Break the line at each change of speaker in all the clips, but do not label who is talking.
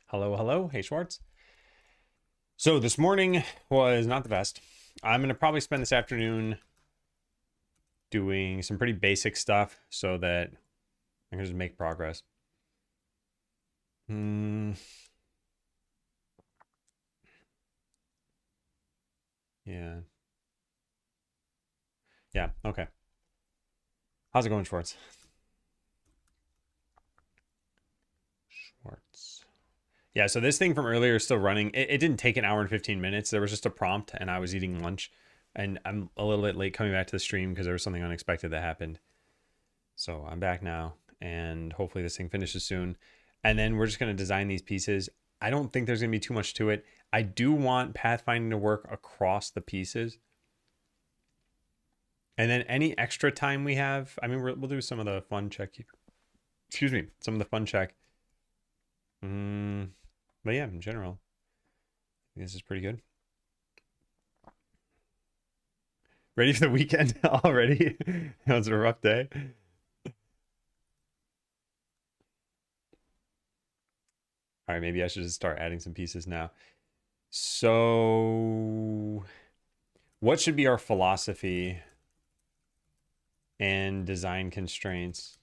Hello, hello. Hey, Schwartz. So this morning was not the best. I'm going to probably spend this afternoon doing some pretty basic stuff so that I can just make progress. Hmm. Yeah. Yeah. Okay. How's it going, Schwartz? Schwartz. Yeah. So this thing from earlier is still running. It didn't take an hour and 15 minutes. There was just a prompt, and I was eating lunch, and I'm a little bit late coming back to the stream because there was something unexpected that happened. So I'm back now, and hopefully this thing finishes soon. And then we're just going to design these pieces. I don't think there's going to be too much to it. I do want pathfinding to work across the pieces. And then any extra time we have, I mean, we'll do some of the fun check. Excuse me, some of the fun check. But yeah, in general, this is pretty good. Ready for the weekend already? That was a rough day. All right, maybe I should just start adding some pieces now. So, what should be our philosophy and design constraints?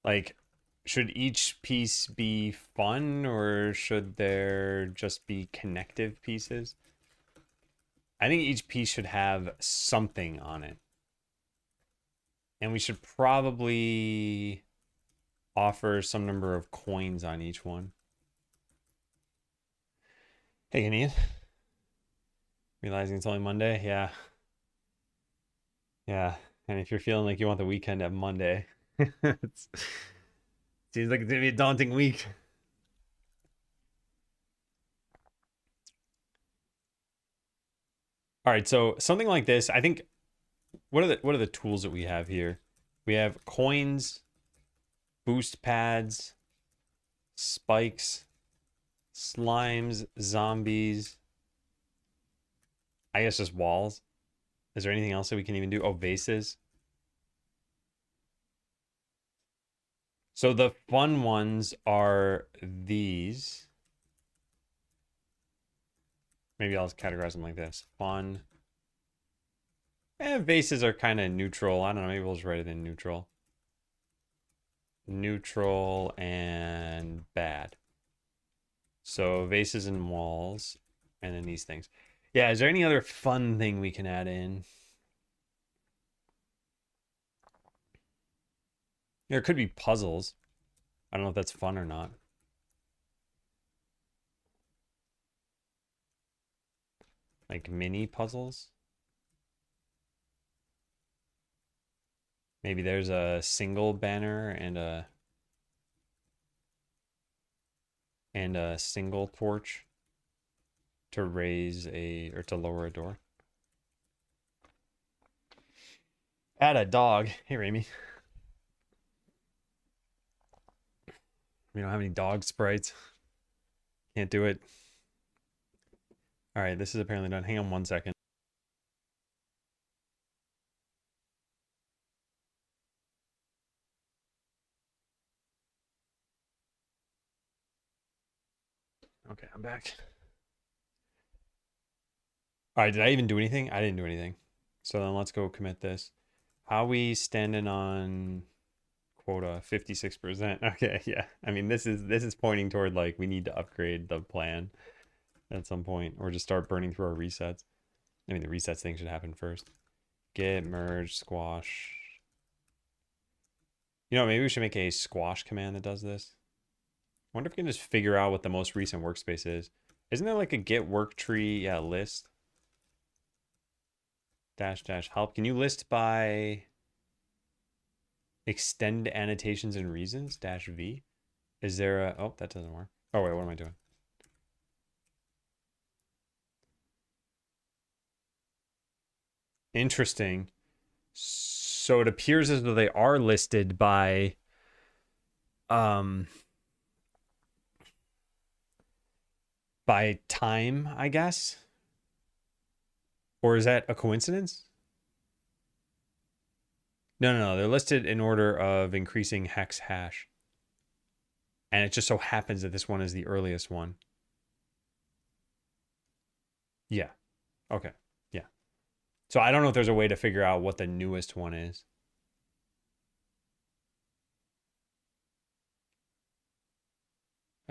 Like, should each piece be fun or should there just be connective pieces? I think each piece should have something on it. And we should probably offer some number of coins on each one. Hey, Ian. Realizing it's only Monday? Yeah. Yeah. And if you're feeling like you want the weekend at Monday, it seems like it's going to be a daunting week. All right, so something like this, I think what are the tools that we have here? We have coins, boost pads, spikes, slimes, zombies. I guess just walls. Is there anything else that we can even do? Oh, vases. So the fun ones are these. Maybe I'll just categorize them like this. Fun. Vases are kind of neutral. I don't know. Maybe we'll just write it in neutral. Neutral and bad. So vases and walls, and then these things. Yeah, is there any other fun thing we can add in? There could be puzzles. I don't know if that's fun or not. Like mini puzzles. Maybe there's a single banner and a single torch to raise a or to lower a door. Add a dog. Hey, Ramy. We don't have any dog sprites. Can't do it. All right, this is apparently done. Hang on 1 second. Okay, I'm back. All right, did I even do anything? I didn't do anything. So then let's go commit this. How we standing on quota? 56%. Okay, yeah. I mean, this is pointing toward like we need to upgrade the plan at some point or just start burning through our resets. I mean, the resets thing should happen first. Get merge squash. Maybe we should make a squash command that does this. I wonder if we can just figure out what the most recent workspace is. Isn't there like a get work tree, yeah, list? Dash dash help. Can you list by extend annotations and reasons? Dash V. Is there a, oh, that doesn't work. Oh, wait, what am I doing? Interesting. So it appears as though they are listed um by time, I guess. Or is that a coincidence? No. They're listed in order of increasing hex hash. And it just so happens that this one is the earliest one. Yeah. Okay. Yeah. So I don't know if there's a way to figure out what the newest one is.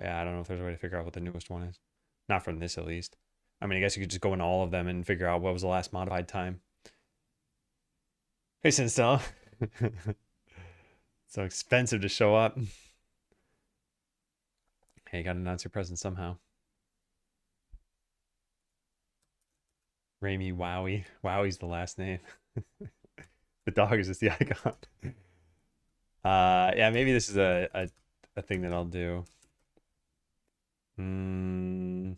Yeah, I don't know if there's a way to figure out what the newest one is. Not from this, at least. I mean, I guess you could just go into all of them and figure out what was the last modified time. Hey, Sinstella. So expensive to show up. Hey, you gotta announce your presence somehow. Raimi Wowie. Wowie's the last name. The dog is just the icon. Yeah, maybe this is a thing that I'll do. It'd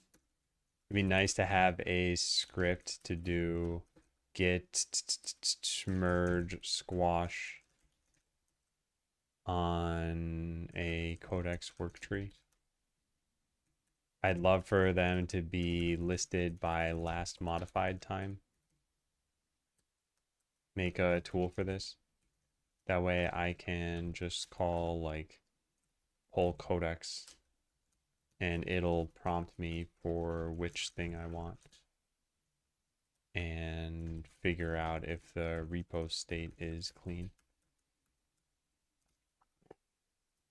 be nice to have a script to do git merge squash on a codex work tree. I'd love for them to be listed by last modified time. Make a tool for this. That way I can just call like whole codex and it'll prompt me for which thing I want and figure out if the repo state is clean.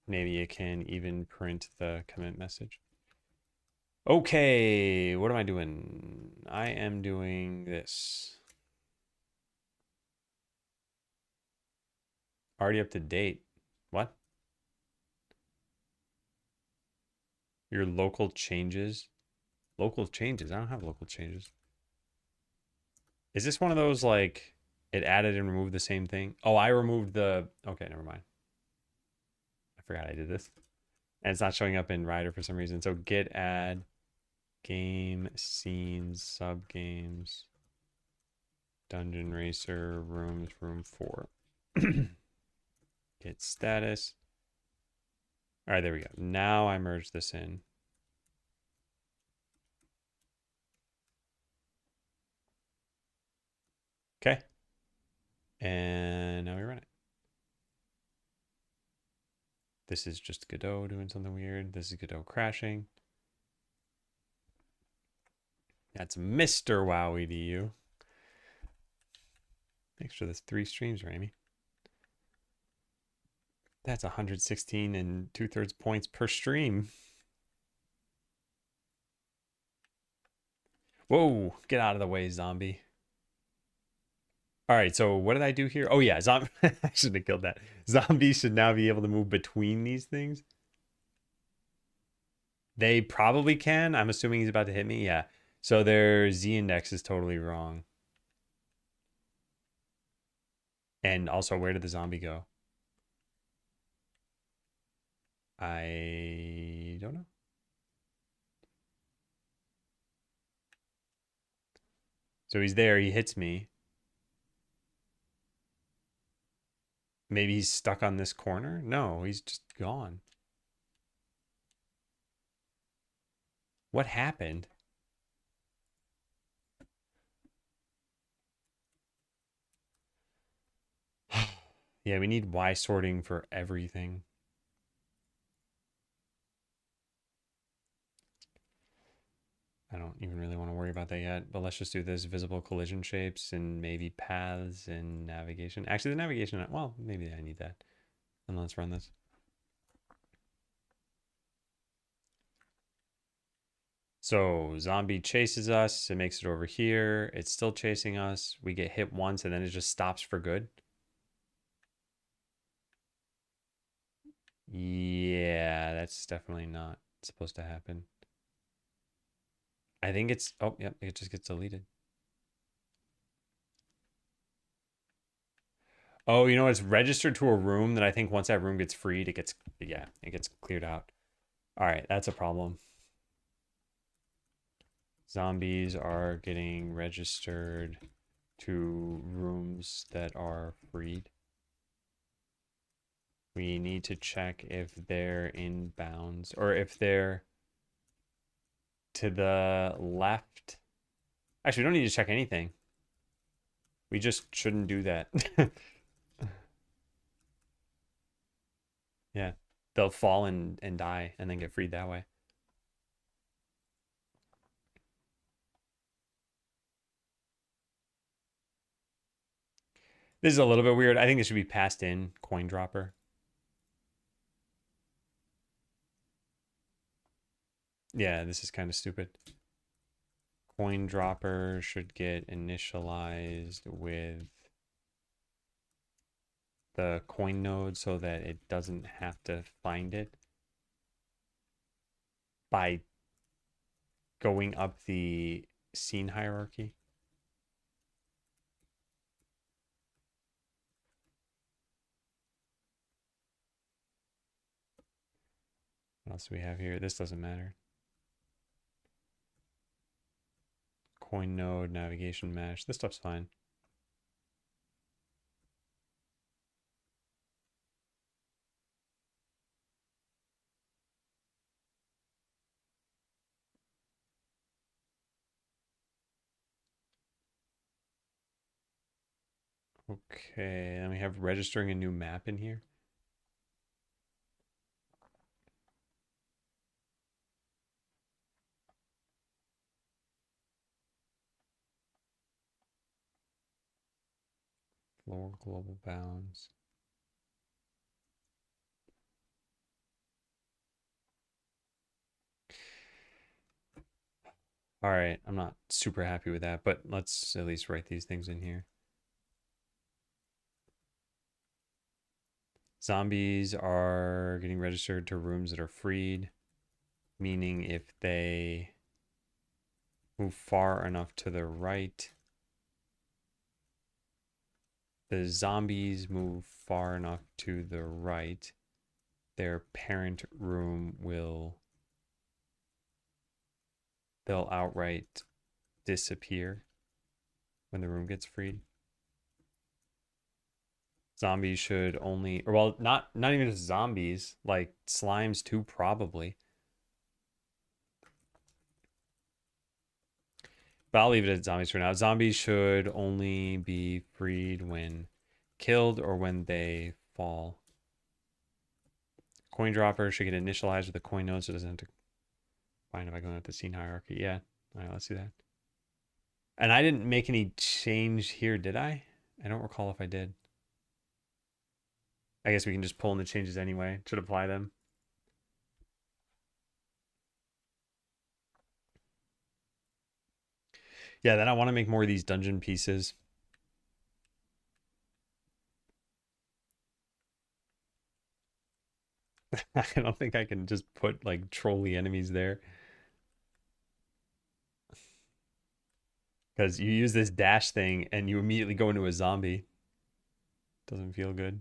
Maybe it can even print the commit message. Okay, what am I doing? I am doing this. Already up to date. What? Your local changes? Local changes? I don't have local changes. Is this one of those like it added and removed the same thing? Oh, I removed the... Okay, never mind. I forgot I did this. And it's not showing up in Rider for some reason. So git add game scenes sub games dungeon racer rooms room 4. Git status. All right, there we go. Now I merge this in. Okay. And now we run it. This is just Godot doing something weird. This is Godot crashing. That's Mr. Wowie to you. Thanks for this 3 streams, Rami. That's 116 and 2/3 points per stream. Whoa, get out of the way, zombie. All right, so what did I do here? Oh yeah, zombie. I should have killed that. Zombies should now be able to move between these things. They probably can. I'm assuming he's about to hit me. Yeah. So their Z index is totally wrong. And also, where did the zombie go? I don't know. So he's there. He hits me. Maybe he's stuck on this corner? No, he's just gone. What happened? Yeah, we need Y sorting for everything. I don't even really want to worry about that yet, but let's just do this visible collision shapes and maybe paths and navigation. Actually, the navigation, well, maybe I need that. And let's run this. So zombie chases us. It makes it over here. It's still chasing us. We get hit once and then it just stops for good. Yeah, that's definitely not supposed to happen. I think it's... Oh, yep, it just gets deleted. Oh, you know, it's registered to a room that I think once that room gets freed, it gets... Yeah, it gets cleared out. All right, that's a problem. Zombies are getting registered to rooms that are freed. We need to check if they're in bounds or if they're to the left. Actually, we don't need to check anything. We just shouldn't do that. they'll fall and die and then get freed that way. This is a little bit weird. I think it should be passed in coin dropper. Yeah, this is kind of stupid. Coin dropper should get initialized with the coin node so that it doesn't have to find it by going up the scene hierarchy. What else do we have here? This doesn't matter. Coin node, navigation mesh. This stuff's fine. Okay, then we have registering a new map in here. Lower global bounds. All right, I'm not super happy with that, but let's at least write these things in here. Zombies are getting registered to rooms that are freed, meaning if they move far enough to the right, the zombies move far enough to the right, their parent room they'll outright disappear when the room gets freed. Zombies should only, or well, not even just zombies, like slimes too, probably. But I'll leave it at zombies for now. Zombies should only be freed when killed or when they fall. Coin dropper should get initialized with a coin node so it doesn't have to find if I go into the scene hierarchy. Yeah. All right, let's do that. And I didn't make any change here, did I? I don't recall if I did. I guess we can just pull in the changes anyway. Should apply them. Yeah, then I want to make more of these dungeon pieces. I don't think I can just put like trolly enemies there. Because you use this dash thing and you immediately go into a zombie. Doesn't feel good.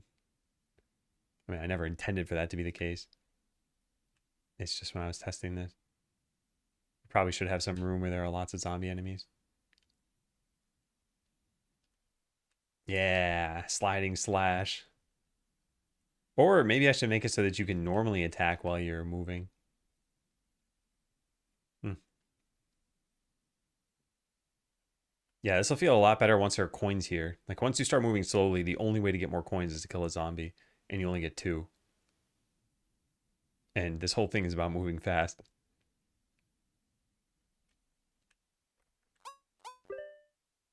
I mean, I never intended for that to be the case. It's just when I was testing this. Probably should have some room where there are lots of zombie enemies. Yeah, sliding slash. Or maybe I should make it so that you can normally attack while you're moving. Yeah, this will feel a lot better once there are coins here. Like once you start moving slowly, the only way to get more coins is to kill a zombie, and you only get 2. And this whole thing is about moving fast.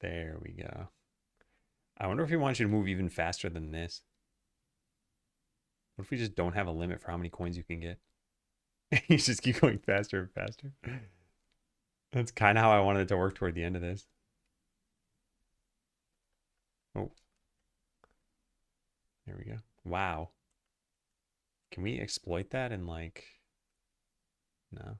There we go. I wonder if he wants you to move even faster than this. What if we just don't have a limit for how many coins you can get? You just keep going faster and faster. That's kind of how I wanted it to work toward the end of this. Oh. There we go. Wow. Can we exploit that and like... No.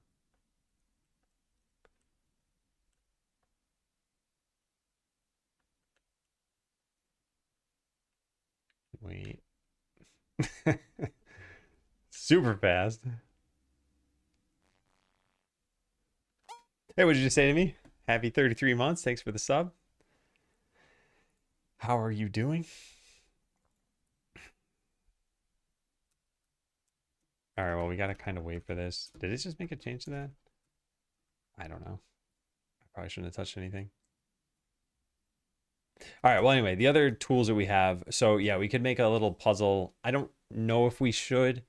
Wait. Super fast. Hey, what did you say to me? Happy 33 months. Thanks for the sub. How are you doing? All right, well, we got to kind of wait for this. Did it just make a change to that? I don't know. I probably shouldn't have touched anything. All right, well, anyway, the other tools that we have. So, yeah, we could make a little puzzle. I don't know if we should.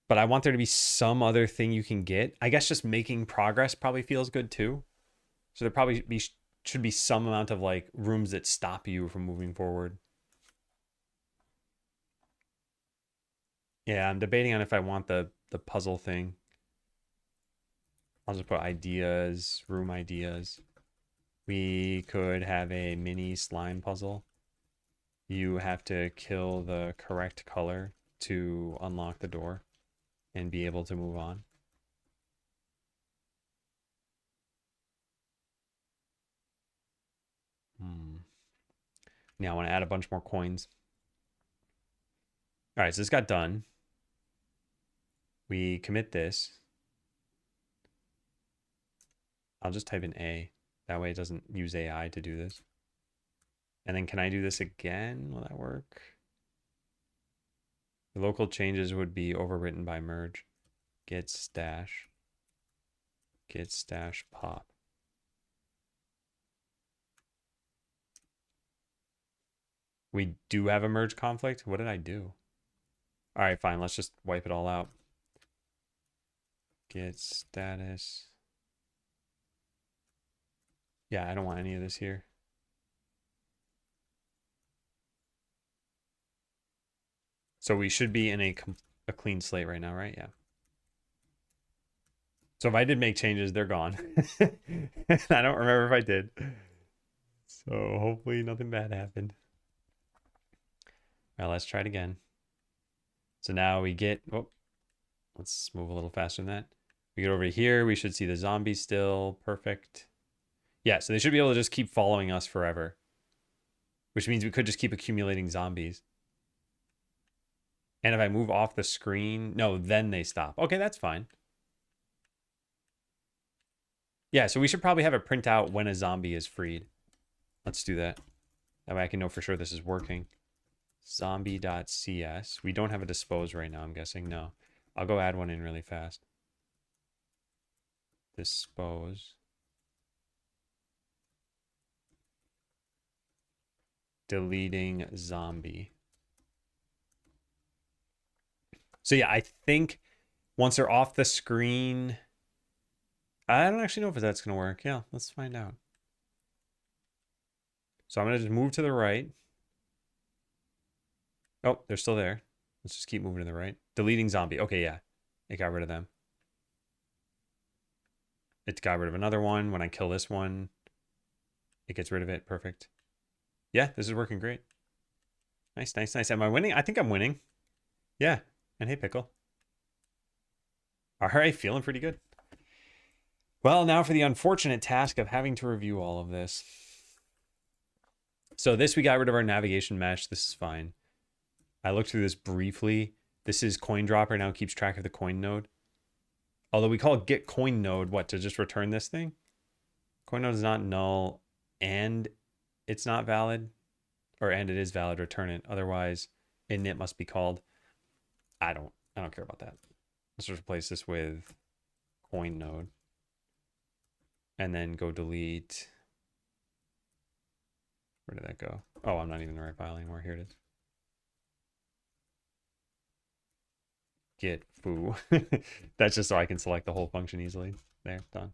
But I want there to be some other thing you can get. I guess just making progress probably feels good too. So there probably should be some amount of like rooms that stop you from moving forward. Yeah, I'm debating on if I want the puzzle thing. I'll just put ideas, room ideas. We could have a mini slime puzzle. You have to kill the correct color to unlock the door and be able to move on. Now I want to add a bunch more coins. All right, so this got done. We commit this. I'll just type in A. That way it doesn't use AI to do this. And then can I do this again? Will that work? The local changes would be overwritten by merge. Get stash pop. We do have a merge conflict. What did I do? All right, fine. Let's just wipe it all out. Get status. Yeah, I don't want any of this here. So we should be in a clean slate right now, right? Yeah. So if I did make changes, they're gone. I don't remember if I did. So hopefully nothing bad happened. All right, let's try it again. So now we get, oh, let's move a little faster than that. We get over here, we should see the zombies still. Perfect. Yeah, so they should be able to just keep following us forever. Which means we could just keep accumulating zombies. And if I move off the screen, no, then they stop. Okay, that's fine. Yeah, so we should probably have it print out when a zombie is freed. Let's do that. That way I can know for sure this is working. Zombie.cs. We don't have a dispose right now, I'm guessing. No. I'll go add one in really fast. Dispose. Deleting zombie. So yeah, I think once they're off the screen, I don't actually know if that's going to work. Yeah, let's find out. So I'm going to just move to the right. Oh, they're still there. Let's just keep moving to the right. Deleting zombie. Okay, yeah. It got rid of them. It got rid of another one. When I kill this one, it gets rid of it. Perfect. Yeah, this is working great. Nice, nice, nice. Am I winning? I think I'm winning. Yeah. And hey, Pickle. All right, feeling pretty good. Well, now for the unfortunate task of having to review all of this. So this, we got rid of our navigation mesh. This is fine. I looked through this briefly. This is coin dropper, now keeps track of the coin node. Although we call it get coin node, what, to just return this thing? Coin node is not null and it's not valid, or and it is valid, return it. Otherwise, init must be called. I don't care about that. Let's just replace this with coin node. And then go delete. Where did that go? Oh, I'm not even in the right file anymore. Here it is. Get foo. That's just so I can select the whole function easily. There, done.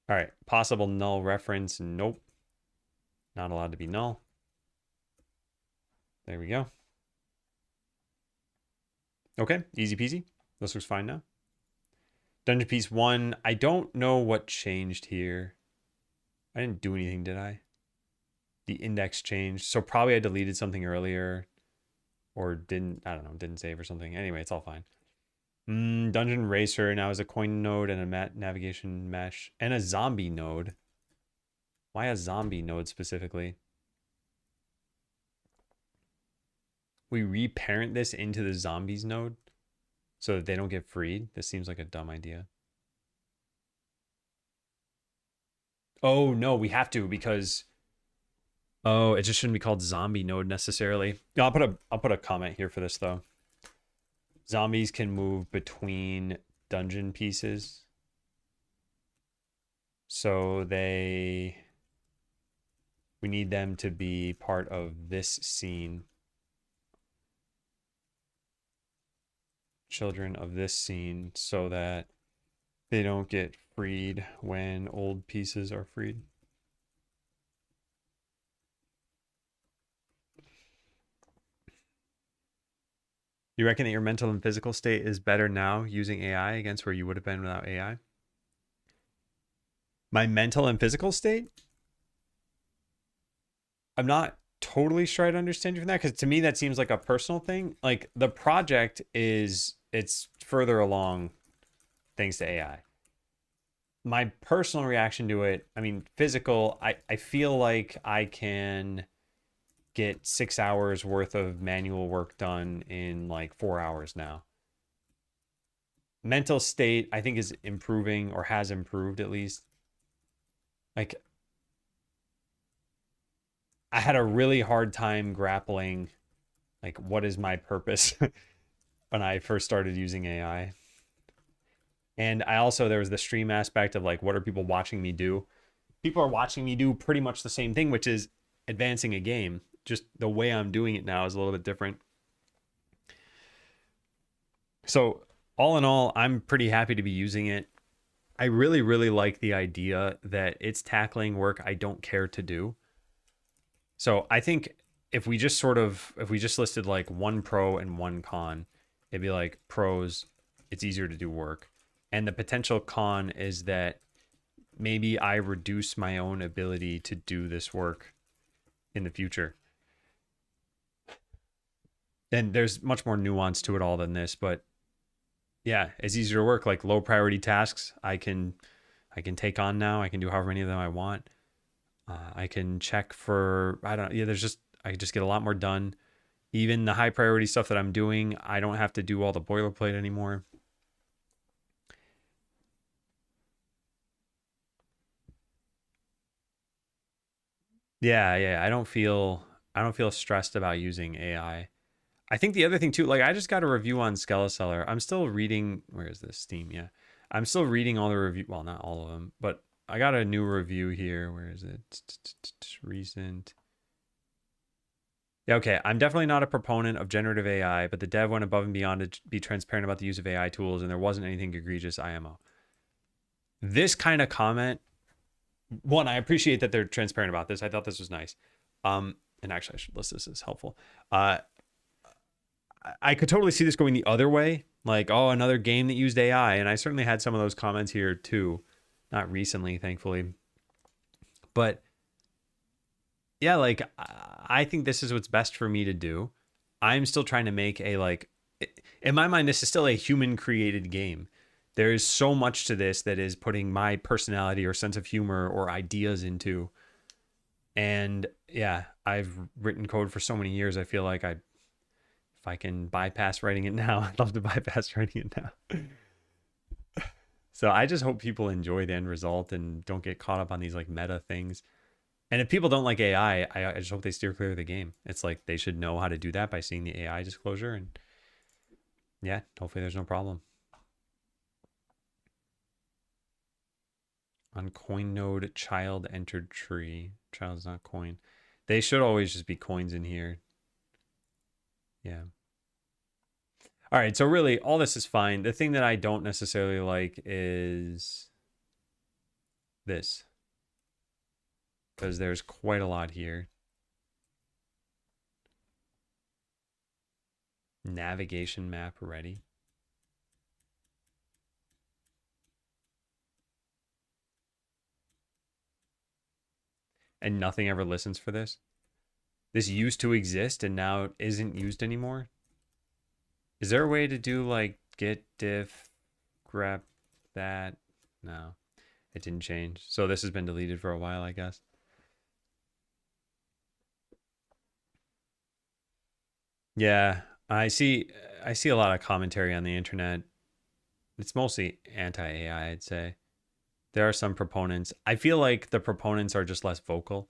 All right, possible null reference. Nope. Not allowed to be null. There we go. Okay, easy peasy. This looks fine now. Dungeon piece 1. I don't know what changed here. I didn't do anything, did I? The index changed. So probably I deleted something earlier. Or didn't, I don't know, didn't save or something. Anyway, it's all fine. Dungeon Racer now is a coin node and a navigation mesh. And a zombie node. Why a zombie node specifically? We reparent this into the zombies node so that they don't get freed. This seems like a dumb idea. Oh, no, we have to because... Oh, it just shouldn't be called zombie node necessarily. No, I'll put a comment here for this though. Zombies can move between dungeon pieces. So we need them to be part of this scene. children of this scene so that they don't get freed when old pieces are freed. You reckon that your mental and physical state is better now using AI against where you would have been without AI? My mental and physical state? I'm not totally sure I'd understand you from that, because to me that seems like a personal thing. Like the project it's further along thanks to AI. My personal reaction to it, I mean, physical, I feel like I can get 6 hours worth of manual work done in like 4 hours now. Mental state, I think, is improving, or has improved at least. Like, I had a really hard time grappling, like, what is my purpose when I first started using AI. And I also, there was the stream aspect of like, what are people watching me do? People are watching me do pretty much the same thing, which is advancing a game. Just the way I'm doing it now is a little bit different. So all in all, I'm pretty happy to be using it. I really, really like the idea that it's tackling work I don't care to do. So I think if we just listed like one pro and one con, it'd be like pros, it's easier to do work. And the potential con is that maybe I reduce my own ability to do this work in the future. And there's much more nuance to it all than this, but yeah, it's easier to work. Like low priority tasks, I can take on now. I can do however many of them I want. I can check for, I don't know. Yeah, I can just get a lot more done. Even the high priority stuff that I'm doing, I don't have to do all the boilerplate anymore. Yeah. I don't feel stressed about using AI. I think the other thing too, like I just got a review on Skeleseller. I'm still reading, where is this? Steam, yeah. I'm still reading all the review, well, not all of them, but I got a new review here. Where is it? Recent. Yeah, okay. I'm definitely not a proponent of generative AI, but the dev went above and beyond to be transparent about the use of AI tools, and there wasn't anything egregious, IMO. This kind of comment, one, I appreciate that they're transparent about this. I thought this was nice. And actually, I should list this as helpful. I could totally see this going the other way, like, oh, another game that used AI. And I certainly had some of those comments here too. Not recently, thankfully. But yeah, like, I think this is what's best for me to do. I'm still trying to make a, like, in my mind, this is still a human created game. There is so much to this that is putting my personality or sense of humor or ideas into. And yeah, I've written code for so many years. I feel like if I can bypass writing it now, I'd love to bypass writing it now. So I just hope people enjoy the end result and don't get caught up on these like meta things. And if people don't like AI, I just hope they steer clear of the game. It's like they should know how to do that by seeing the AI disclosure. And yeah, hopefully there's no problem. On coin node, child entered tree. Child's not coin. They should always just be coins in here. Yeah. All right, so really, all this is fine. The thing that I don't necessarily like is this, because there's quite a lot here. Navigation map ready. And nothing ever listens for this. This used to exist and now isn't used anymore. Is there a way to do like git diff grep that? No, it didn't change. So this has been deleted for a while, I guess. Yeah, I see a lot of commentary on the internet. It's mostly anti-AI, I'd say. There are some proponents. I feel like the proponents are just less vocal.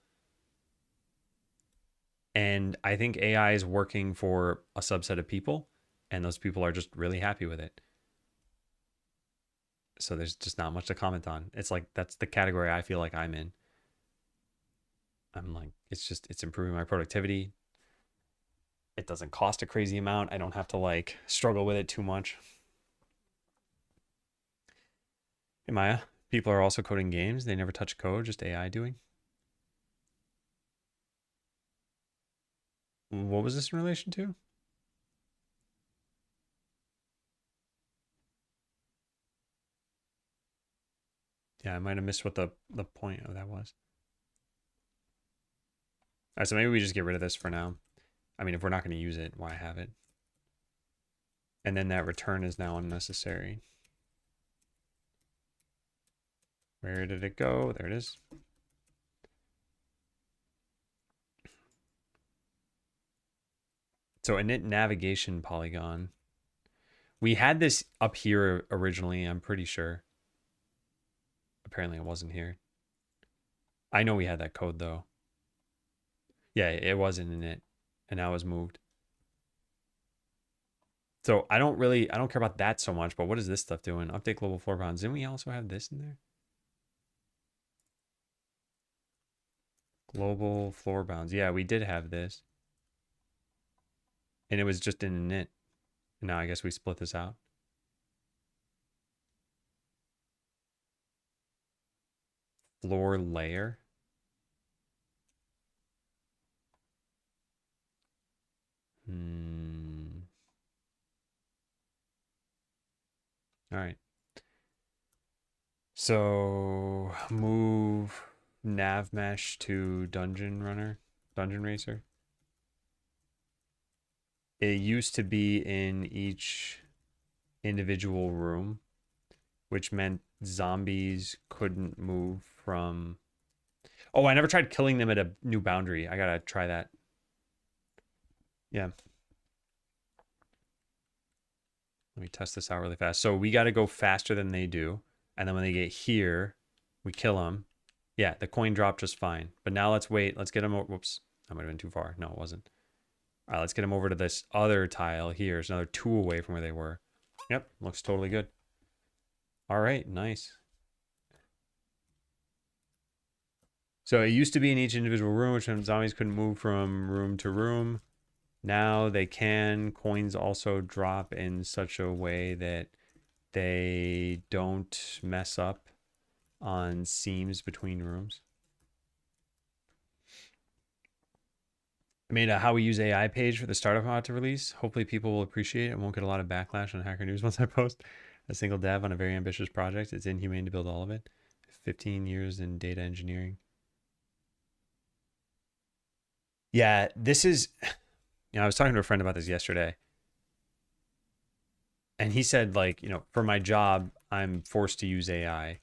And I think AI is working for a subset of people, and those people are just really happy with it. So there's just not much to comment on. It's like that's the category I feel like I'm in. I'm like, it's improving my productivity. It doesn't cost a crazy amount. I don't have to like struggle with it too much. Hey Maya, people are also coding games. They never touch code, just AI doing. What was this in relation to? Yeah, I might have missed what the point of that was. All right, so maybe we just get rid of this for now. I mean, if we're not going to use it, why have it? And then that return is now unnecessary. Where did it go? There it is. So init navigation polygon. We had this up here originally, I'm pretty sure. Apparently it wasn't here. I know we had that code though. Yeah, it wasn't in it. And now it's moved. So I don't care about that so much, but what is this stuff doing? Update global floor bounds. Didn't we also have this in there? Global floor bounds. Yeah, we did have this. And it was just in init. And now I guess we split this out. Floor layer. All right. So move nav mesh to dungeon runner, dungeon racer. It used to be in each individual room, which meant zombies couldn't move from. Oh, I never tried killing them at a new boundary. I gotta try that. Yeah. Let me test this out really fast. So we got to go faster than they do. And then when they get here, we kill them. Yeah, the coin dropped just fine. But now let's wait. Let's get them. Whoops. That might have been too far. No, it wasn't. All right, let's get them over to this other tile here. It's another 2 away from where they were. Yep, looks totally good. All right, nice. So it used to be in each individual room, which meant zombies couldn't move from room to room. Now they can. Coins also drop in such a way that they don't mess up on seams between rooms. I made a how we use AI page for the startup I'm about to release. Hopefully people will appreciate it and won't get a lot of backlash on Hacker News once I post. A single dev on a very ambitious project. It's inhumane to build all of it. 15 years in data engineering. Yeah, this is, I was talking to a friend about this yesterday. And he said, like, for my job, I'm forced to use AI.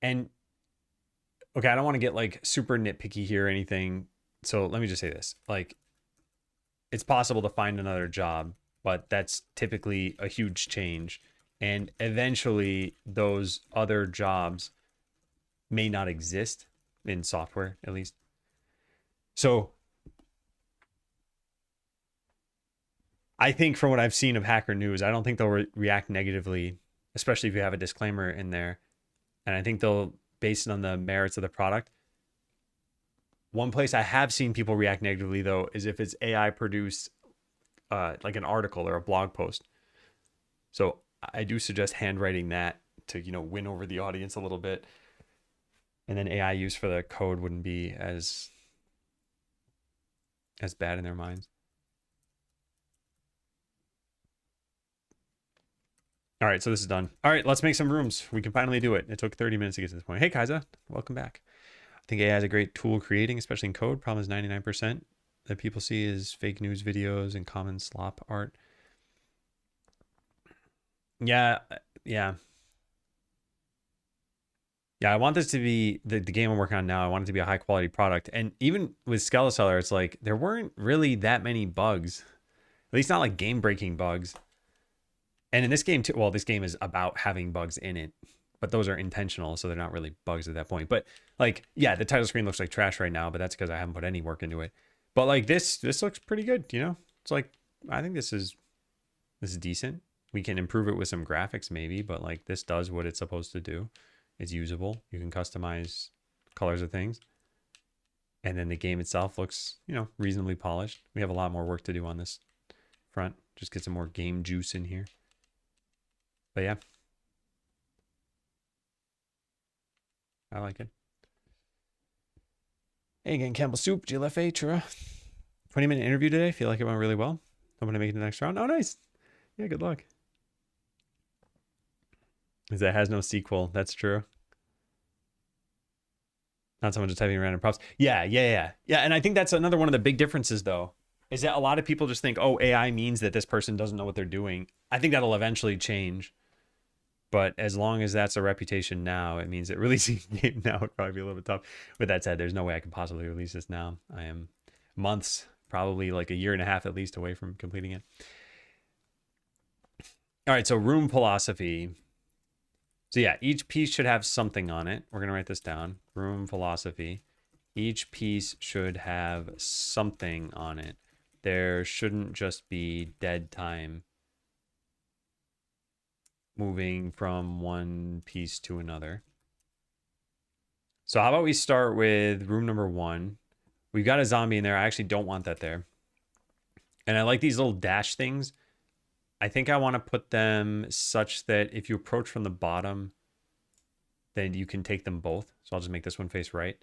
And okay, I don't want to get like super nitpicky here or anything. So let me just say this. Like, it's possible to find another job, but that's typically a huge change. And eventually those other jobs may not exist in software, at least. So I think from what I've seen of Hacker News, I don't think they'll react negatively, especially if you have a disclaimer in there. And I think they'll base it on the merits of the product. One place I have seen people react negatively, though, is if it's AI produced, like an article or a blog post. So I do suggest handwriting that to, win over the audience a little bit. And then AI use for the code wouldn't be as bad in their minds. All right, so this is done. All right, let's make some rooms. We can finally do it. It took 30 minutes to get to this point. Hey, Kaiza, welcome back. I think AI is a great tool creating, especially in code. Problem is 99% that people see is fake news videos and common slop art. Yeah. I want this to be the game I'm working on now. I want it to be a high quality product. And even with Skeleseller, it's like there weren't really that many bugs, at least not like game breaking bugs. And in this game too, well, this game is about having bugs in it, but those are intentional, so they're not really bugs at that point. But like, yeah, the title screen looks like trash right now, but that's because I haven't put any work into it. But like this looks pretty good, It's like, I think this is decent. We can improve it with some graphics maybe, but like this does what it's supposed to do. It's usable. You can customize colors of things. And then the game itself looks, reasonably polished. We have a lot more work to do on this front. Just get some more game juice in here. But yeah, I like it. Hey again, Campbell Soup, GLFA, Chura. 20-minute interview today. Feel like it went really well. I'm gonna make it to the next round. Oh, nice. Yeah, good luck. Because that has no sequel. That's true. Not someone just typing random prompts. Yeah. And I think that's another one of the big differences, though, is that a lot of people just think, oh, AI means that this person doesn't know what they're doing. I think that'll eventually change. But as long as that's a reputation now, it means that releasing a game now would probably be a little bit tough. With that said, there's no way I can possibly release this now. I am months, probably like a year and a half at least away from completing it. All right, so room philosophy. So yeah, each piece should have something on it. We're going to write this down. Room philosophy. Each piece should have something on it. There shouldn't just be dead time moving from one piece to another. So how about we start with room number 1. We've got a zombie in there. I actually don't want that there. And I like these little dash things. I think I want to put them such that if you approach from the bottom, then you can take them both. So I'll just make this one face right.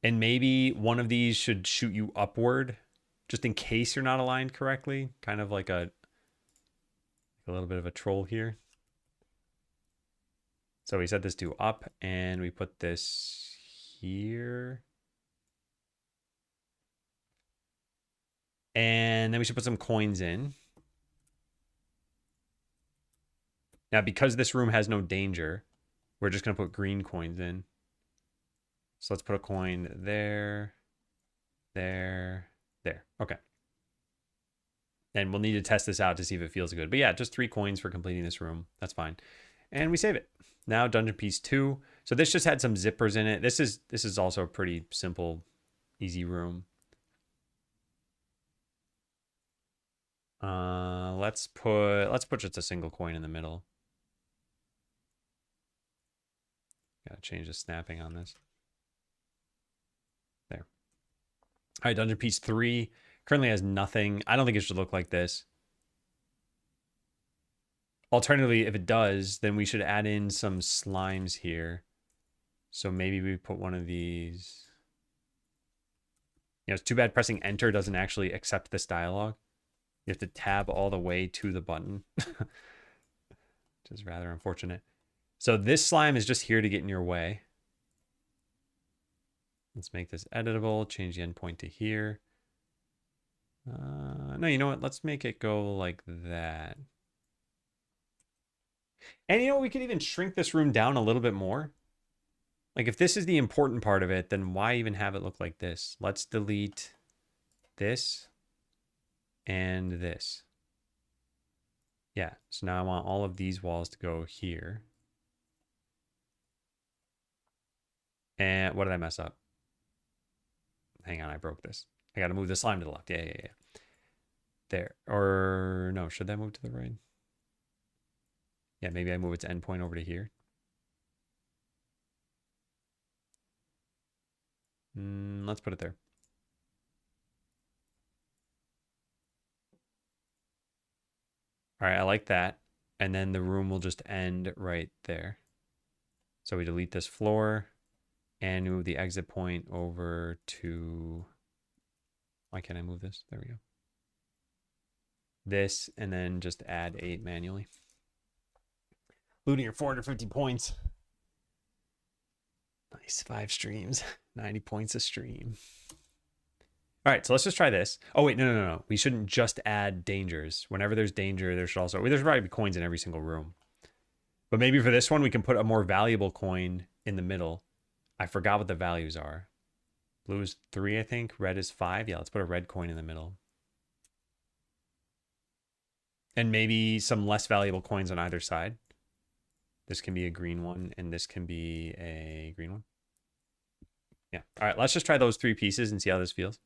And maybe one of these should shoot you upward, just in case you're not aligned correctly. Kind of like a little bit of a troll here. So we set this to up, and we put this here. And then we should put some coins in. Now, because this room has no danger, we're just going to put green coins in. So let's put a coin there, there, there. Okay. And we'll need to test this out to see if it feels good. But yeah, just 3 coins for completing this room. That's fine. And we save it. Now dungeon piece 2. So this just had some zippers in it. This is also a pretty simple, easy room. Let's put just a single coin in the middle. Gotta change the snapping on this. There. All right, dungeon piece 3 currently has nothing. I don't think it should look like this. Alternatively, if it does, then we should add in some slimes here. So maybe we put one of these. You know, it's too bad pressing enter doesn't actually accept this dialogue. You have to tab all the way to the button, which is rather unfortunate. So this slime is just here to get in your way. Let's make this editable, change the endpoint to here. No, you know what? Let's make it go like that. And you know, we could even shrink this room down a little bit more. Like if this is the important part of it, then why even have it look like this? Let's delete this and this. Yeah, so now I want all of these walls to go here. And what did I mess up? Hang on, I broke this. I got to move the slime to the left. Yeah. There. Or no, should that move to the right? Yeah, maybe I move its endpoint over to here. Let's put it there. All right, I like that. And then the room will just end right there. So we delete this floor and move the exit point over to... Why can't I move this? There we go. This, and then just add 8 manually. Looting your 450 points. Nice, 5 streams. 90 points a stream. All right, so let's just try this. Oh, wait, no. We shouldn't just add dangers. Whenever there's danger, there should also... There's probably coins in every single room. But maybe for this one, we can put a more valuable coin in the middle. I forgot what the values are. Blue is 3, I think. Red is 5. Yeah, let's put a red coin in the middle. And maybe some less valuable coins on either side. This can be a green one, and this can be a green one. Yeah. All right, let's just try those 3 pieces and see how this feels.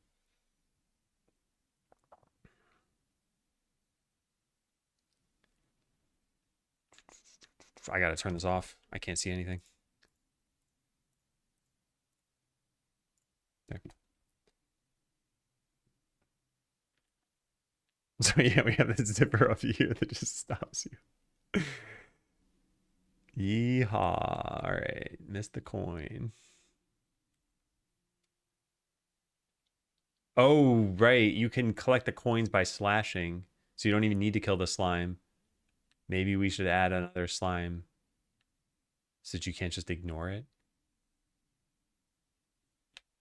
I got to turn this off. I can't see anything. There. So yeah, we have this zipper up here that just stops you. Yeehaw. All right. Missed the coin. Oh, right. You can collect the coins by slashing. So you don't even need to kill the slime. Maybe we should add another slime so that you can't just ignore it.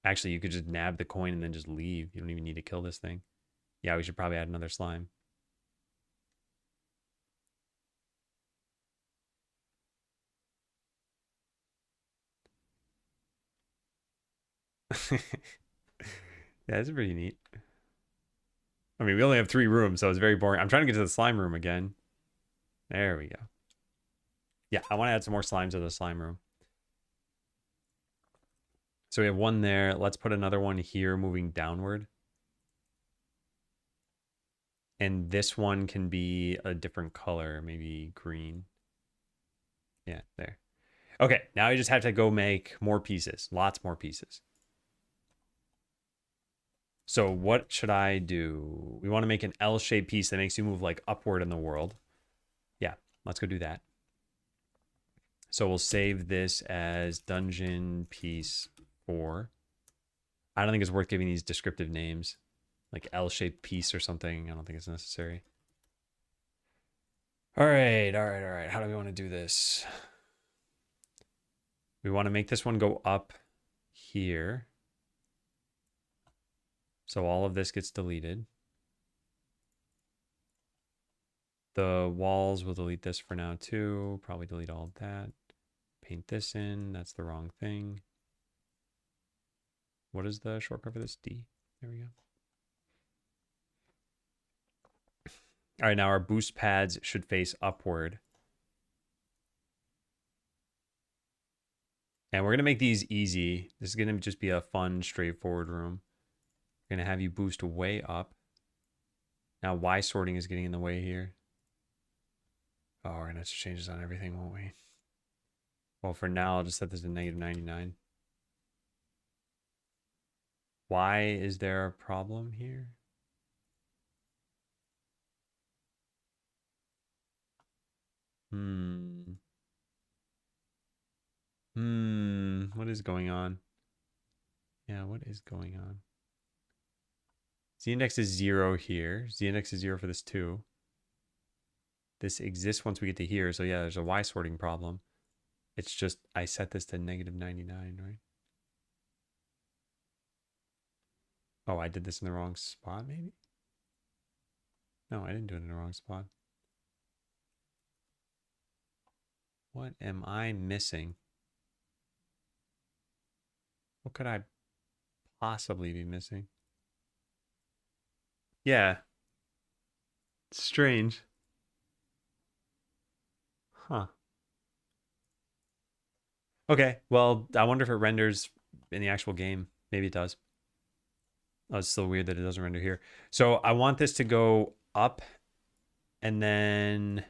Actually, you could just nab the coin and then just leave. You don't even need to kill this thing. Yeah, we should probably add another slime. Yeah, that's pretty neat. I mean, we only have 3 rooms, so it's very boring. I'm trying to get to the slime room again. There we go. Yeah, I want to add some more slimes to the slime room. So we have one there. Let's put another one here moving downward. And this one can be a different color, maybe green. Yeah, there. Okay, now you just have to go make more pieces. Lots more pieces. So what should I do? We want to make an L-shaped piece that makes you move like upward in the world. Yeah, let's go do that. So we'll save this as dungeon piece 4. I don't think it's worth giving these descriptive names. Like L-shaped piece or something. I don't think it's necessary. All right. How do we want to do this? We want to make this one go up here. So all of this gets deleted. The walls will delete this for now too. Probably delete all of that. Paint this in. That's the wrong thing. What is the shortcut for this? D. There we go. All right, now our boost pads should face upward. And we're going to make these easy. This is going to just be a fun, straightforward room. We're going to have you boost way up. Now, Y sorting is getting in the way here. Oh, we're going to have to change this on everything, won't we? Well, for now, I'll just set this to -99. Why is there a problem here? What is going on? Yeah, what is going on? Z-index is 0 here. Z-index is 0 for this too. This exists once we get to here. So yeah, there's a Y sorting problem. It's just, I set this to -99, right? Oh, I did this in the wrong spot, maybe? No, I didn't do it in the wrong spot. What am I missing? What could I possibly be missing? Yeah. It's strange. Huh. Okay, well, I wonder if it renders in the actual game. Maybe it does. Oh, it's still weird that it doesn't render here. So I want this to go up and then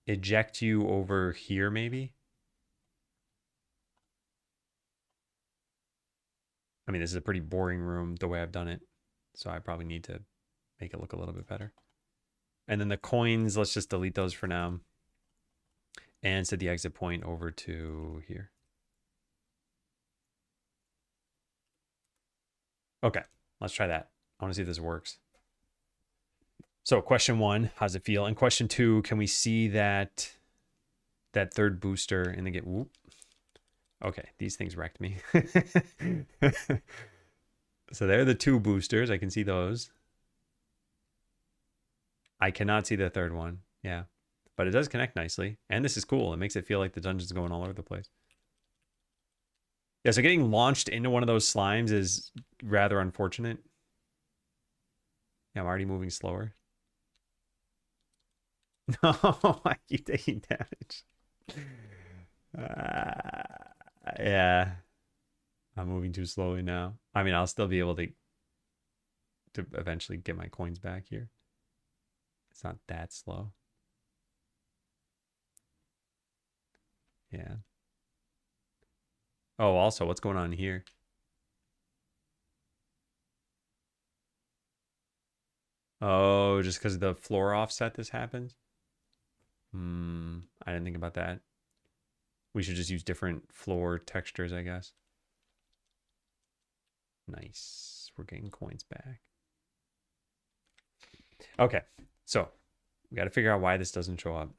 eject you over here, maybe. I mean, this is a pretty boring room the way I've done it. So I probably need to make it look a little bit better. And then the coins, let's just delete those for now. And set the exit point over to here. Okay, let's try that. I want to see if this works. So question 1, how's it feel? And question 2, can we see that third booster in the get? Whoop. Okay, these things wrecked me. So there are the 2 boosters. I can see those. I cannot see the third one. Yeah, but it does connect nicely. And this is cool. It makes it feel like the dungeon's going all over the place. Yeah, so getting launched into one of those slimes is rather unfortunate. Yeah, I'm already moving slower. No, I keep taking damage. Yeah. I'm moving too slowly now. I mean, I'll still be able to eventually get my coins back here. It's not that slow. Yeah. Oh, also, what's going on here? Oh, just because of the floor offset this happens? I didn't think about that. We should just use different floor textures, I guess. Nice. We're getting coins back. Okay, so we got to figure out why this doesn't show up.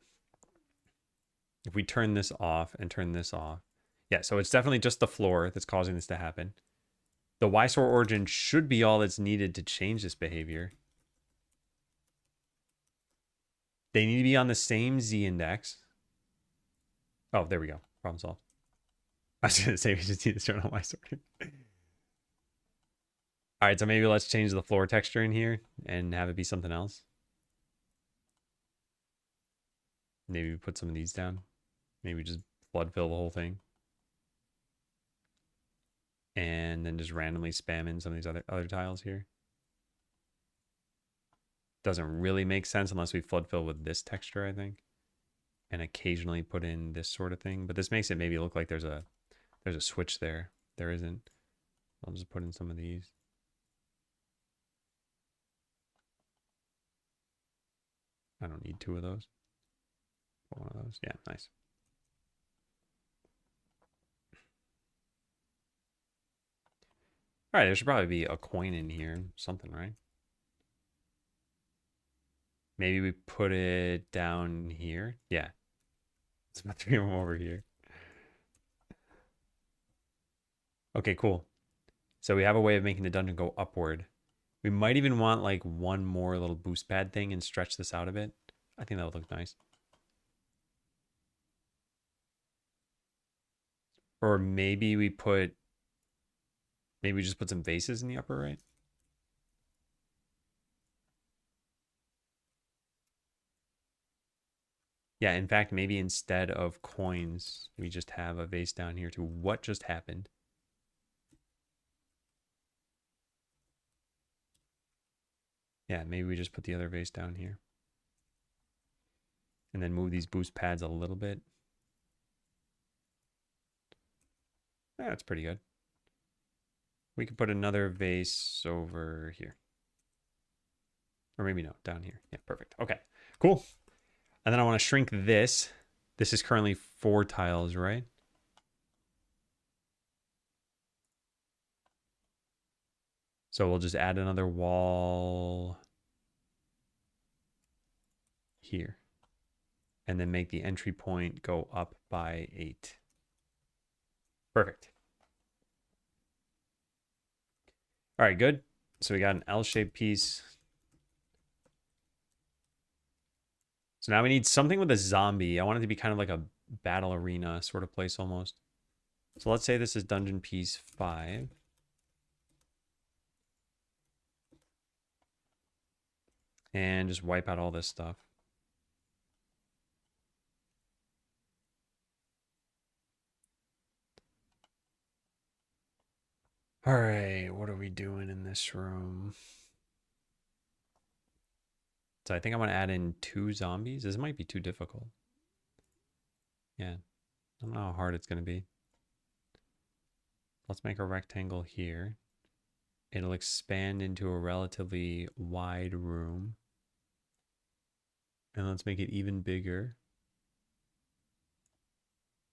If we turn this off and turn this off. Yeah, so it's definitely just the floor that's causing this to happen. The Y-store origin should be all that's needed to change this behavior. They need to be on the same z-index. Oh, there we go. Problem solved. I was going to say we just need to turn on Y-store. All right, so maybe let's change the floor texture in here and have it be something else. Maybe we put some of these down. Maybe just flood fill the whole thing. And then just randomly spam in some of these other tiles here. Doesn't really make sense unless we flood fill with this texture, I think. And occasionally put in this sort of thing. But this makes it maybe look like there's a switch there. There isn't. I'll just put in some of these. I don't need two of those. Put one of those. Yeah, nice. All right, there should probably be a coin in here. Something, right? Maybe we put it down here. Yeah. It's about 3 of them over here. Okay, cool. So we have a way of making the dungeon go upward. We might even want like one more little boost pad thing and stretch this out a bit. I think that would look nice. Or maybe we just put some vases in the upper right. Yeah, in fact, maybe instead of coins, we just have a vase down here to what just happened. Yeah, maybe we just put the other vase down here. And then move these boost pads a little bit. Yeah, that's pretty good. We could put another vase over here. Or maybe no, down here. Yeah, perfect. Okay, cool. And then I want to shrink this. This is currently 4 tiles, right? So we'll just add another wall here. And then make the entry point go up by 8. Perfect. All right, good. So we got an L-shaped piece. So now we need something with a zombie. I want it to be kind of like a battle arena sort of place almost. So let's say this is dungeon piece 5. And just wipe out all this stuff. All right, what are we doing in this room? So I think I want to add in 2 zombies. This might be too difficult. Yeah, I don't know how hard it's going to be. Let's make a rectangle here. It'll expand into a relatively wide room. And let's make it even bigger.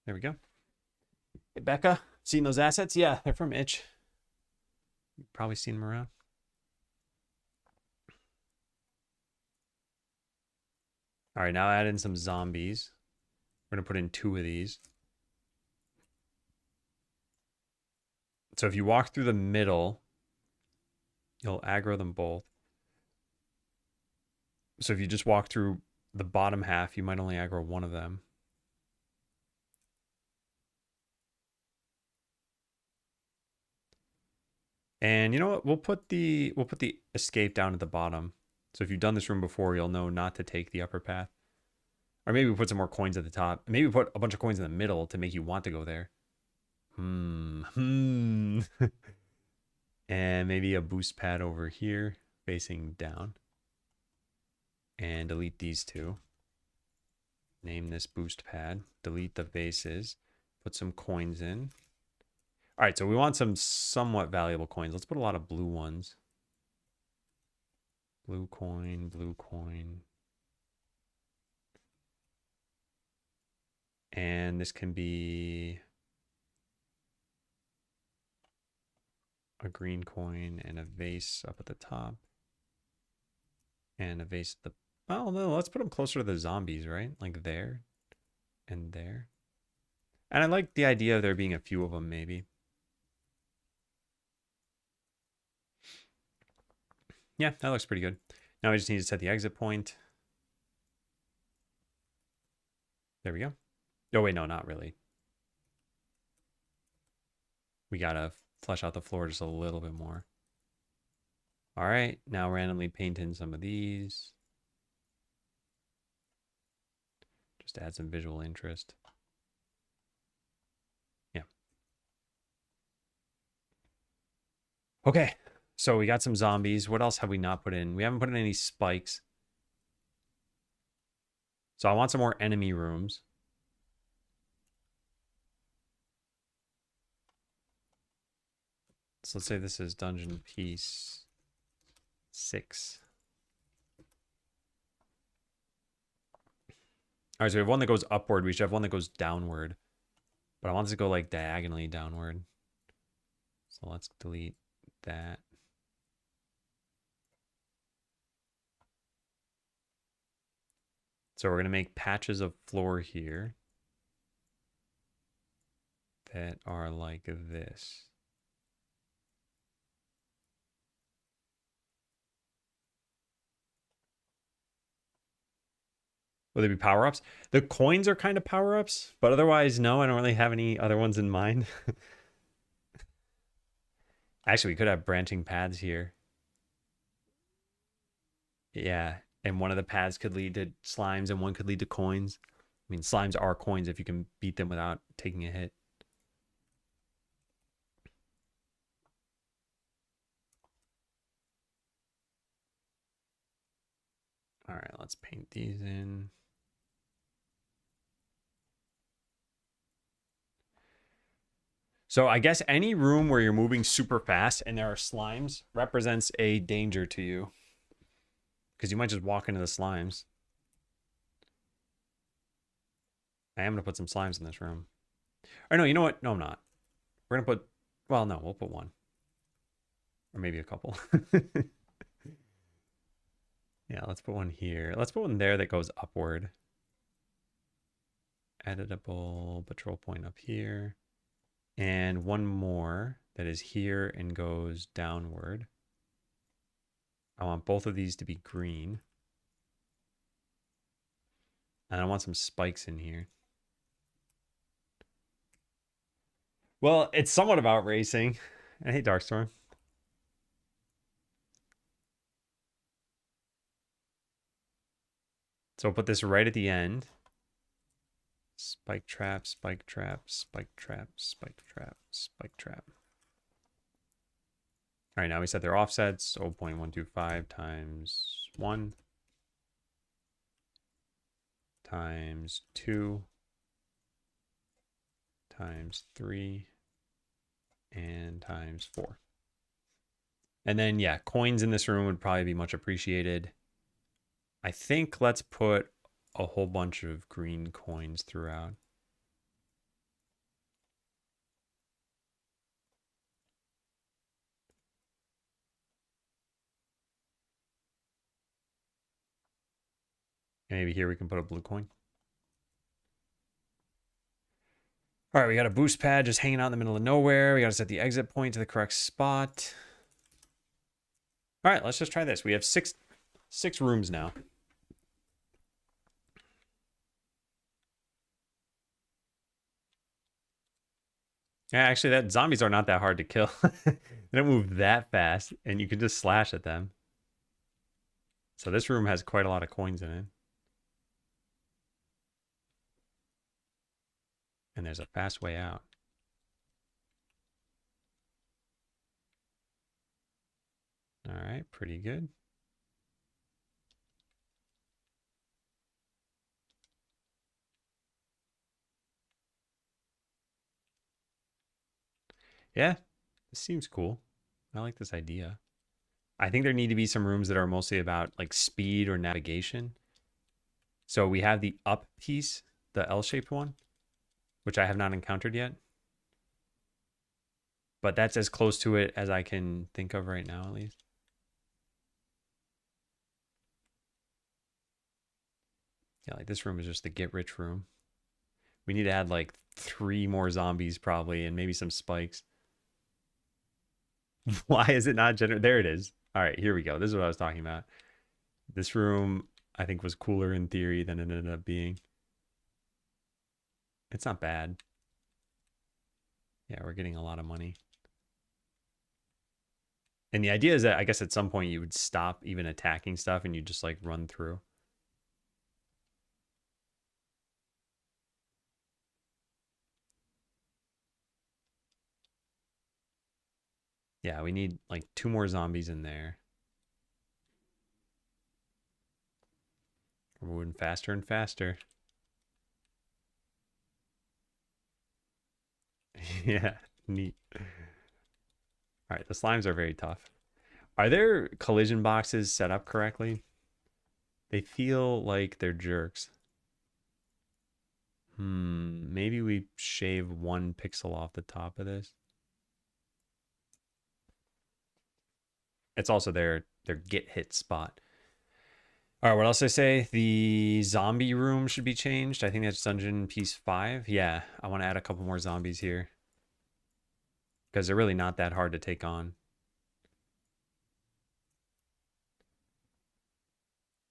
There we go. Hey, Becca, seen those assets? Yeah, they're from Itch. You've probably seen them around. All right, now add in some zombies. We're going to put in 2 of these. So if you walk through the middle, you'll aggro them both. So if you just walk through the bottom half, you might only aggro one of them. And you know what? We'll put the escape down at the bottom. So if you've done this room before, you'll know not to take the upper path. Or maybe we put some more coins at the top. Maybe we put a bunch of coins in the middle to make you want to go there. And maybe a boost pad over here facing down. And delete these 2. Name this boost pad. Delete the vases. Put some coins in. All right, so we want some somewhat valuable coins. Let's put a lot of blue ones. Blue coin, blue coin. And this can be a green coin and a vase up at the top. And a vase at the... Oh, no, let's put them closer to the zombies, right? Like there and there. And I like the idea of there being a few of them, maybe. Yeah, that looks pretty good. Now we just need to set the exit point. There we go. Oh, wait, no, not really. We gotta flesh out the floor just a little bit more. All right, now randomly paint in some of these. Just to add some visual interest. Yeah. Okay, so we got some zombies. What else have we not put in? We haven't put in any spikes. So I want some more enemy rooms. So let's say this is dungeon piece 6. All right, so we have one that goes upward. We should have one that goes downward. But I want this to go like diagonally downward. So let's delete that. So we're going to make patches of floor here that are like this. Will they be power-ups? The coins are kind of power-ups, but otherwise, no, I don't really have any other ones in mind. Actually, we could have branching paths here. Yeah, and one of the paths could lead to slimes and one could lead to coins. I mean, slimes are coins if you can beat them without taking a hit. All right, let's paint these in. So I guess any room where you're moving super fast and there are slimes represents a danger to you. Because you might just walk into the slimes. I am going to put some slimes in this room. Or no, you know what? No, I'm not. We're going to put... Well, no, we'll put one. Or maybe a couple. Yeah, let's put one here. Let's put one there that goes upward. Editable patrol point up here. And one more that is here and goes downward. I want both of these to be green. And I want some spikes in here. Well, it's somewhat about racing. I hate Darkstorm. So I'll put this right at the end. Spike trap, spike trap, spike trap, spike trap, spike trap. All right, now we set their offsets. 0.125 times 1 times 2 times 3 and times 4. And then, yeah, coins in this room would probably be much appreciated. I think let's put a whole bunch of green coins throughout. And maybe here we can put a blue coin. All right, we got a boost pad just hanging out in the middle of nowhere. We got to set the exit point to the correct spot. All right, let's just try this. We have six rooms now. Yeah, actually, that zombies are not that hard to kill. They don't move that fast, and you can just slash at them. So this room has quite a lot of coins in it. And there's a fast way out. All right, pretty good. Yeah, this seems cool. I like this idea. I think there need to be some rooms that are mostly about like speed or navigation. So we have the up piece, the L-shaped one. which I have not encountered yet. But that's as close to it as I can think of right now, at least. Yeah, like this room is just the get rich room. We need to add like 3 more zombies probably and maybe some spikes. Why is it not generate? There it is. All right, here we go. This is what I was talking about. This room, I think, was cooler in theory than it ended up being. It's not bad. Yeah, we're getting a lot of money. And the idea is that I guess at some point you would stop even attacking stuff and you just like run through. Yeah, we need like 2 more zombies in there. We're moving faster and faster. Yeah, neat. All right, the slimes are very tough. Are there collision boxes set up correctly? They feel like they're jerks. Maybe we shave 1 pixel off the top of this. It's also their get hit spot. All right, what else did I say? The zombie room should be changed. I think that's dungeon piece 5. Yeah, I want to add a couple more zombies here. Because they're really not that hard to take on.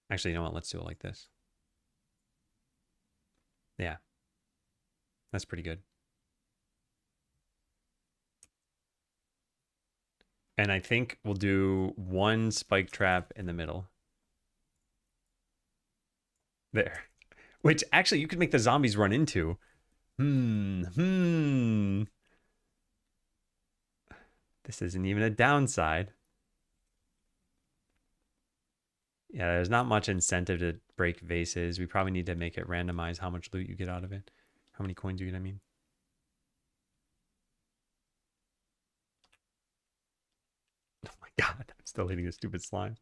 Actually, you know what? Let's do it like this. Yeah. That's pretty good. And I think we'll do 1 spike trap in the middle. There. Which actually you could make the zombies run into. This isn't even a downside. Yeah, there's not much incentive to break vases. We probably need to make it randomize how much loot you get out of it. How many coins you get, I mean. Oh my god, I'm still hitting the stupid slime.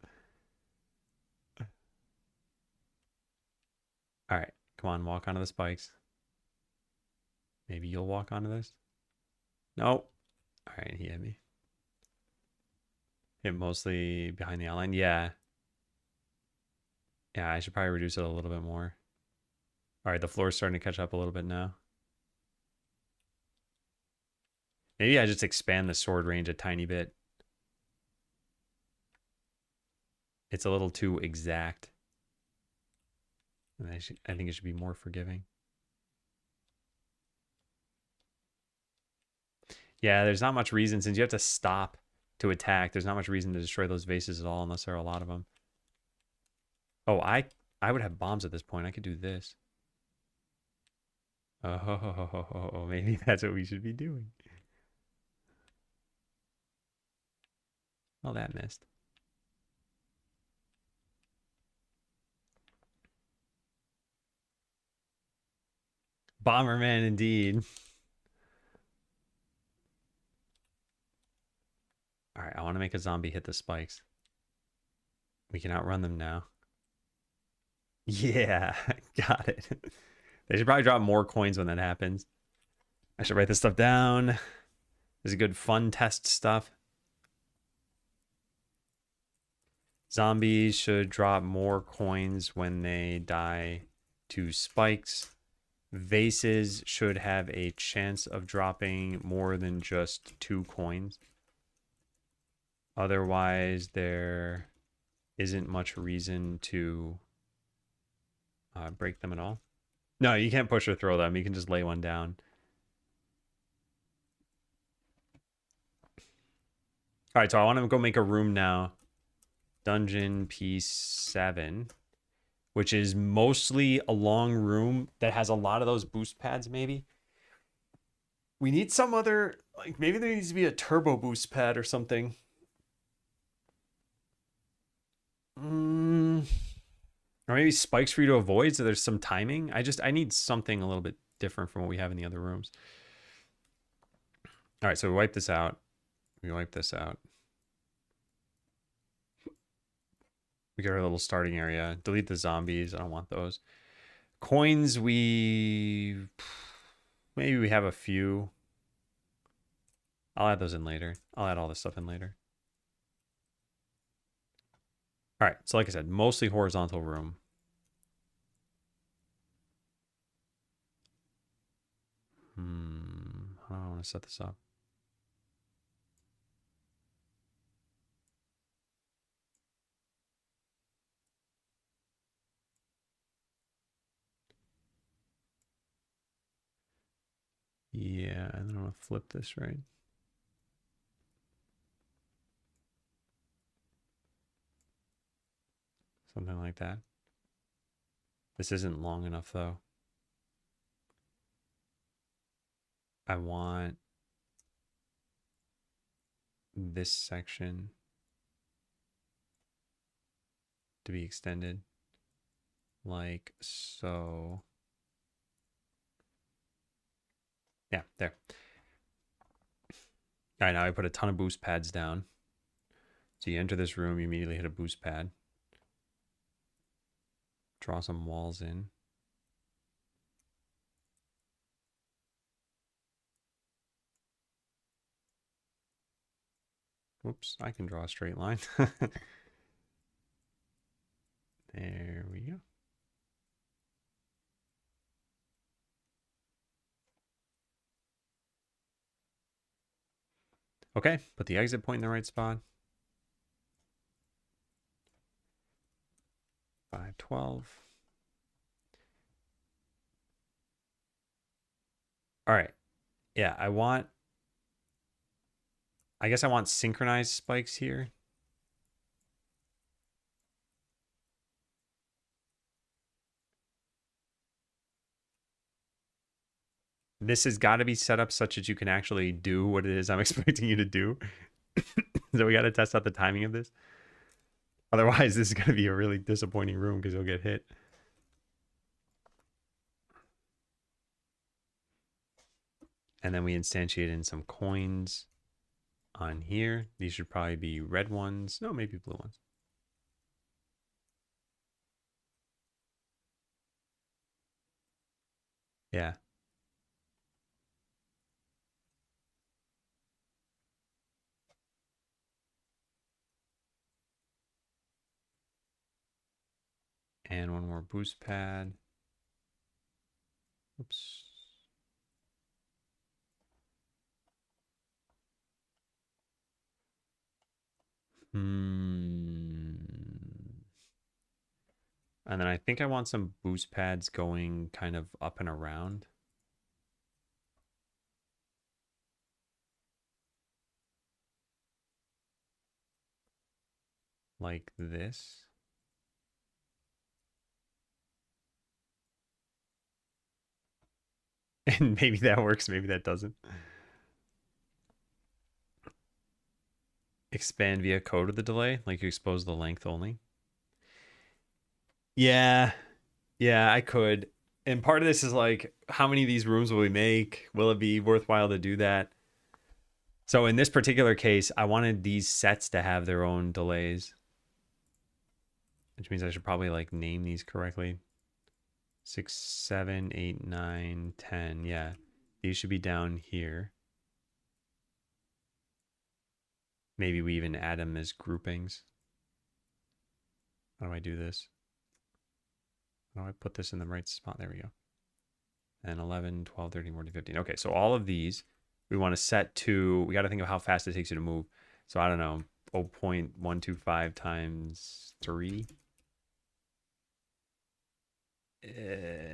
All right, come on, walk onto the spikes. Maybe you'll walk onto this. Nope. All right, he hit me. Hit mostly behind the outline. Yeah. Yeah, I should probably reduce it a little bit more. All right, the floor's starting to catch up a little bit now. Maybe I just expand the sword range a tiny bit. It's a little too exact. And I think it should be more forgiving. Yeah, there's not much reason, since you have to stop to attack, there's not much reason to destroy those vases at all unless there are a lot of them. Oh, I would have bombs at this point. I could do this. Oh, maybe that's what we should be doing. Oh, that missed. Bomberman, indeed. All right, I want to make a zombie hit the spikes. We can outrun them now. Yeah, got it. They should probably drop more coins when that happens. I should write this stuff down. This is good fun test stuff. Zombies should drop more coins when they die to spikes. Vases should have a chance of dropping more than just 2 coins. Otherwise, there isn't much reason to break them at all. No, you can't push or throw them. You can just lay one down. All right, so I want to go make a room now. Dungeon piece 7, which is mostly a long room that has a lot of those boost pads, maybe. We need some other, like, maybe there needs to be a turbo boost pad or something. Or maybe spikes for you to avoid so there's some timing. I need something a little bit different from what we have in the other rooms. All right, so we wipe this out. We wipe this out. We get our little starting area. Delete the zombies. I don't want those. Coins, we Maybe we have a few. I'll add those in later. I'll add all this stuff in later. All right, so like I said, mostly horizontal room. How do I want to set this up? Yeah, and then I'm gonna flip this, right? Something like that. This isn't long enough though. I want this section to be extended like so. Yeah, there. All right, now I put a ton of boost pads down. So you enter this room, you immediately hit a boost pad. Draw some walls in. Whoops, I can draw a straight line. There we go. Okay, put the exit point in the right spot. 512. All right. Yeah, I guess I want synchronized spikes here. This has got to be set up such that you can actually do what it is I'm expecting you to do. So we got to test out the timing of this. Otherwise, this is going to be a really disappointing room because you'll get hit. And then we instantiate in some coins on here. These should probably be red ones. No, maybe blue ones. Yeah. And one more boost pad. Oops. And then I think I want some boost pads going kind of up and around. Like this. And maybe that works, maybe that doesn't. Expand via code of the delay, like you expose the length only. Yeah, I could. And part of this is like, how many of these rooms will we make? Will it be worthwhile to do that? So in this particular case, I wanted these sets to have their own delays, which means I should probably like name these correctly. 6, 7, 8, 9, 10. Yeah, these should be down here. Maybe we even add them as groupings. How do I do this? How do I put this in the right spot? There we go. And 11, 12, 13, 14, 15. Okay, so all of these we want to set to, we got to think of how fast it takes you to move. So I don't know, 0.125 times 3.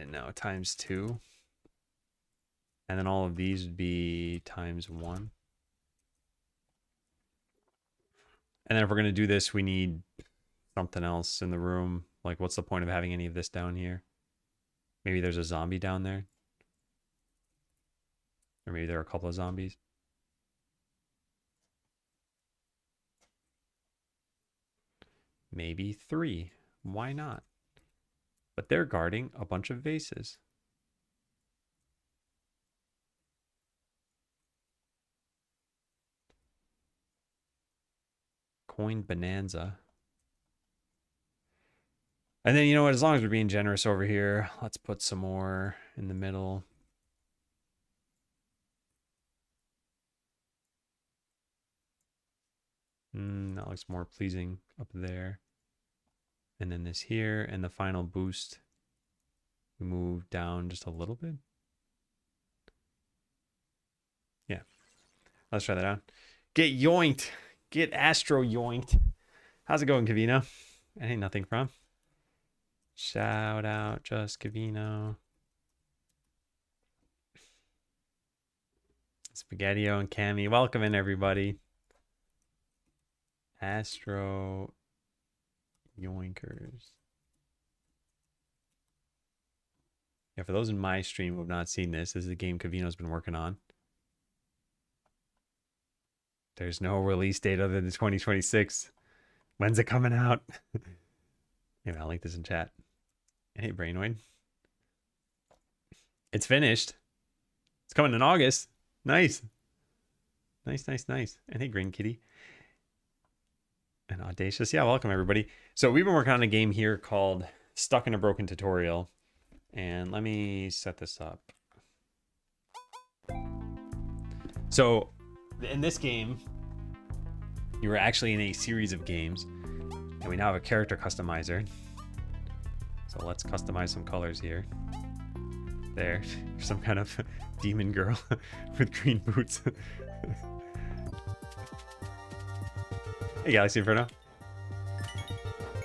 No, times 2. And then all of these would be times 1. And then if we're going to do this, we need something else in the room. Like, what's the point of having any of this down here? Maybe there's a zombie down there. Or maybe there are a couple of zombies. Maybe 3. Why not? But they're guarding a bunch of vases. Coin bonanza. And then, you know what, as long as we're being generous over here, let's put some more in the middle. That looks more pleasing up there. And then this here, and the final boost, we move down just a little bit. Yeah, let's try that out. Get yoinked. Get Astro yoinked. How's it going, Cavino? That ain't nothing from. Shout out, just Cavino. Spaghettio and Cammy. Welcome in, everybody. Astro yoinkers. Yeah, for those in my stream who have not seen this, this is a game Cavino's been working on. There's no release date other than 2026. When's it coming out? Maybe I'll link this in chat. Hey, Brainoid. It's finished. It's coming in August. Nice. Nice, nice, nice. And hey, Green Kitty. And Audacious. Yeah, welcome, everybody. So we've been working on a game here called Stuck in a Broken Tutorial. And let me set this up. So in this game, you were actually in a series of games. And we now have a character customizer. So let's customize some colors here. There, some kind of demon girl with green boots. Hey, Galaxy Inferno.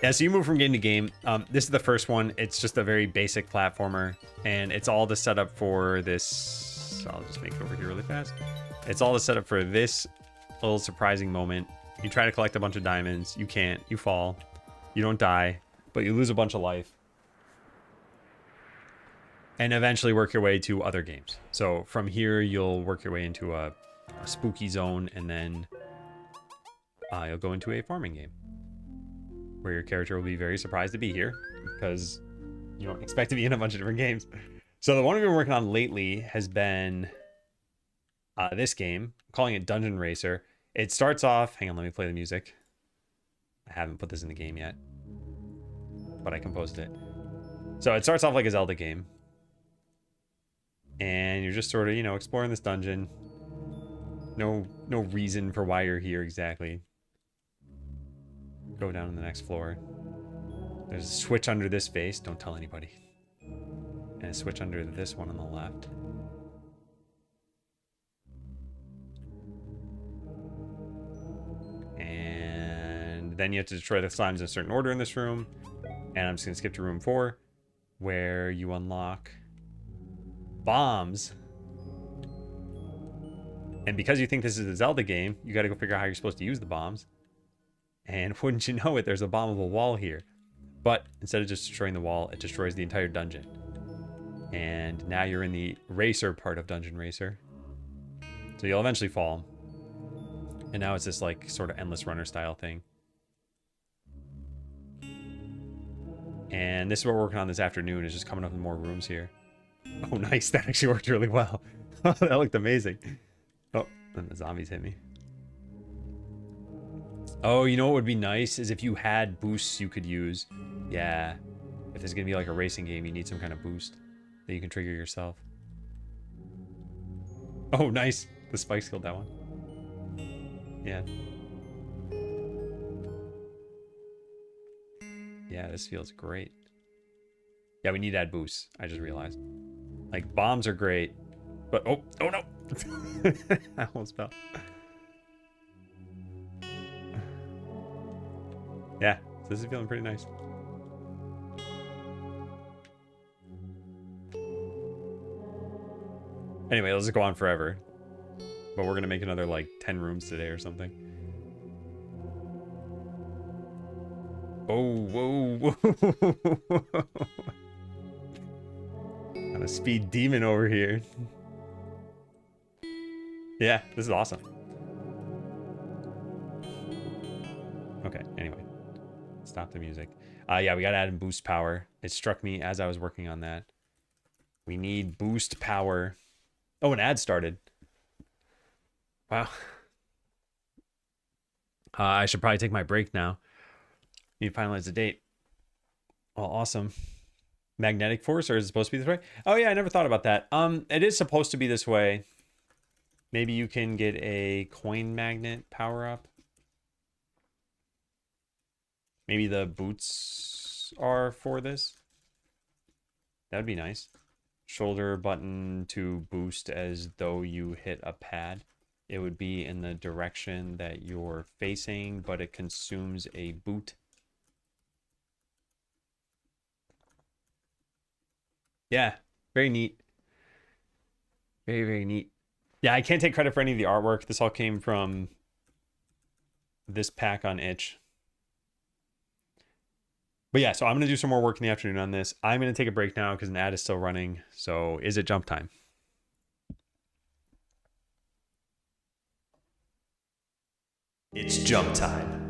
Yeah, so you move from game to game. This is the first one. It's just a very basic platformer, and it's all the setup for this. I'll just make it over here really fast. It's all the setup for this little surprising moment. You try to collect a bunch of diamonds. You can't. You fall. You don't die, but you lose a bunch of life. And eventually work your way to other games. So from here, you'll work your way into a spooky zone, and then you'll go into a farming game where your character will be very surprised to be here because you don't expect to be in a bunch of different games. So the one we've been working on lately has been this game. I'm calling it Dungeon Racer. It starts off... Hang on, let me play the music. I haven't put this in the game yet, but I composed it. So it starts off like a Zelda game. And you're just sort of, you know, exploring this dungeon. No reason for why you're here exactly. Go down to the next floor. There's a switch under this face. Don't tell anybody. And a switch under this one on the left. And then you have to destroy the slimes in a certain order in this room. And I'm just going to skip to room 4, where you unlock bombs. And because you think this is a Zelda game, you got to go figure out how you're supposed to use the bombs. And wouldn't you know it, there's a bombable wall here. But instead of just destroying the wall, it destroys the entire dungeon. And now you're in the racer part of Dungeon Racer. So you'll eventually fall. And now it's this like sort of endless runner style thing. And this is what we're working on this afternoon, is just coming up with more rooms here. Oh, nice. That actually worked really well. That looked amazing. Oh, and the zombies hit me. Oh, you know what would be nice is if you had boosts you could use. Yeah. If there's going to be like a racing game, you need some kind of boost that you can trigger yourself. Oh, nice. The spikes killed that one. Yeah. Yeah, this feels great. Yeah, we need to add boosts. I just realized. Like, bombs are great. But, oh no! I almost fell. Yeah, so this is feeling pretty nice. Anyway, let's just go on forever. But we're going to make another, like, 10 rooms today or something. Oh, whoa, whoa. Got a speed demon over here. Yeah, this is awesome. Okay, anyway. Stop the music. Yeah, we got to add in boost power. It struck me as I was working on that. We need boost power. Oh, an ad started. Wow. I should probably take my break now. Need to finalize the date. Oh, awesome. Magnetic force, or is it supposed to be this way? Oh yeah, I never thought about that. It is supposed to be this way. Maybe you can get a coin magnet power up. Maybe the boots are for this. That would be nice. Shoulder button to boost as though you hit a pad. It would be in the direction that you're facing, but it consumes a boot. Yeah, very neat. Very, very neat. Yeah, I can't take credit for any of the artwork. This all came from this pack on Itch. But yeah, so I'm going to do some more work in the afternoon on this. I'm going to take a break now because an ad is still running. So is it jump time? It's jump time.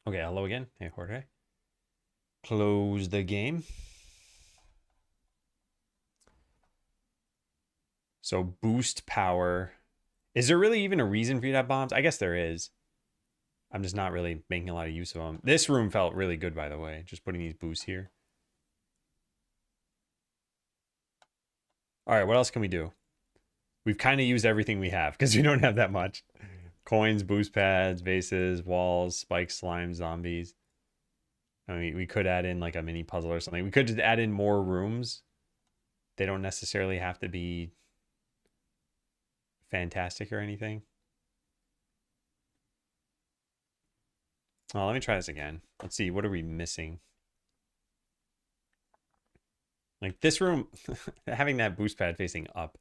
Okay, hello again. Hey, Jorge. Close the game. So boost power. Is there really even a reason for you to have bombs? I guess there is. I'm just not really making a lot of use of them. This room felt really good, by the way. Just putting these boosts here. All right, what else can we do? We've kind of used everything we have because we don't have that much. Coins, boost pads, vases, walls, spikes, slime, zombies. I mean, we could add in like a mini puzzle or something. We could just add in more rooms. They don't necessarily have to be fantastic or anything. Well, let me try this again. Let's see. What are we missing? Like this room, having that boost pad facing up.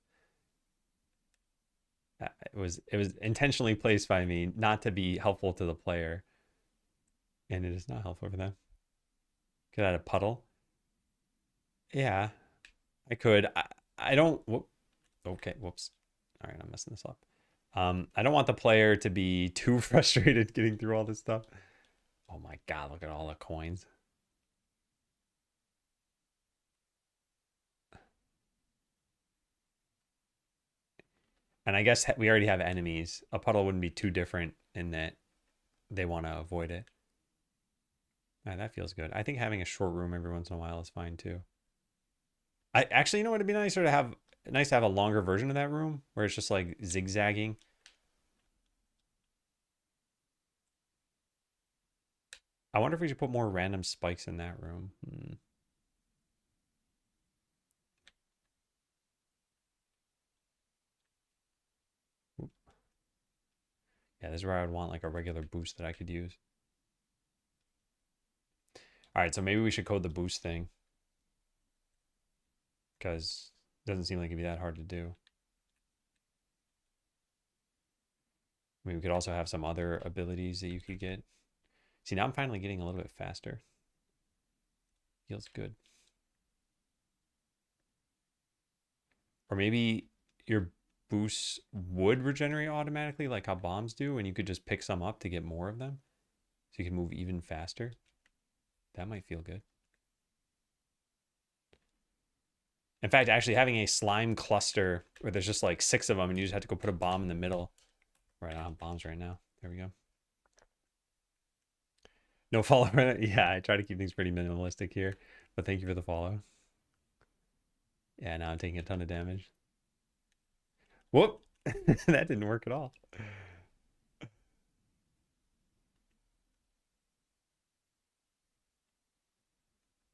It was intentionally placed by me not to be helpful to the player, and it is not helpful for them. Get out of puddle. Yeah, I could. I don't. Okay, whoops. All right, I'm messing this up. I don't want the player to be too frustrated getting through all this stuff. Oh my god, look at all the coins. And I guess we already have enemies. A puddle wouldn't be too different in that they want to avoid it. Ah, that feels good. I think having a short room every once in a while is fine too. I actually, you know what, it'd be nice to have a longer version of that room where it's just like zigzagging. I wonder if we should put more random spikes in that room. Yeah, this is where I would want like a regular boost that I could use. All right, so maybe we should code the boost thing because it doesn't seem like it'd be that hard to do. I mean, we could also have some other abilities that you could get. See, now I'm finally getting a little bit faster. Feels good. Or maybe your boosts would regenerate automatically like how bombs do, and you could just pick some up to get more of them. So you can move even faster. That might feel good. In fact, actually having a slime cluster where there's just like 6 of them and you just have to go put a bomb in the middle. Right, I don't have bombs right now. There we go. No follow. Yeah, I try to keep things pretty minimalistic here, but thank you for the follow. Yeah, now I'm taking a ton of damage. Whoop! That didn't work at all.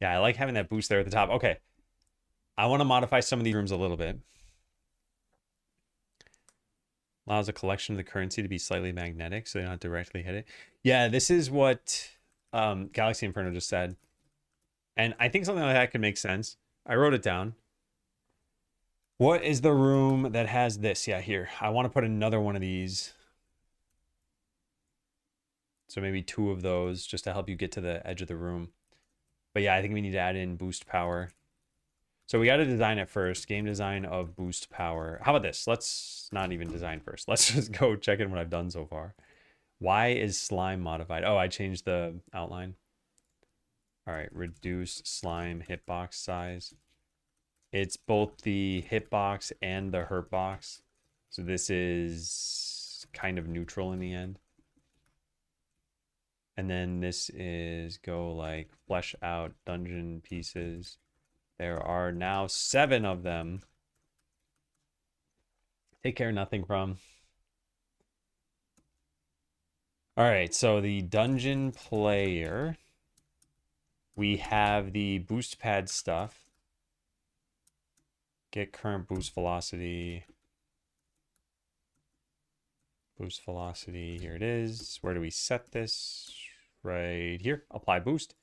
Yeah, I like having that boost there at the top. Okay. I want to modify some of these rooms a little bit. Allows a collection of the currency to be slightly magnetic so they don't directly hit it. Yeah, this is what Galaxy Inferno just said. And I think something like that could make sense. I wrote it down. What is the room that has this? Yeah, here. I want to put another one of these. So maybe 2 of those just to help you get to the edge of the room. But yeah, I think we need to add in boost power. So we got to design it first. Game design of boost power. How about this? Let's not even design first. Let's just go check in what I've done so far. Why is slime modified? Oh, I changed the outline. All right, reduce slime hitbox size. It's both the hitbox and the hurt box. So this is kind of neutral in the end. And then this is go like flesh out dungeon pieces. There are now 7 of them. Take care, nothing from. All right, so the dungeon player. We have the boost pad stuff. Get current boost velocity. Boost velocity, here it is. Where do we set this? Right here, apply boost.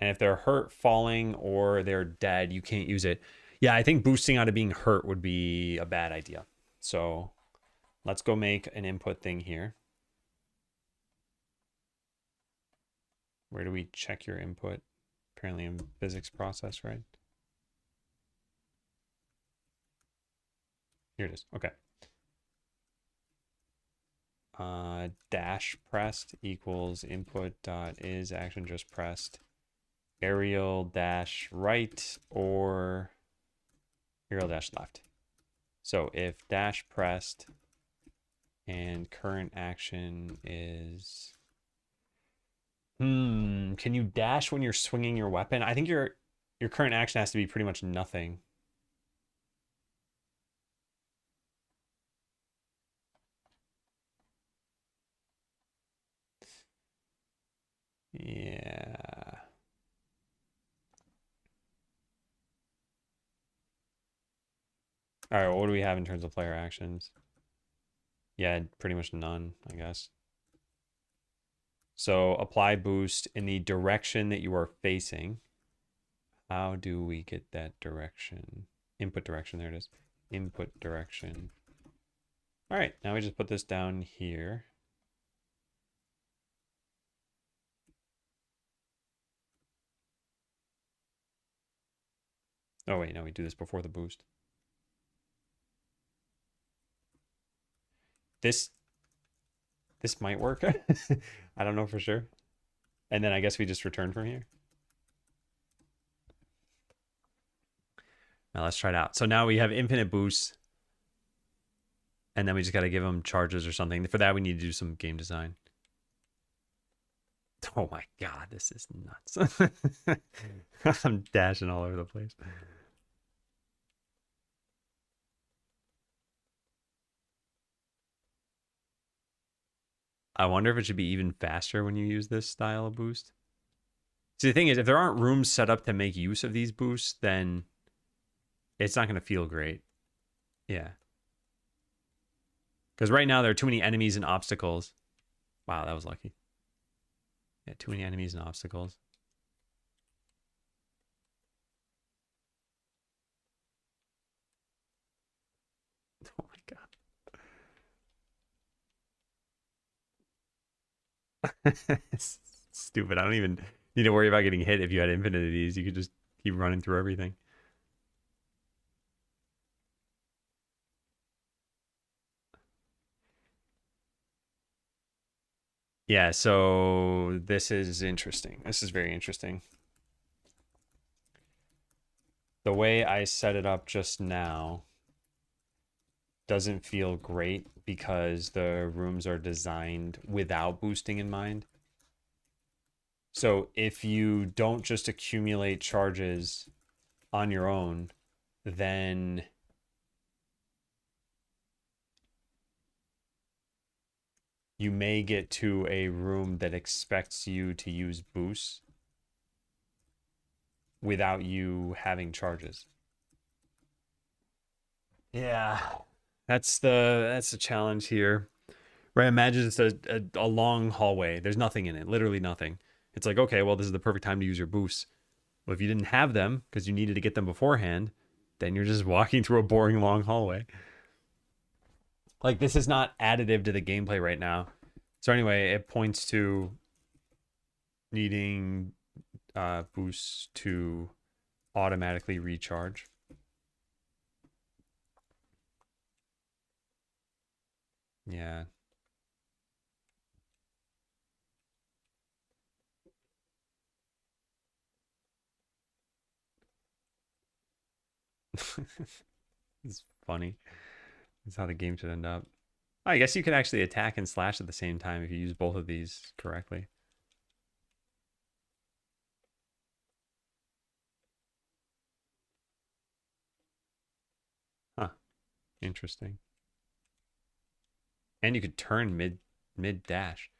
And if they're hurt, falling, or they're dead, you can't use it. Yeah, I think boosting out of being hurt would be a bad idea. So let's go make an input thing here. Where do we check your input? Apparently in physics process, right? Here it is. Okay. Dash pressed equals input dot is action just pressed aerial dash right or aerial dash left. So if dash pressed and current action is can you dash when you're swinging your weapon? I think your current action has to be pretty much nothing. Yeah. All right, what do we have in terms of player actions? Yeah, pretty much none, I guess. So apply boost in the direction that you are facing. How do we get that direction? Input direction, there it is. input direction. All right, now we just put this down here. Oh wait, no, we do this before the boost. This might work. I don't know for sure. And then I guess we just return from here. Now let's try it out. So now we have infinite boosts. And then we just got to give them charges or something. For that, we need to do some game design. Oh my god, this is nuts. I'm dashing all over the place. I wonder if it should be even faster when you use this style of boost. See, the thing is, if there aren't rooms set up to make use of these boosts, then it's not going to feel great. Yeah. Because right now there are too many enemies and obstacles. Wow, that was lucky. Yeah, too many enemies and obstacles. Oh my god. It's stupid. I don't even need to worry about getting hit if you had infinite of these. You could just keep running through everything. Yeah, so this is interesting. This is very interesting. The way I set it up just now doesn't feel great because the rooms are designed without boosting in mind. So if you don't just accumulate charges on your own, then you may get to a room that expects you to use boosts without you having charges. Yeah. That's the challenge here. Right, imagine it's a long hallway. There's nothing in it, literally nothing. It's like, okay, well, this is the perfect time to use your boosts. Well, if you didn't have them because you needed to get them beforehand, then you're just walking through a boring long hallway. Like, this is not additive to the gameplay right now. So anyway, it points to needing boosts to automatically recharge. Yeah. It's funny. That's how the game should end up. I guess you can actually attack and slash at the same time if you use both of these correctly. Huh. Interesting. And you could turn mid dash.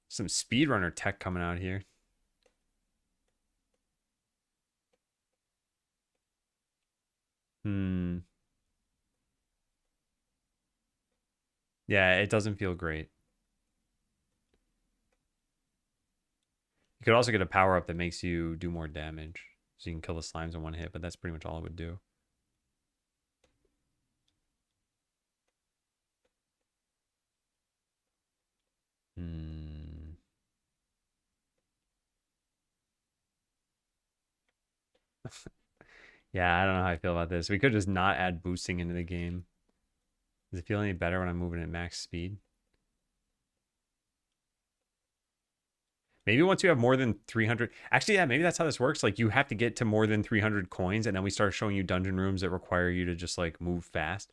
Some speedrunner tech coming out here. Hmm. Yeah, it doesn't feel great. You could also get a power up that makes you do more damage. So you can kill the slimes in one hit, but that's pretty much all it would do. Hmm. Yeah, I don't know how I feel about this. We could just not add boosting into the game. Does it feel any better when I'm moving at max speed? Maybe once you have more than 300... Actually, yeah, maybe that's how this works. Like, you have to get to more than 300 coins, and then we start showing you dungeon rooms that require you to just, like, move fast.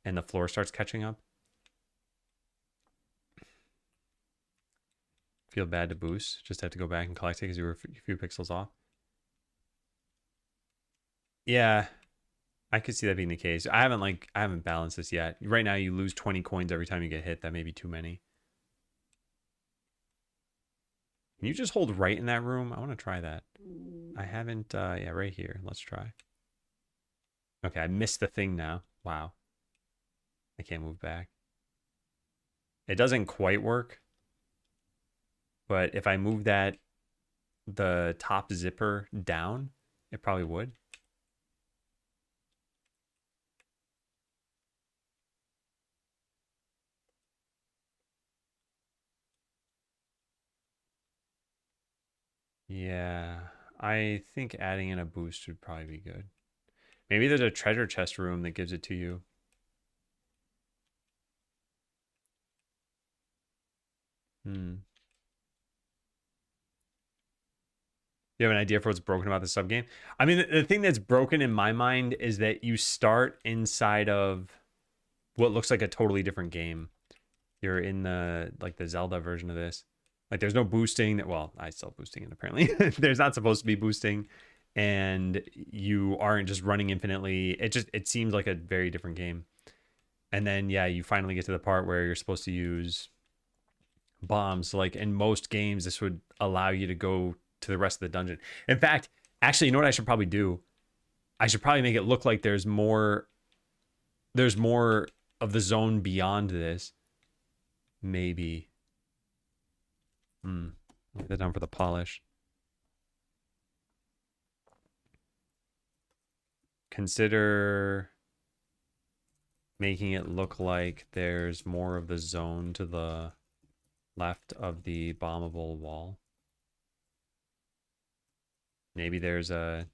And the floor starts catching up. Feel bad to boost. Just have to go back and collect it because you were a few pixels off. Yeah, I could see that being the case. I haven't balanced this yet. Right now, you lose 20 coins every time you get hit. That may be too many. Can you just hold right in that room? I want to try that. I haven't, yeah, right here. Let's try. Okay, I missed the thing now. Wow. I can't move back. It doesn't quite work. But if I move the top zipper down, it probably would. Yeah, I think adding in a boost would probably be good. Maybe there's a treasure chest room that gives it to you. Hmm. You have an idea for what's broken about the sub game? I mean, the thing that's broken in my mind is that you start inside of what looks like a totally different game. You're in the like the Zelda version of this. Like there's no boosting. Well, I still boosting it apparently. There's not supposed to be boosting, and you aren't just running infinitely. It seems like a very different game. And then yeah, you finally get to the part where you're supposed to use bombs. So, like in most games, this would allow you to go to the rest of the dungeon. In fact, actually, you know what I should probably do? I should probably make it look like there's more. There's more of the zone beyond this. Maybe. Lay that down for the polish. Consider making it look like there's more of the zone to the left of the bombable wall. Maybe there's a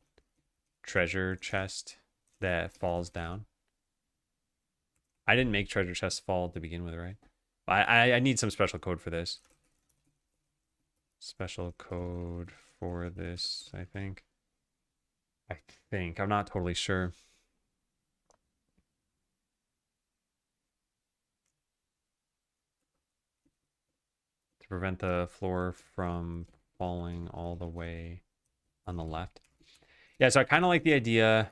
treasure chest that falls down. I didn't make treasure chests fall to begin with, right? I need some special code for this. Special code for this, I think. I'm not totally sure. To prevent the floor from falling all the way on the left. Yeah, so I kind of like the idea.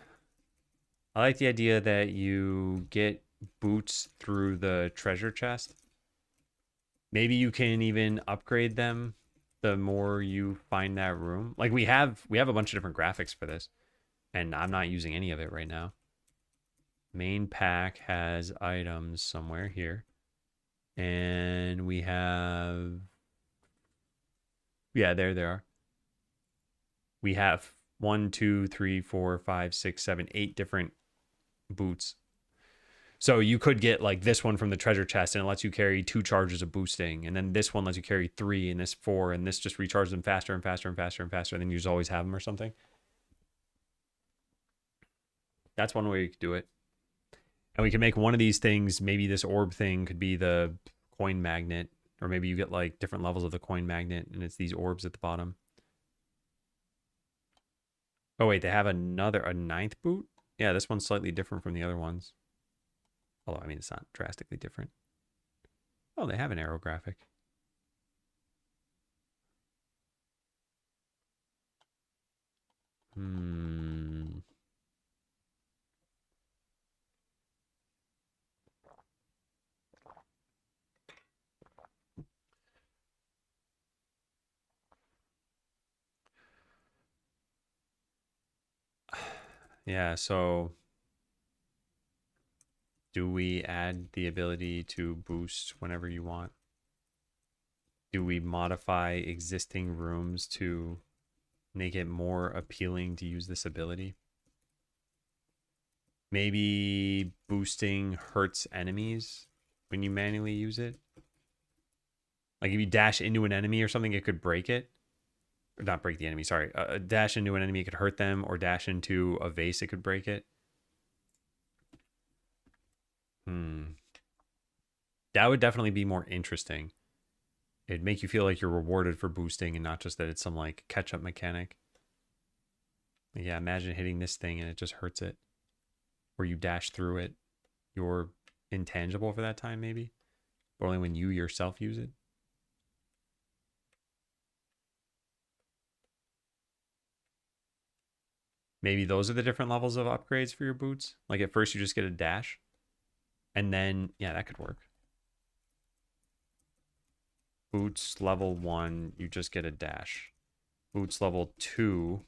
I like the idea that you get boots through the treasure chest. Maybe you can even upgrade them the more you find that room. Like we have a bunch of different graphics for this, and I'm not using any of it right now. Main pack has items somewhere here. And we have, yeah, there they are. We have 1, 2, 3, 4, 5, 6, 7, 8 different boots. So you could get like this one from the treasure chest and it lets you carry 2 charges of boosting. And then this one lets you carry 3 and this 4. And this just recharges them faster and faster and faster and faster. And then you just always have them or something. That's one way you could do it. And we can make one of these things, maybe this orb thing could be the coin magnet. Or maybe you get like different levels of the coin magnet and it's these orbs at the bottom. Oh wait, they have a 9th boot? Yeah, this one's slightly different from the other ones. Although, I mean, it's not drastically different. Oh, they have an arrow graphic. Hmm. Yeah, so do we add the ability to boost whenever you want? Do we modify existing rooms to make it more appealing to use this ability? Maybe boosting hurts enemies when you manually use it. Like if you dash into an enemy or something, it could break it. Or not break the enemy, sorry. Dash into an enemy, it could hurt them, or dash into a vase, it could break it. That would definitely be more interesting. It'd make you feel like you're rewarded for boosting and not just that it's some like catch-up mechanic. Yeah, imagine hitting this thing and it just hurts it. Or you dash through it. You're intangible for that time, maybe. But only when you yourself use it. Maybe those are the different levels of upgrades for your boots. Like at first you just get a dash. And then, yeah, that could work. Boots level 1, you just get a dash. Boots level 2,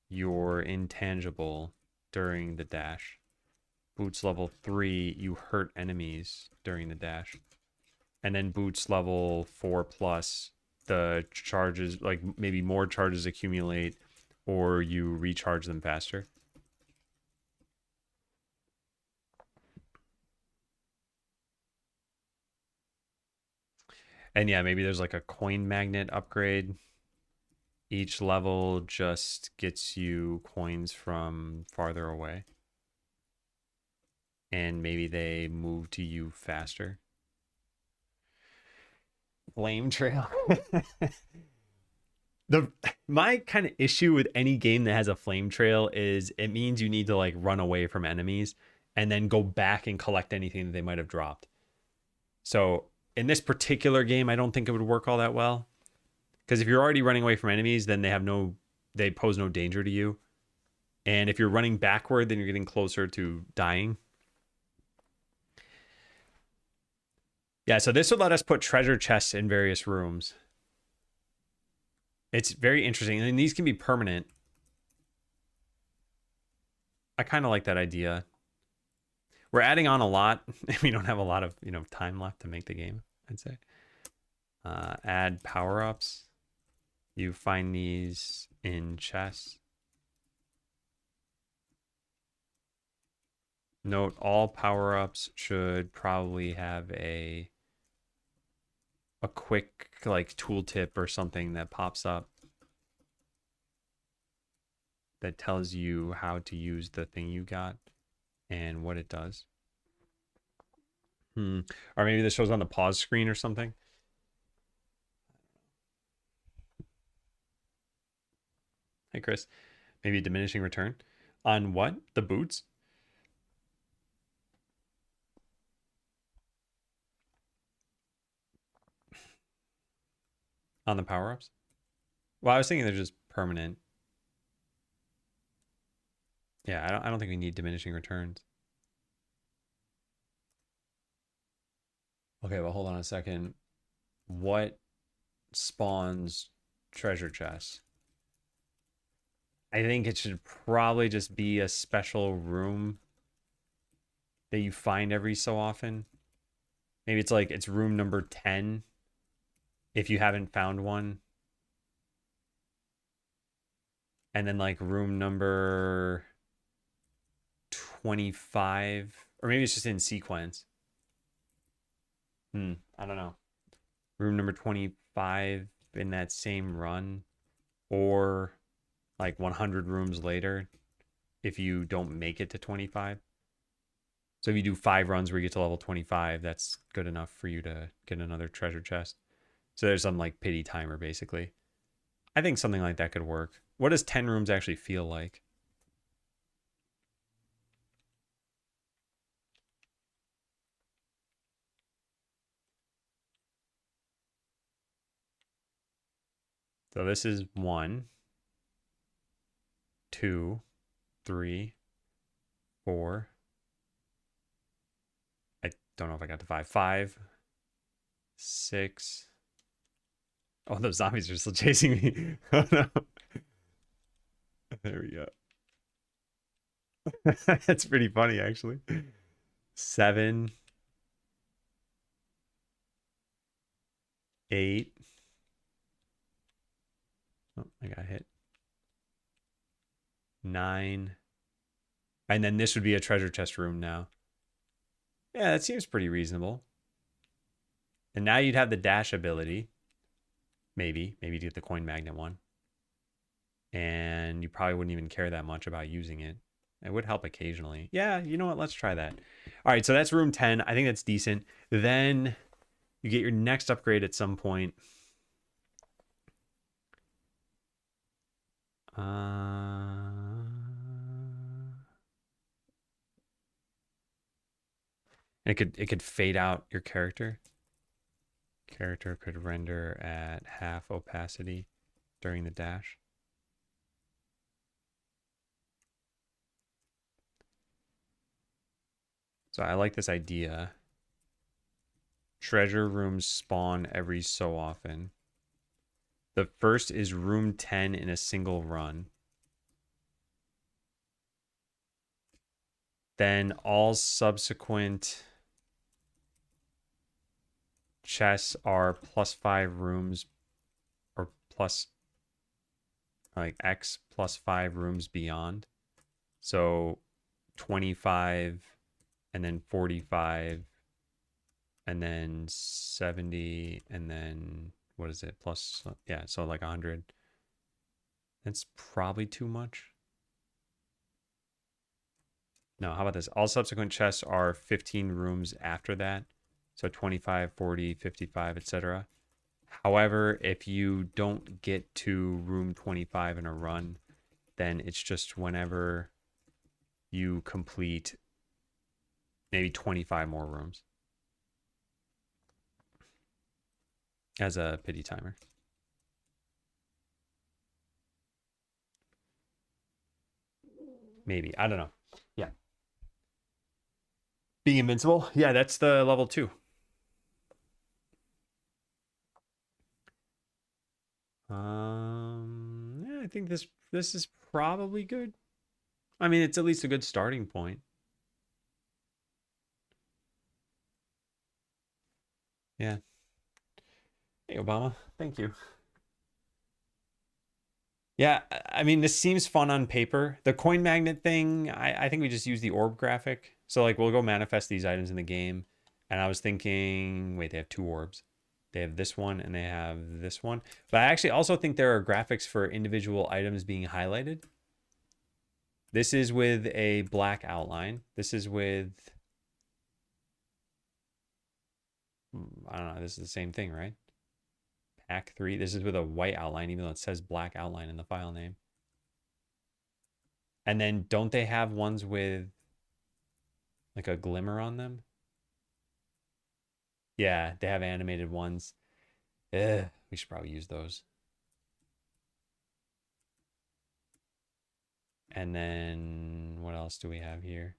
you're intangible during the dash. Boots level 3, you hurt enemies during the dash. And then boots level 4 plus, the charges, like maybe more charges accumulate or you recharge them faster. And yeah, maybe there's like a coin magnet upgrade. Each level just gets you coins from farther away. And maybe they move to you faster. Flame trail. My kind of issue with any game that has a flame trail is it means you need to like run away from enemies and then go back and collect anything that they might have dropped. So in this particular game, I don't think it would work all that well. Because if you're already running away from enemies, then they pose no danger to you. And if you're running backward, then you're getting closer to dying. Yeah, so this would let us put treasure chests in various rooms. It's very interesting. And these can be permanent. I kind of like that idea. We're adding on a lot. We don't have a lot of, time left to make the game, I'd say. Add power-ups. You find these in chests. Note all power-ups should probably have a quick like tooltip or something that pops up that tells you how to use the thing you got and what it does. Or maybe this shows on the pause screen or something. Hey, Chris. Maybe a diminishing return. On what? The boots? On the power-ups? Well, I was thinking they're just permanent. Yeah, I don't think we need diminishing returns. Okay, well, hold on a second. What spawns treasure chests? I think it should probably just be a special room that you find every so often. Maybe it's room number 10 if you haven't found one. And then like room number 25, or maybe it's just in sequence. I don't know. Room number 25 in that same run, or like 100 rooms later if you don't make it to 25. So if you do 5 runs where you get to level 25, that's good enough for you to get another treasure chest. So there's some like pity timer basically. I think something like that could work. What does 10 rooms actually feel like? So this is 1, 2, 3, 4. I don't know if I got to 5. 5, 6. Oh, those zombies are still chasing me. Oh no. There we go. That's pretty funny actually. 7, 8. Oh, I got hit. 9. And then this would be a treasure chest room now. Yeah, that seems pretty reasonable. And now you'd have the dash ability. Maybe to get the coin magnet one. And you probably wouldn't even care that much about using it. It would help occasionally. Yeah, you know what? Let's try that. All right, so that's room 10. I think that's decent. Then you get your next upgrade at some point. It could fade out your character. Character could render at half opacity during the dash. So I like this idea. Treasure rooms spawn every so often. The first is room 10 in a single run. Then all subsequent chests are +5 rooms, or plus like X +5 rooms beyond. So 25 and then 45 and then 70 and then what is it? Plus, yeah, so like 100. That's probably too much. No, how about this? All subsequent chests are 15 rooms after that. So 25, 40, 55, etc. However, if you don't get to room 25 in a run, then it's just whenever you complete maybe 25 more rooms as a pity timer. Maybe. I don't know. Yeah. Being invincible? Yeah, that's the level 2. Yeah, I think this is probably good. I mean, it's at least a good starting point. Yeah. Hey, Obama. Thank you. Yeah, I mean, this seems fun on paper. The coin magnet thing, I think we just use the orb graphic. So, like, we'll go manifest these items in the game. And I was thinking, wait, they have 2 orbs. They have this one and they have this one. But I actually also think there are graphics for individual items being highlighted. This is with a black outline. This is with, I don't know, this is the same thing, right? Pack 3. This is with a white outline, even though it says black outline in the file name. And then don't they have ones with like a glimmer on them? Yeah, they have animated ones. We should probably use those. And then what else do we have here?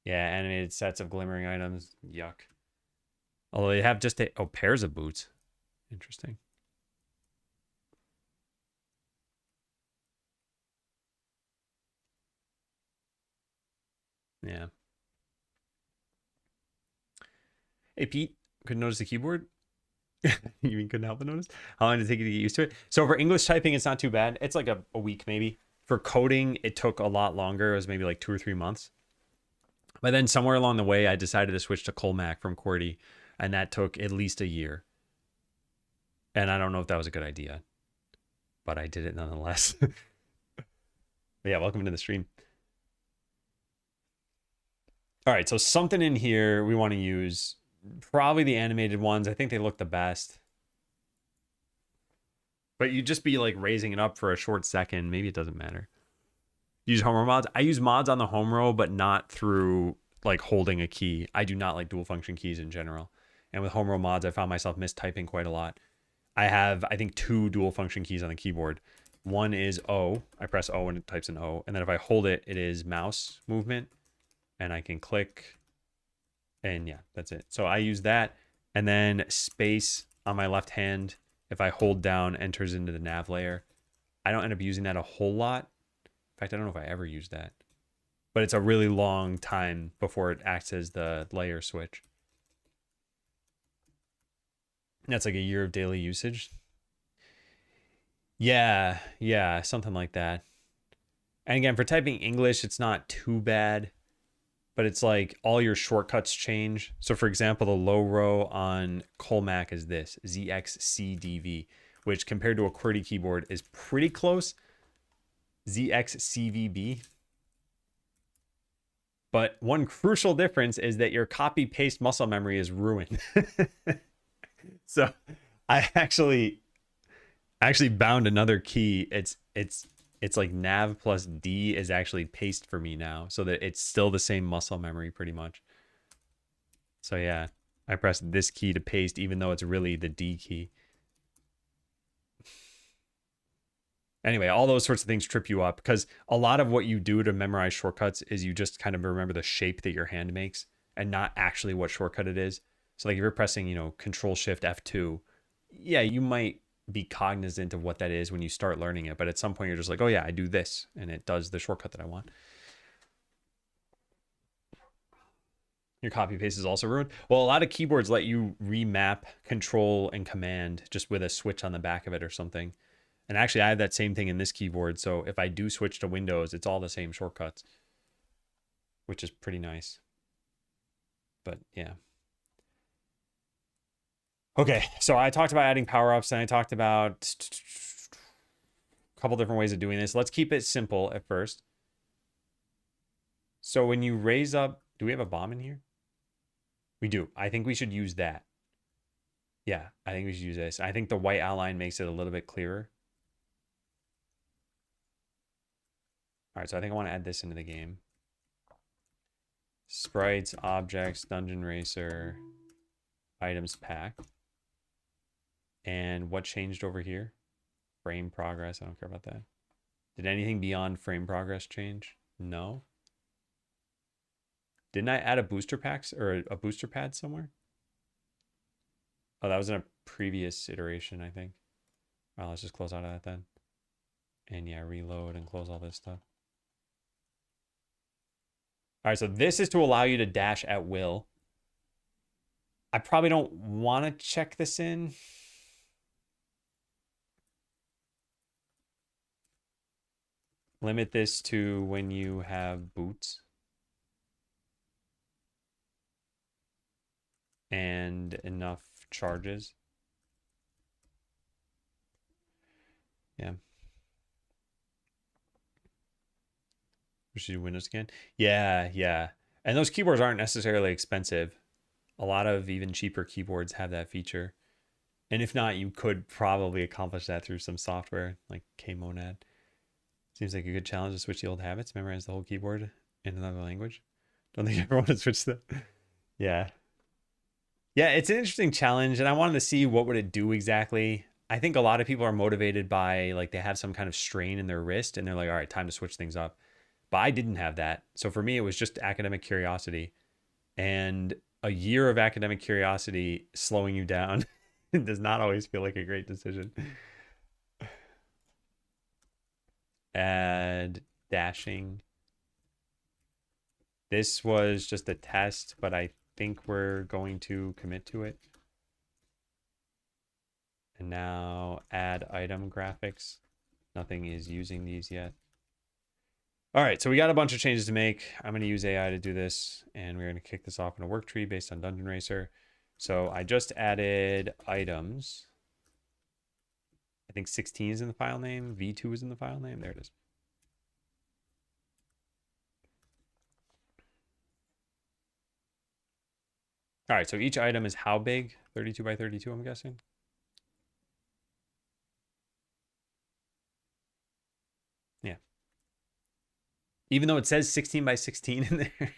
Yeah, animated sets of glimmering items. Yuck. Although they have just pairs of boots. Interesting. Yeah. Hey, Pete, couldn't notice the keyboard? You mean couldn't help but notice? How long did it take you to get used to it? So for English typing, it's not too bad. It's like a week maybe. For coding, it took a lot longer. It was maybe like 2 or 3 months. But then somewhere along the way, I decided to switch to Colmac from QWERTY, and that took at least a year. And I don't know if that was a good idea, but I did it nonetheless. But yeah, welcome to the stream. All right, so something in here we want to use. Probably the animated ones. I think they look the best. But you just be like raising it up for a short second. Maybe it doesn't matter. Use home row mods. I use mods on the home row, but not through like holding a key. I do not like dual function keys in general. And with home row mods, I found myself mistyping quite a lot. I have, I think, 2 dual function keys on the keyboard. One is O. I press O and it types an O. And then if I hold it, it is mouse movement. And I can click. And yeah, that's it. So I use that. And then space on my left hand, if I hold down, enters into the nav layer. I don't end up using that a whole lot. In fact, I don't know if I ever used that. But it's a really long time before it acts as the layer switch. That's like a year of daily usage. Yeah, something like that. And again, for typing English, it's not too bad. But it's like all your shortcuts change. So for example, the low row on Colmac is this, ZXCDV, which compared to a QWERTY keyboard is pretty close. ZXCVB. But one crucial difference is that your copy paste muscle memory is ruined. So I actually bound another key. It's like nav plus D is actually paste for me now, so that it's still the same muscle memory pretty much. So yeah, I press this key to paste even though it's really the D key. Anyway, all those sorts of things trip you up because a lot of what you do to memorize shortcuts is you just kind of remember the shape that your hand makes and not actually what shortcut it is. So like if you're pressing, Control Shift F2, yeah, you might be cognizant of what that is when you start learning it, but at some point you're just like, oh yeah, I do this and it does the shortcut that I want. Your copy paste is also ruined. Well, a lot of keyboards let you remap Control and Command just with a switch on the back of it or something. And actually I have that same thing in this keyboard, so if I do switch to Windows, it's all the same shortcuts, which is pretty nice. But yeah. Okay, so I talked about adding power-ups, and I talked about couple different ways of doing this. Let's keep it simple at first. So when you raise up, do we have a bomb in here? We do. I think we should use that. Yeah, I think we should use this. I think the white outline makes it a little bit clearer. All right, so I think I want to add this into the game. Sprites, objects, dungeon racer, items pack. And what changed over here? Frame progress. I don't care about that. Did anything beyond frame progress change? No. Didn't I add a booster packs or a booster pad somewhere? Oh, that was in a previous iteration, I think. Well, let's just close out of that then. And yeah, reload and close all this stuff. All right, so this is to allow you to dash at will. I probably don't want to check this in. Limit this to when you have boots. And enough charges. Yeah. We should do Windows scan. Yeah, yeah. And those keyboards aren't necessarily expensive. A lot of even cheaper keyboards have that feature. And if not, you could probably accomplish that through some software like Kmonad. Seems like a good challenge to switch the old habits, memorize the whole keyboard in another language. Don't think everyone would switch them. Yeah. Yeah, it's an interesting challenge, and I wanted to see what would it do exactly. I think a lot of people are motivated by, like, they have some kind of strain in their wrist, and they're like, all right, time to switch things up. But I didn't have that. So for me, it was just academic curiosity. And a year of academic curiosity slowing you down does not always feel like a great decision. Add dashing. This was just a test, but I think we're going to commit to it. And now add item graphics. Nothing is using these yet. All right, so we got a bunch of changes to make. I'm going to use AI to do this, and we're going to kick this off in a work tree based on Dungeon Racer. So I just added items. I think 16 is in the file name. V2 is in the file name. There it is. All right, so each item is how big? 32 by 32, I'm guessing. Yeah. Even though it says 16 by 16 in there.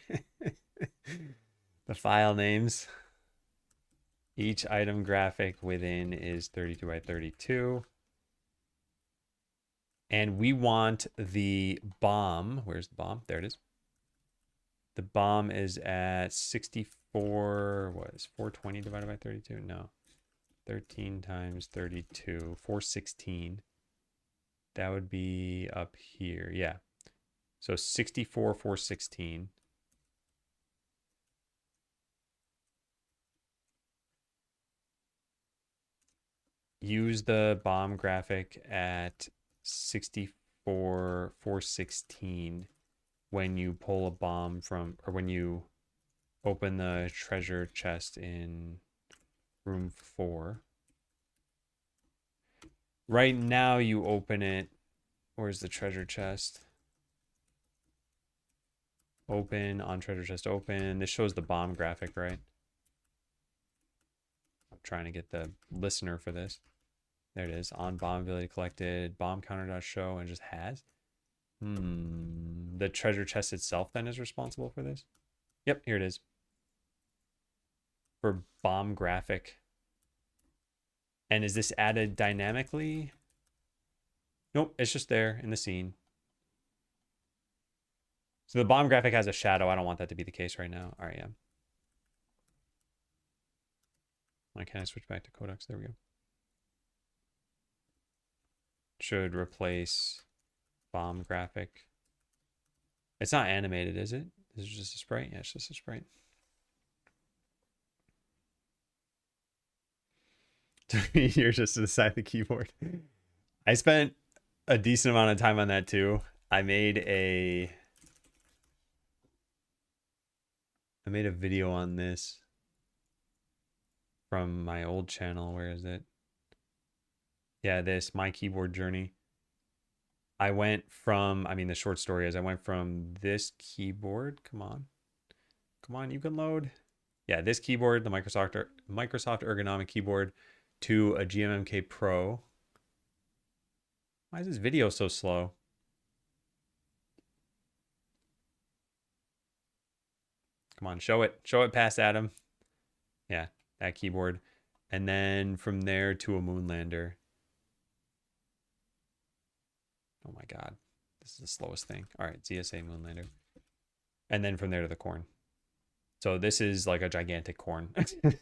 The file names. Each item graphic within is 32 by 32. And we want the bomb. Where's the bomb? There it is. The bomb is at 64. What is 420 divided by 32? No. 13 times 32. 416. That would be up here. Yeah. So 64, 416. Use the bomb graphic at 64, 416 when you pull a bomb from, or when you open the treasure chest in room 4. Right now you open it. Where's the treasure chest? Open, on treasure chest open. This shows the bomb graphic, right? I'm trying to get the listener for this. There it is. On bomb ability collected. Bomb counter.show, and it just has. The treasure chest itself then is responsible for this. Yep, here it is. For bomb graphic. And is this added dynamically? Nope, it's just there in the scene. So the bomb graphic has a shadow. I don't want that to be the case right now. All right, yeah. Why can't I switch back to Codex? There we go. Should replace bomb graphic. It's not animated, is it? Is it just a sprite? Yeah, it's just a sprite. Took me years just to decide the keyboard. I spent a decent amount of time on that too. I made a video on this from my old channel. Where is it? Yeah, this My Keyboard Journey. I went from, I mean, the short story is I went from this keyboard. Come on. Come on, you can load. Yeah, this keyboard, the Microsoft ergonomic keyboard, to a GMMK Pro. Why is this video so slow? Come on, show it. Show it past Adam. Yeah, that keyboard. And then from there to a Moonlander. Oh my God. This is the slowest thing. All right, ZSA Moonlander. And then from there to the corn. So this is like a gigantic corn. Am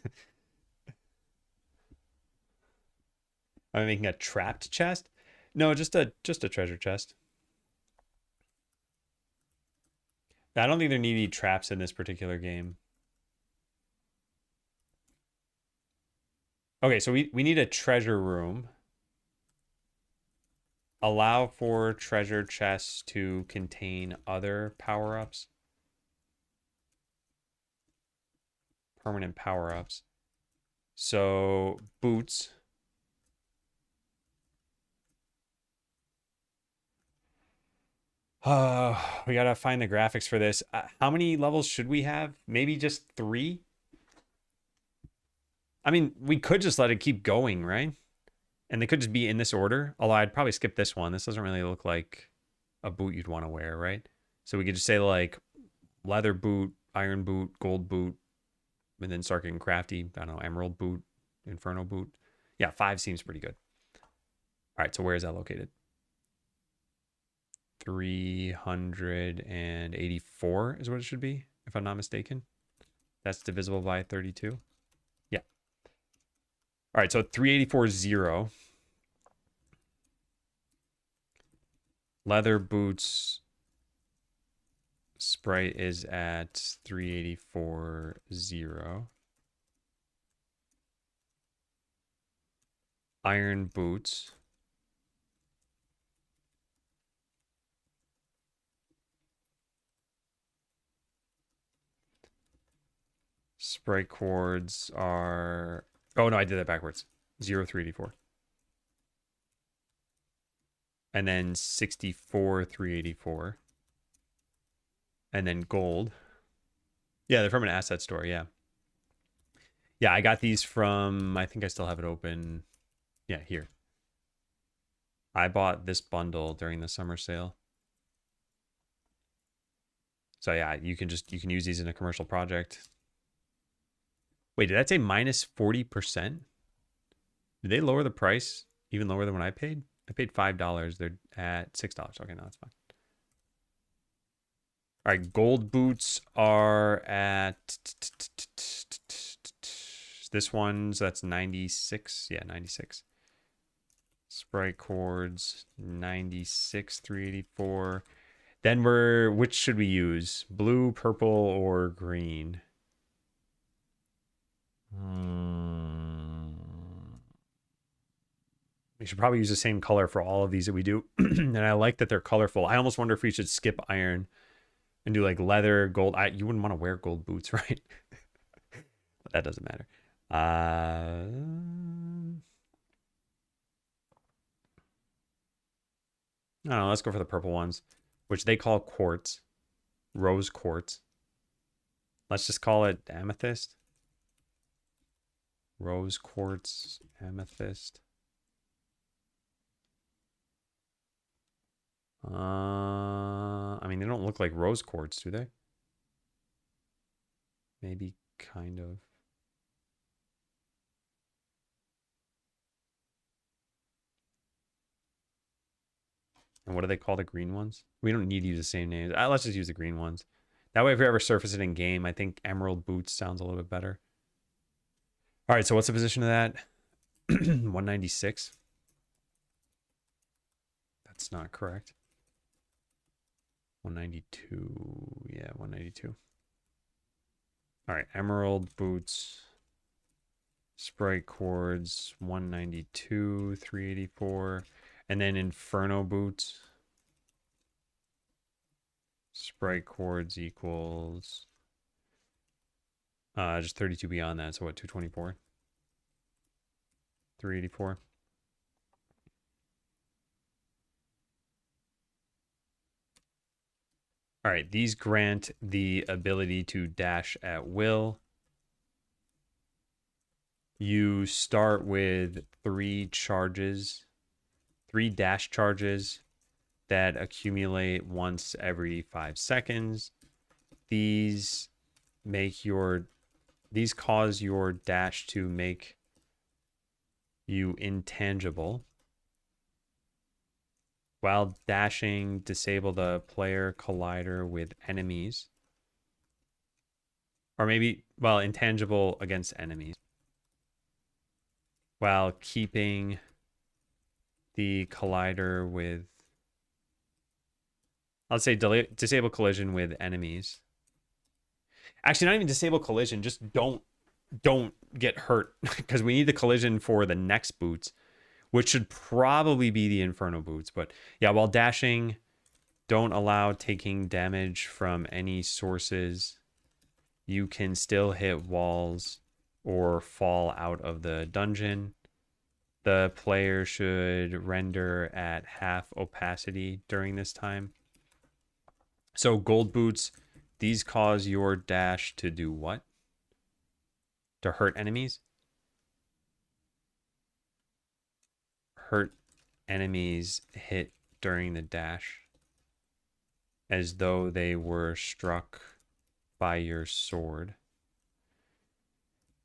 I making a trapped chest? No, just a treasure chest. I don't think there need any traps in this particular game. Okay, so we need a treasure room. Allow for treasure chests to contain other power-ups. Permanent power-ups. So, boots. We gotta find the graphics for this. How many levels should we have? Maybe just 3? I mean, we could just let it keep going, right? And they could just be in this order. Although I'd probably skip this one. This doesn't really look like a boot you'd want to wear, right? So we could just say like leather boot, iron boot, gold boot, and then start getting crafty. I don't know, emerald boot, inferno boot. Yeah, 5 seems pretty good. All right, so where is that located? 384 is what it should be, if I'm not mistaken. That's divisible by 32. Yeah. All right, so 384.0. Leather boots sprite is at 384.0. Iron boots. Sprite chords are... Oh, no, I did that backwards. 0.384. And then 64.384. And then gold. Yeah, they're from an asset store, yeah. Yeah, I got these from... I think I still have it open. Yeah, here. I bought this bundle during the summer sale. So yeah, you can use these in a commercial project. Wait, did that say minus 40%? Did they lower the price even lower than what I paid? I paid $5. They're at $6. Okay, no, that's fine. All right, gold boots are at this one's, that's 96. Yeah, 96. Sprite chords 96, 384. Then which should we use? Blue, purple, or green? We should probably use the same color for all of these that we do. And I like that they're colorful. I almost wonder if we should skip iron and do like leather, gold. You wouldn't want to wear gold boots, right? But that doesn't matter. I don't know. Let's go for the purple ones, which they call quartz, rose quartz. Let's just call it amethyst. Rose quartz, amethyst. I mean, they don't look like rose quartz, do they? Maybe kind of. And what do they call the green ones? We don't need to use the same names. Let's just use the green ones. That way, if we ever surface it in game, I think emerald boots sounds a little bit better. All right, so what's the position of that? 196. That's not correct. 192. Yeah, 192. All right, emerald boots. Sprite chords 192, 384. And then inferno boots. Sprite chords equals just 32 beyond that. So what, 224? 384. All right, these grant the ability to dash at will. You start with 3 charges, 3 dash charges that accumulate once every 5 seconds. These cause your dash to make you intangible. While dashing, disable the player collider with enemies. Or maybe, well, intangible against enemies. While keeping the collider with, I'll say disable collision with enemies. Actually, not even disable collision, just don't get hurt, because we need the collision for the next boots, which should probably be the Inferno boots. But yeah, while dashing, don't allow taking damage from any sources. You can still hit walls or fall out of the dungeon. The player should render at half opacity during this time. So gold boots, these cause your dash to do what? To hurt enemies? Hurt enemies hit during the dash as though they were struck by your sword.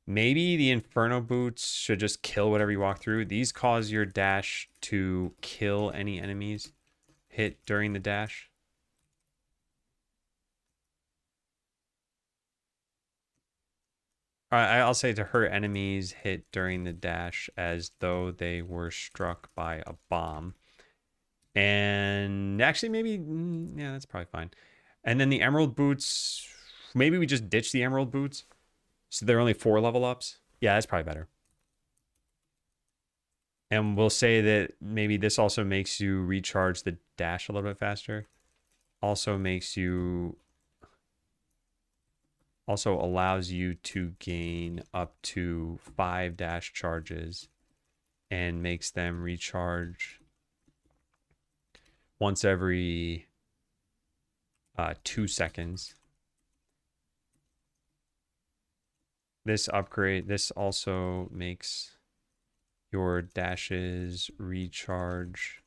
Maybe the Inferno boots should just kill whatever you walk through. These cause your dash to kill any enemies hit during the dash. I'll say to hurt enemies hit during the dash as though they were struck by a bomb. And actually, maybe, yeah, that's probably fine. And then the Emerald boots, maybe we just ditch the Emerald boots. So they're only 4 level ups. Yeah, that's probably better. And we'll say that maybe this also makes you recharge the dash a little bit faster. Also allows you to gain up to 5 dash charges and makes them recharge once every 2 seconds. This also makes your dashes recharge.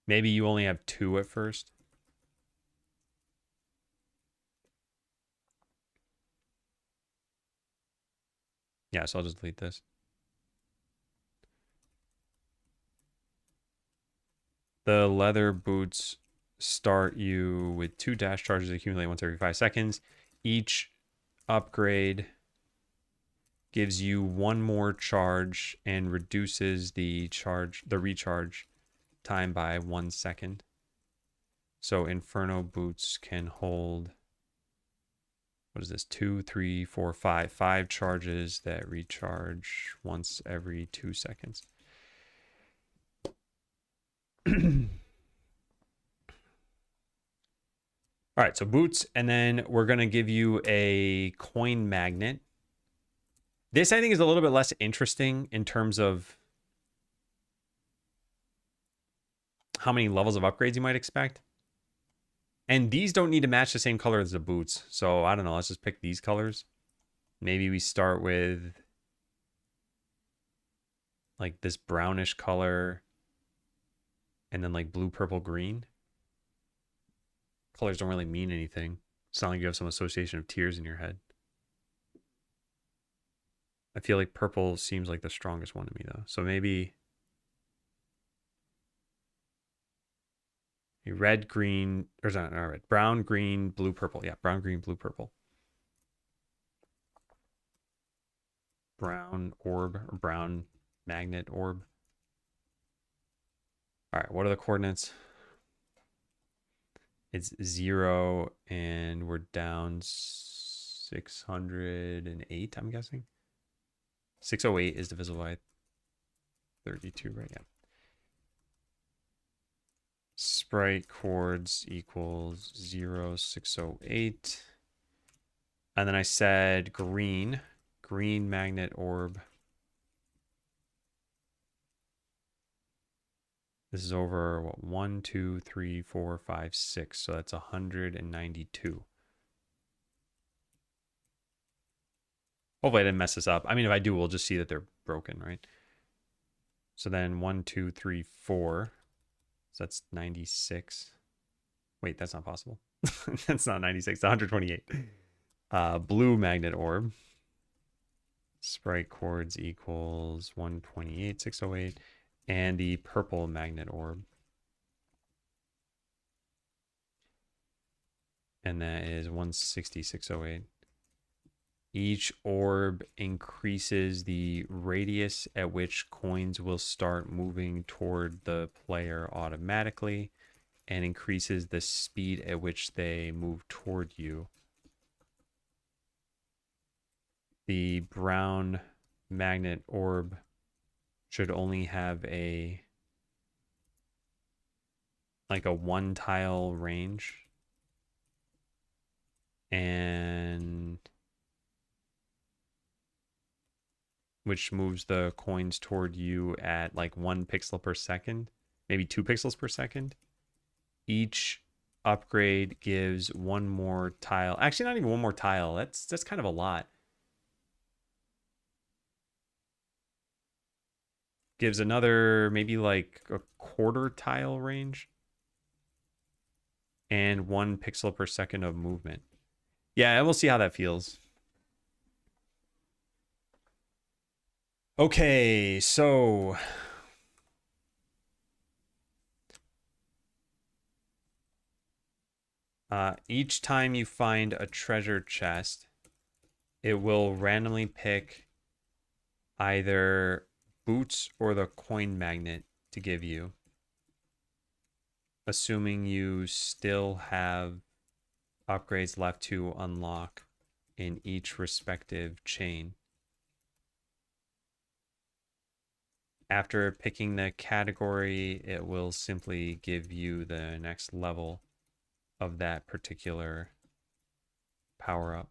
Maybe you only have 2 at first. Yeah, so I'll just delete this. The leather boots start you with 2 dash charges that accumulate once every 5 seconds. Each upgrade gives you 1 more charge and reduces the recharge time by 1 second. So Inferno boots can hold, what is this, 2, 3, 4, 5. 5 charges that recharge once every 2 seconds. All right, so boots, and then we're going to give you a coin magnet. This, I think, is a little bit less interesting in terms of how many levels of upgrades you might expect. And these don't need to match the same color as the boots. So, I don't know, let's just pick these colors. Maybe we start with like this brownish color and then like blue, purple, green. Colors don't really mean anything. It's not like you have some association of tears in your head. I feel like purple seems like the strongest one to me, though. So maybe a red, green, or not red, brown, green, blue, purple. Yeah, brown, green, blue, purple. Brown orb, or brown magnet orb. All right, what are the coordinates? It's 0, and we're down 608, I'm guessing. 608 is divisible by 32, right? Yeah. Sprite chords equals 0, 608. And then I said green magnet orb. This is over what, 1, 2, 3, 4, 5, 6. So that's 192. Hopefully I didn't mess this up. I mean, if I do, we'll just see that they're broken, right? So then 1, 2, 3, 4. So that's 96. Wait, that's not possible. That's not 96. 128. Blue magnet orb. Sprite chords equals 128, 608. And the purple magnet orb. And that is 160, 608. Each orb increases the radius at which coins will start moving toward the player automatically and increases the speed at which they move toward you. The brown magnet orb should only have a one tile range, and which moves the coins toward you at like 1 pixel per second, maybe 2 pixels per second. Each upgrade gives one more tile. Actually, not even one more tile. That's kind of a lot. Gives another maybe like a quarter tile range and 1 pixel per second of movement. Yeah, and we'll see how that feels. Okay, so each time you find a treasure chest, it will randomly pick either boots or the coin magnet to give you, assuming you still have upgrades left to unlock in each respective chain. After picking the category, it will simply give you the next level of that particular power-up.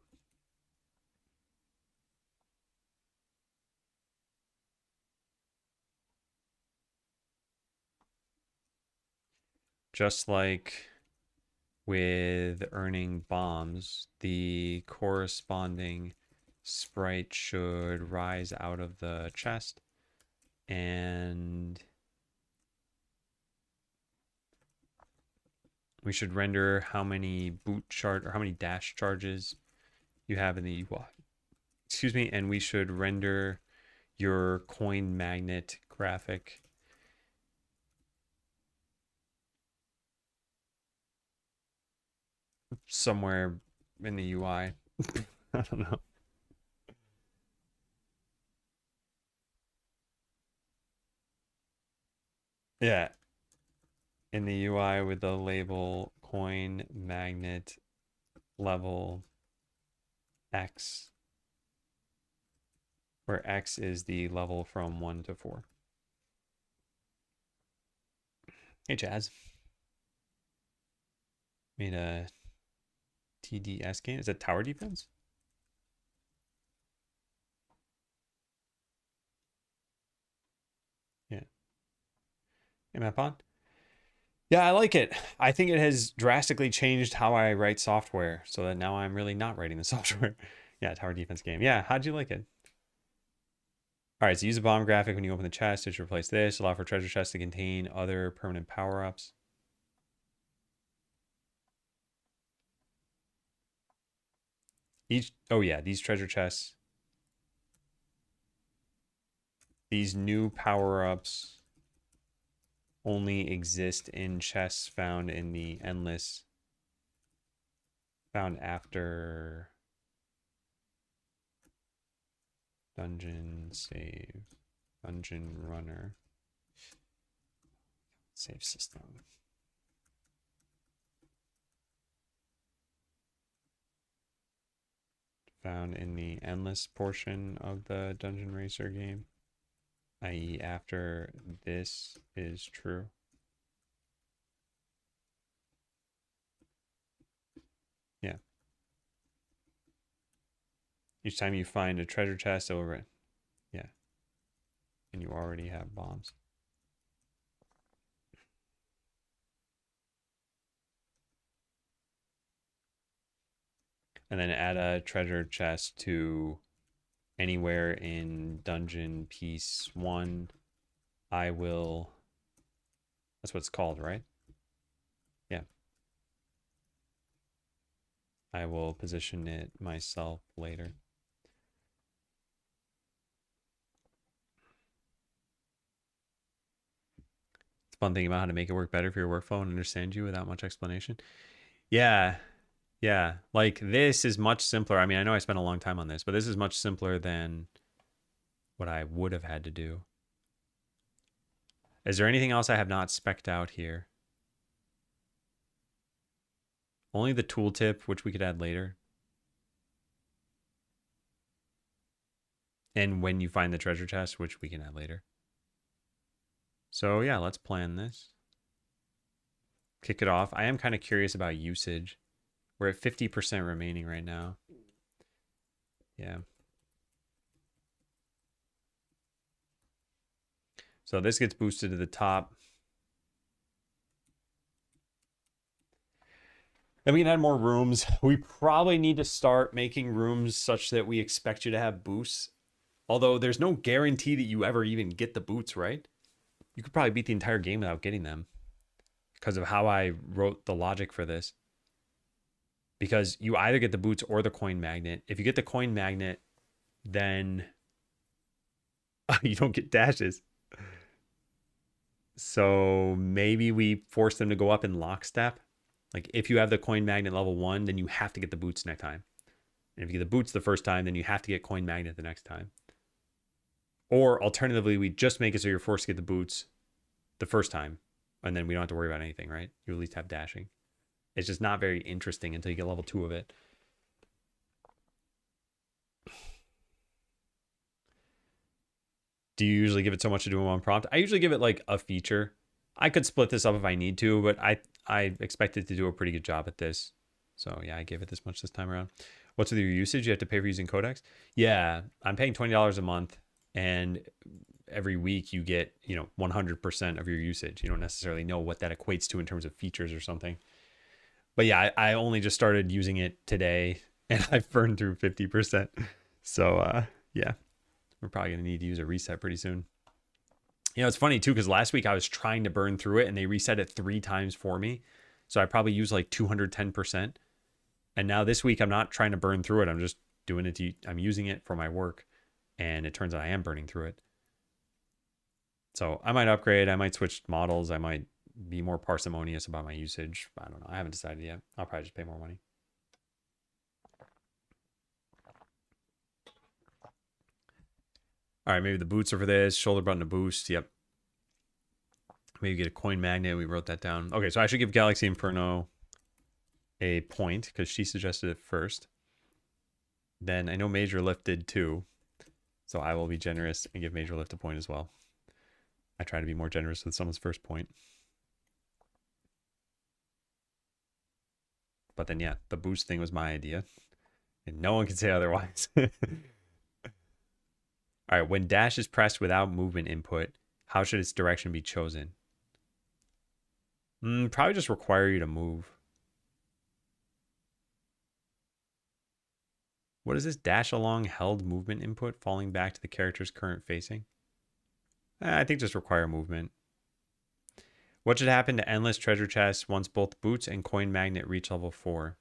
Just like with earning bombs, the corresponding sprite should rise out of the chest, and we should render how many boot charge or how many dash charges you have in the UI. Excuse me, and we should render your coin magnet graphic somewhere in the UI. I don't know. Yeah. In the UI with the label coin magnet level X, where X is the level from 1 to 4. Hey, Jazz. Made a TDS game. Is that tower defense? Yeah. Hey, Mapon. Yeah, I like it. I think it has drastically changed how I write software, so that now I'm really not writing the software. Yeah, tower defense game. Yeah, how'd you like it? All right, so use a bomb graphic when you open the chest to replace this. Allow for treasure chests to contain other permanent power-ups. Oh yeah, these treasure chests. These new power-ups only exist in chests found in the endless, found after dungeon save, dungeon runner, save system. Found in the endless portion of the Dungeon Racer game, i.e. after this is true. Yeah. Each time you find a treasure chest over it. Yeah. And you already have bombs. And then add a treasure chest to anywhere in dungeon piece 1. I will... That's what it's called, right? Yeah. I will position it myself later. It's a fun thing about how to make it work better for your workflow and understand you without much explanation. Yeah. Yeah. Like this is much simpler. I mean, I know I spent a long time on this, but this is much simpler than what I would have had to do. Is there anything else I have not specced out here? Only the tooltip, which we could add later. And when you find the treasure chest, which we can add later. So yeah, let's plan this. Kick it off. I am kind of curious about usage. We're at 50% remaining right now. Yeah. So this gets boosted to the top. Then we can add more rooms. We probably need to start making rooms such that we expect you to have boosts. Although there's no guarantee that you ever even get the boots, right? You could probably beat the entire game without getting them because of how I wrote the logic for this. Because you either get the boots or the coin magnet. If you get the coin magnet, then you don't get dashes. So maybe we force them to go up in lockstep. Like if you have the coin magnet level 1, then you have to get the boots next time. And if you get the boots the first time, then you have to get coin magnet the next time. Or alternatively, we just make it so you're forced to get the boots the first time. And then we don't have to worry about anything, right? You at least have dashing. It's just not very interesting until you get level 2 of it. Do you usually give it so much to do in one prompt? I usually give it like a feature. I could split this up if I need to, but I expect it to do a pretty good job at this. So yeah, I gave it this much this time around. What's with your usage? You have to pay for using Codex? Yeah, I'm paying $20 a month, and every week you get, 100% of your usage. You don't necessarily know what that equates to in terms of features or something. But yeah, I only just started using it today, and I've burned through 50%. So yeah, we're probably going to need to use a reset pretty soon. It's funny too, because last week I was trying to burn through it and they reset it 3 times for me. So I probably used like 210%. And now this week I'm not trying to burn through it. I'm just doing it I'm using it for my work. And it turns out I am burning through it. So I might upgrade. I might switch models. I might be more parsimonious about my usage. I don't know. I haven't decided yet. I'll probably just pay more money. All right, maybe the boots are for this. Shoulder button to boost. Yep. Maybe get a coin magnet. We wrote that down. Okay, so I should give Galaxy Inferno a point because she suggested it first. Then I know Major Lift did too. So I will be generous and give Major Lift a point as well. I try to be more generous with someone's first point. But then, yeah, the boost thing was my idea. And no one can say otherwise. All right, when dash is pressed without movement input, how should its direction be chosen? Probably just require you to move. What is this? Dash along held movement input, falling back to the character's current facing? I think just require movement. What should happen to endless treasure chests once both boots and coin magnet reach level 4?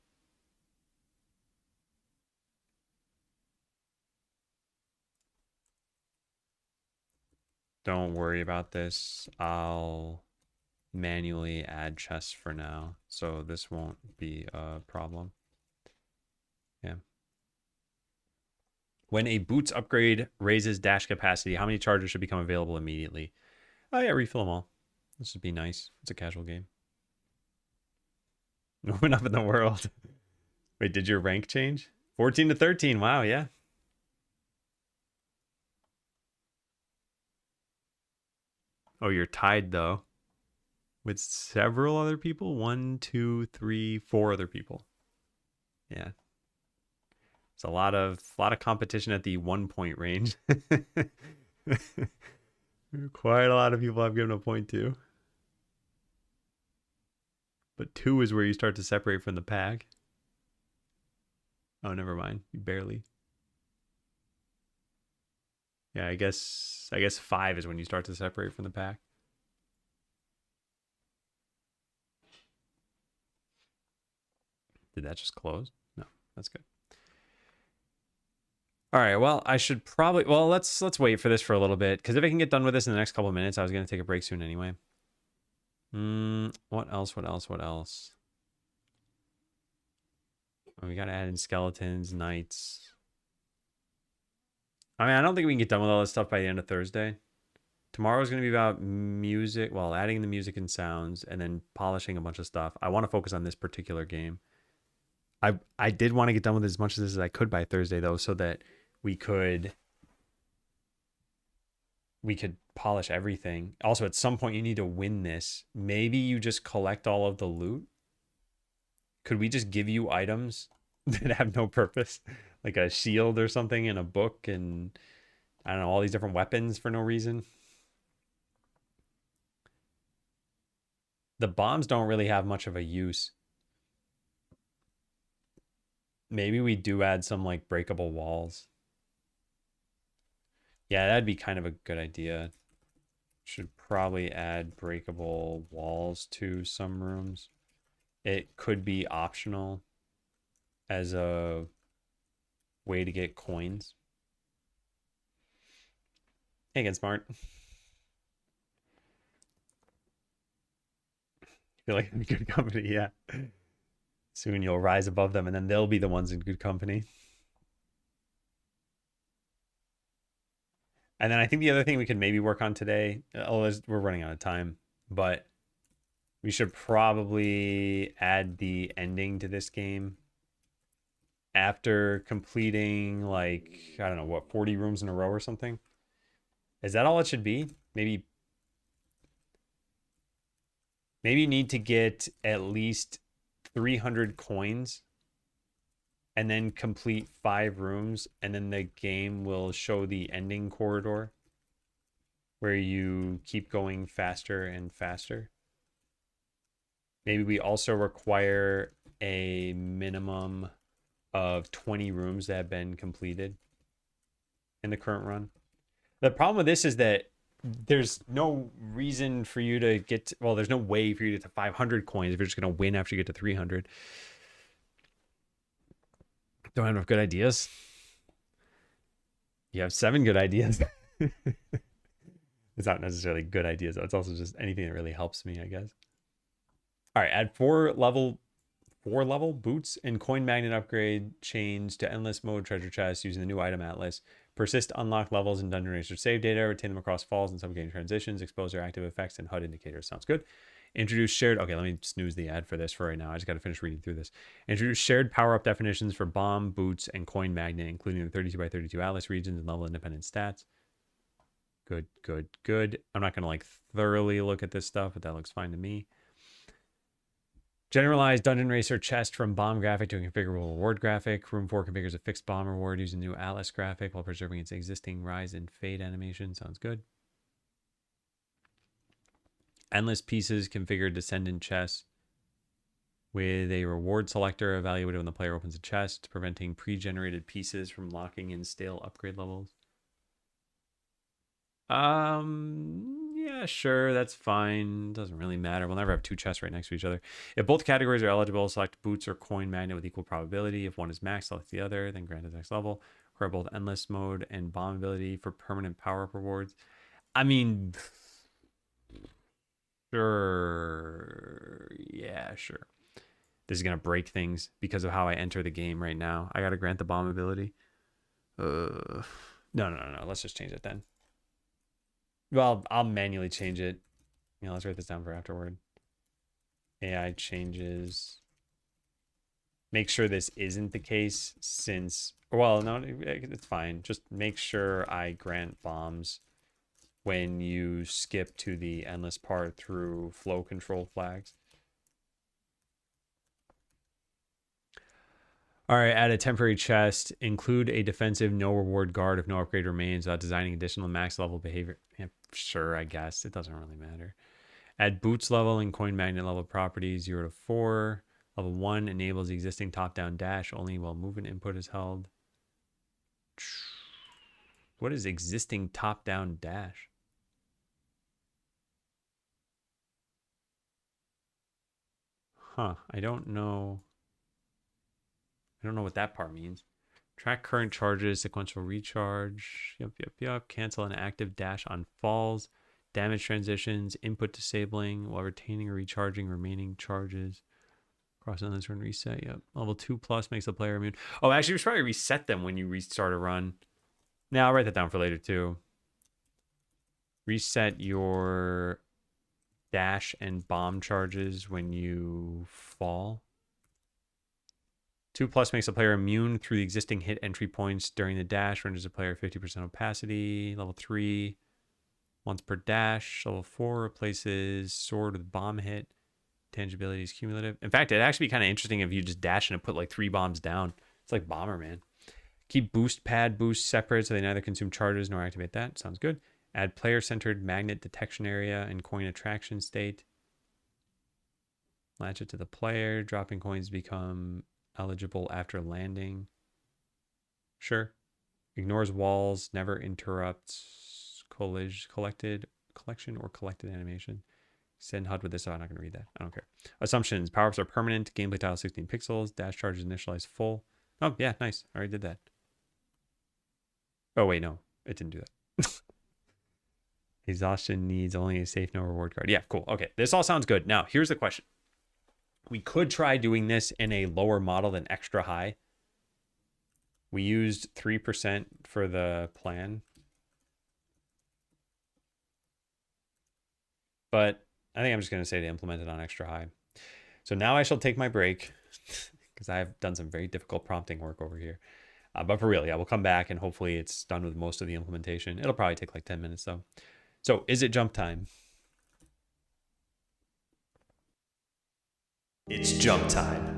Don't worry about this. I'll manually add chests for now, so this won't be a problem. Yeah. When a boots upgrade raises dash capacity, how many charges should become available immediately? Oh yeah, refill them all. This would be nice. It's a casual game. Moving up in the world. Wait, did your rank change? 14 to 13. Wow, yeah. Oh, you're tied though with several other people. 1, 2, 3, 4 other people. Yeah. It's a lot of competition at the 1 point range. Quite a lot of people I've given a point to. But 2 is where you start to separate from the pack. Oh, never mind. You barely. Yeah, I guess 5 is when you start to separate from the pack. Did that just close? No, that's good. All right, well, I should probably let's wait for this for a little bit because if I can get done with this in the next couple of minutes, I was gonna take a break soon anyway. What else? What else? What else? Oh, we gotta add in skeletons, knights. I mean, I don't think we can get done with all this stuff by the end of Thursday. Tomorrow's going to be about music, well, adding the music and sounds and then polishing a bunch of stuff. I want to focus on this particular game. I did want to get done with as much of this as I could by Thursday though, so that we could polish everything. Also, at some point you need to win this. Maybe you just collect all of the loot. Could we just give you items that have no purpose? Like a shield or something and a book and I don't know, all these different weapons for no reason. The bombs don't really have much of a use. Maybe we do add some like breakable walls. Yeah, that'd be kind of a good idea. Should probably add breakable walls to some rooms. It could be optional as a way to get coins. Hey, again, smart. Feel like in good company, yeah. Soon you'll rise above them, and then they'll be the ones in good company. And then I think the other thing we could maybe work on today, we're running out of time, but we should probably add the ending to this game. After completing, like, I don't know, what, 40 rooms in a row or something? Is that all it should be? Maybe you need to get at least 300 coins and then complete 5 rooms, and then the game will show the ending corridor where you keep going faster and faster. Maybe we also require a minimum of 20 rooms that have been completed in the current run. The problem with this is that there's no reason for you to get there's no way for you to get to 500 coins if you're just going to win after you get to 300. Don't have enough good ideas. You have 7 good ideas. It's not necessarily good ideas though. It's also just anything that really helps me, I guess. All right, add 4 level boots and coin magnet upgrade chains to endless mode treasure chests using the new item atlas. Persist unlock levels in Dungeon Racer save data, retain them across falls and sub-game transitions, expose their active effects and HUD indicators. Sounds good. Introduce shared... Okay, let me snooze the ad for this for right now. I just got to finish reading through this. Introduce shared power-up definitions for bomb, boots, and coin magnet, including the 32x32 atlas regions and level-independent stats. Good, good, good. I'm not going to, like, thoroughly look at this stuff, but that looks fine to me. Generalized Dungeon Racer chest from bomb graphic to a configurable reward graphic. Room 4 configures a fixed bomb reward using new Atlas graphic while preserving its existing rise and fade animation. Sounds good. Endless pieces configured descendant chest with a reward selector evaluated when the player opens a chest, preventing pre-generated pieces from locking in stale upgrade levels. Yeah, sure, that's fine. Doesn't really matter. We'll never have 2 chests right next to each other. If both categories are eligible, select boots or coin magnet with equal probability. If one is maxed, select the other, then grant the next level. Require both endless mode and bomb ability for permanent power-up rewards. I mean, sure. Yeah, sure. This is going to break things because of how I enter the game right now. I got to grant the bomb ability. No. Let's just change it then. Well, I'll manually change it. Yeah, let's write this down for afterward. AI changes. Make sure this isn't the case since... Well, no, it's fine. Just make sure I grant bombs when you skip to the endless part through flow control flags. All right, add a temporary chest. Include a defensive no reward guard if no upgrade remains without designing additional max level behavior. Yeah, sure, I guess. It doesn't really matter. Add boots level and coin magnet level properties 0 to 4. Level 1 enables the existing top-down dash only while movement input is held. What is existing top-down dash? Huh, I don't know. I don't know what that part means. Track current charges, sequential recharge. Yep. Cancel an active dash on falls. Damage transitions, input disabling while retaining or recharging remaining charges. Cross on this run reset. Yep. Level 2+ makes the player immune. Oh, actually, you should probably reset them when you restart a run. Now, I'll write that down for later, too. Reset your dash and bomb charges when you fall. 2+ makes a player immune through the existing hit entry points during the dash. Renders a player 50% opacity. Level 3, once per dash. Level 4 replaces sword with bomb hit. Tangibility is cumulative. In fact, it'd actually be kind of interesting if you just dash and put like 3 bombs down. It's like Bomberman. Keep boost pad boost separate so they neither consume charges nor activate that. Sounds good. Add player-centered magnet detection area and coin attraction state. Latch it to the player. Dropping coins become eligible after landing. Sure. Ignores walls. Never interrupts collection or collected animation. Send HUD with this. Oh, I'm not going to read that. I don't care. Assumptions. Power-ups are permanent. Gameplay tile 16 pixels. Dash charges initialized full. Oh, yeah. Nice. I already did that. Oh, wait. No. It didn't do that. Exhaustion needs only a safe no reward card. Yeah, cool. Okay. This all sounds good. Now, here's the question. We could try doing this in a lower model than extra high. We used 3% for the plan. But I think I'm just going to say to implement it on extra high. So now I shall take my break because I have done some very difficult prompting work over here. But for real, yeah, we'll come back and hopefully it's done with most of the implementation. It'll probably take like 10 minutes though. So is it jump time? It's jump time.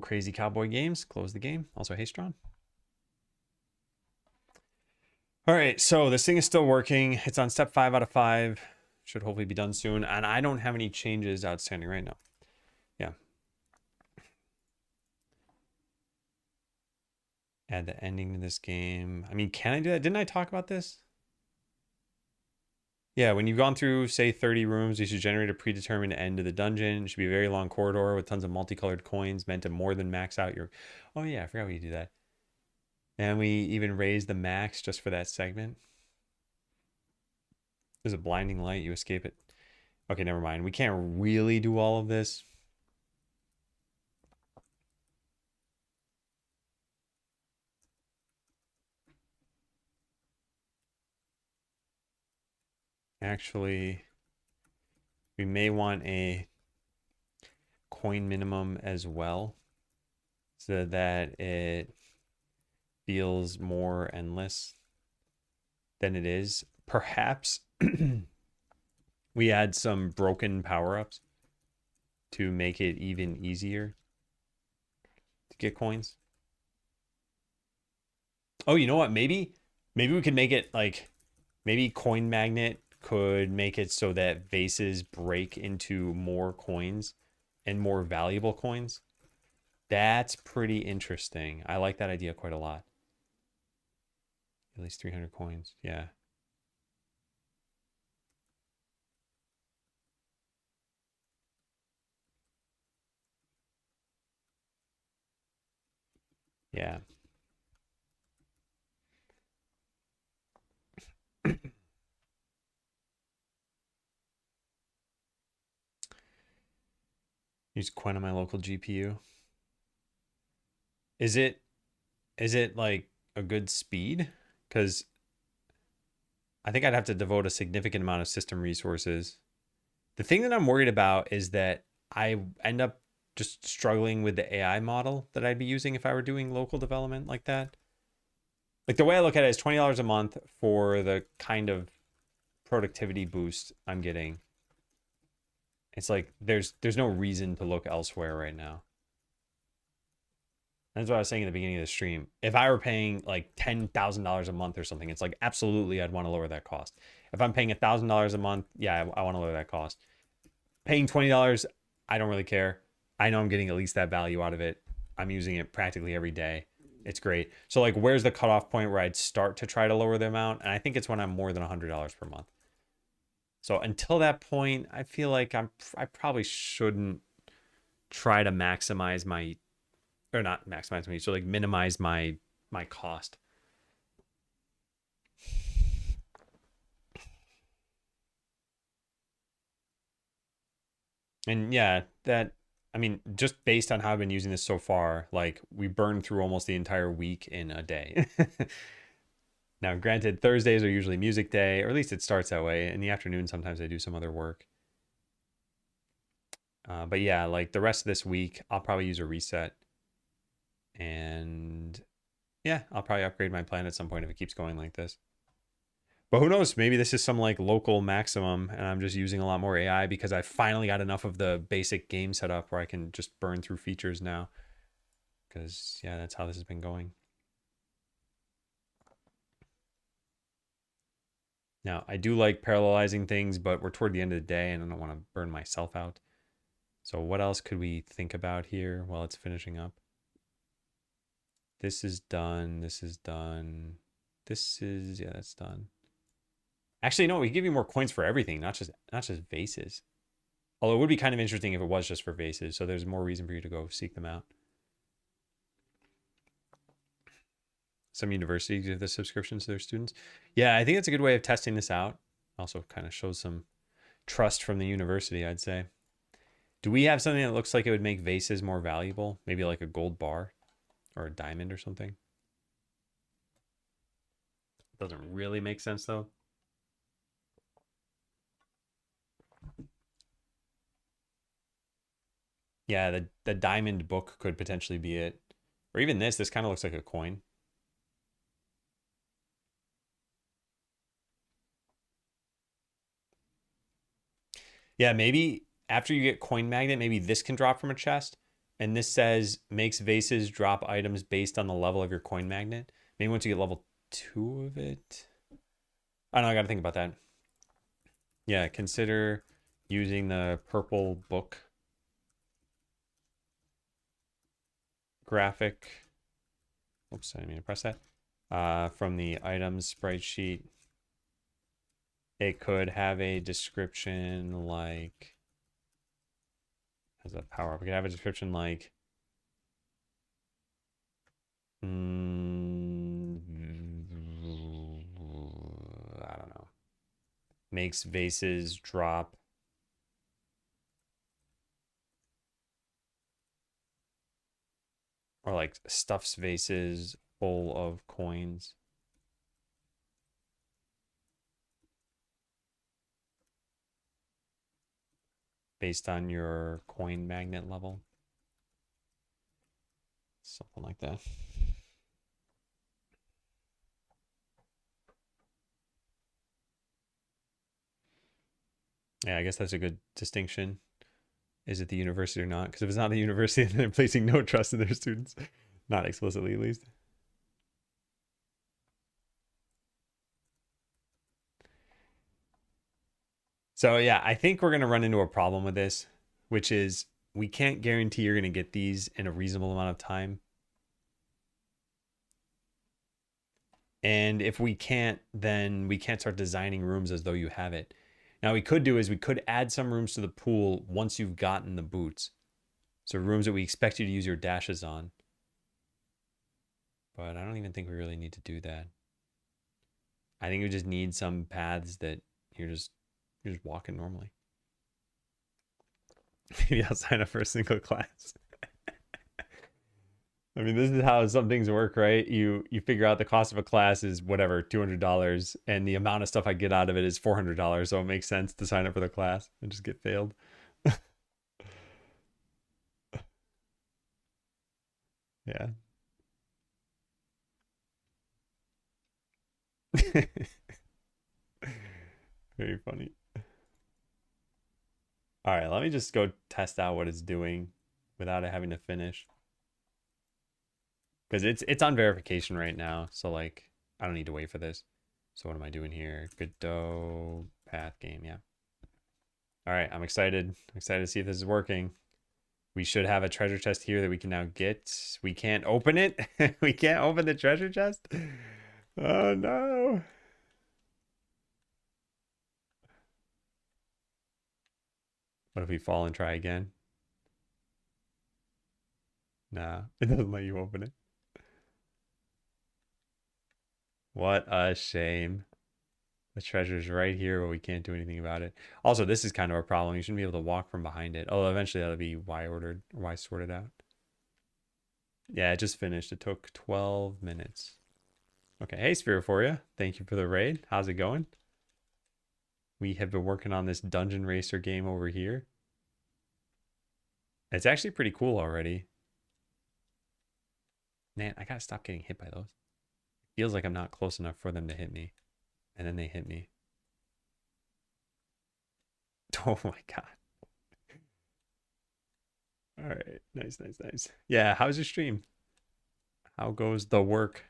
Crazy Cowboy Games. Close the game. Also, hey, Strawn. All right, so this thing is still working. It's on step 5 out of 5. Should hopefully be done soon. And I don't have any changes outstanding right now. Yeah. Add the ending to this game. I mean, can I do that? Didn't I talk about this? Yeah, when you've gone through, say, 30 rooms, you should generate a predetermined end to the dungeon. It should be a very long corridor with tons of multicolored coins meant to more than max out your... Oh, yeah, I forgot we could do that. And we even raise the max just for that segment. There's a blinding light. You escape it. Okay, never mind. We can't really do all of this. Actually, we may want a coin minimum as well so that it feels more endless than it is. Perhaps we add some broken power-ups to make it even easier to get coins. Oh, you know what? Maybe we could make it like, maybe Coin Magnet could make it so that vases break into more coins and more valuable coins. That's pretty interesting. I like that idea quite a lot. At least 300 coins. Yeah. Yeah. Use Quen on my local GPU. Is it like a good speed? Because I think I'd have to devote a significant amount of system resources. The thing that I'm worried about is that I end up just struggling with the AI model that I'd be using if I were doing local development like that. Like the way I look at it is $20 a month for the kind of productivity boost I'm getting. It's like there's no reason to look elsewhere right now. That's what I was saying in the beginning of the stream. If I were paying like $10,000 a month or something, it's like absolutely I'd want to lower that cost. If I'm paying $1,000 a month, yeah, I want to lower that cost. Paying $20, I don't really care. I know I'm getting at least that value out of it. I'm using it practically every day. It's great. So like, where's the cutoff point where I'd start to try to lower the amount? And I think it's when I'm more than $100 per month. So until that point, I feel like I probably shouldn't try to maximize my, or not maximize my, so like minimize my cost. And yeah, that, I mean, just based on how I've been using this so far, like we burned through almost the entire week in a day. Now, granted, Thursdays are usually music day, or at least it starts that way. In the afternoon, sometimes I do some other work. But yeah, like the rest of this week, I'll probably use a reset. And yeah, I'll probably upgrade my plan at some point if it keeps going like this. But who knows? Maybe this is some like local maximum and I'm just using a lot more AI because I finally got enough of the basic game set up where I can just burn through features now. Because yeah, that's how this has been going. Now, I do like parallelizing things, but we're toward the end of the day and I don't want to burn myself out. So what else could we think about here while it's finishing up? This is done. This is done. This is, yeah, that's done. Actually, no, we give you more coins for everything, not just vases. Although it would be kind of interesting if it was just for vases, so there's more reason for you to go seek them out. Some universities give the subscriptions to their students. Yeah, I think it's a good way of testing this out. Also kind of shows some trust from the university, I'd say. Do we have something that looks like it would make vases more valuable? Maybe like a gold bar or a diamond or something? Doesn't really make sense though. Yeah, the diamond book could potentially be it. Or even this kind of looks like a coin. Yeah, maybe after you get Coin Magnet, maybe this can drop from a chest. And this says makes vases drop items based on the level of your coin magnet. Maybe once you get level 2 of it. I don't know, I gotta think about that. Yeah, consider using the purple book graphic. Oops, I didn't mean to press that. From the items sprite sheet. It could have a description like, as a power up, it could have a description like, I don't know. Makes vases drop or like stuffs vases full of coins. Based on your coin magnet level. Something like that. Yeah, I guess that's a good distinction. Is it the university or not? Because if it's not the university, then they're placing no trust in their students. Not explicitly, at least. So yeah, I think we're going to run into a problem with this, which is we can't guarantee you're going to get these in a reasonable amount of time. And if we can't, then we can't start designing rooms as though you have it. Now, we could do is we could add some rooms to the pool once you've gotten the boots. So rooms that we expect you to use your dashes on. But I don't even think we really need to do that. I think we just need some paths that you're just walking normally. Maybe I'll sign up for a single class. I mean, this is how some things work, right? You figure out the cost of a class is whatever, $200, and the amount of stuff I get out of it is $400. So it makes sense to sign up for the class and just get failed. Yeah. Very funny. All right, let me just go test out what it's doing without it having to finish. Because it's on verification right now, so like I don't need to wait for this. So what am I doing here? Godot path game, yeah. All right, I'm excited. I'm excited to see if this is working. We should have a treasure chest here that we can now get. We can't open it. We can't open the treasure chest. Oh no. What if we fall and try again? Nah, it doesn't let you open it. What a shame. The treasure's right here, but we can't do anything about it. Also, this is kind of a problem. You shouldn't be able to walk from behind it. Although eventually that'll be Y ordered, or Y sorted out. Yeah, it just finished. It took 12 minutes. Okay, hey Spherophoria. Thank you for the raid. How's it going? We have been working on this Dungeon Racer game over here. It's actually pretty cool already. Man, I gotta stop getting hit by those. It feels like I'm not close enough for them to hit me. And then they hit me. Oh my god. All right. Nice, nice, nice. Yeah, how's your stream? How goes the work?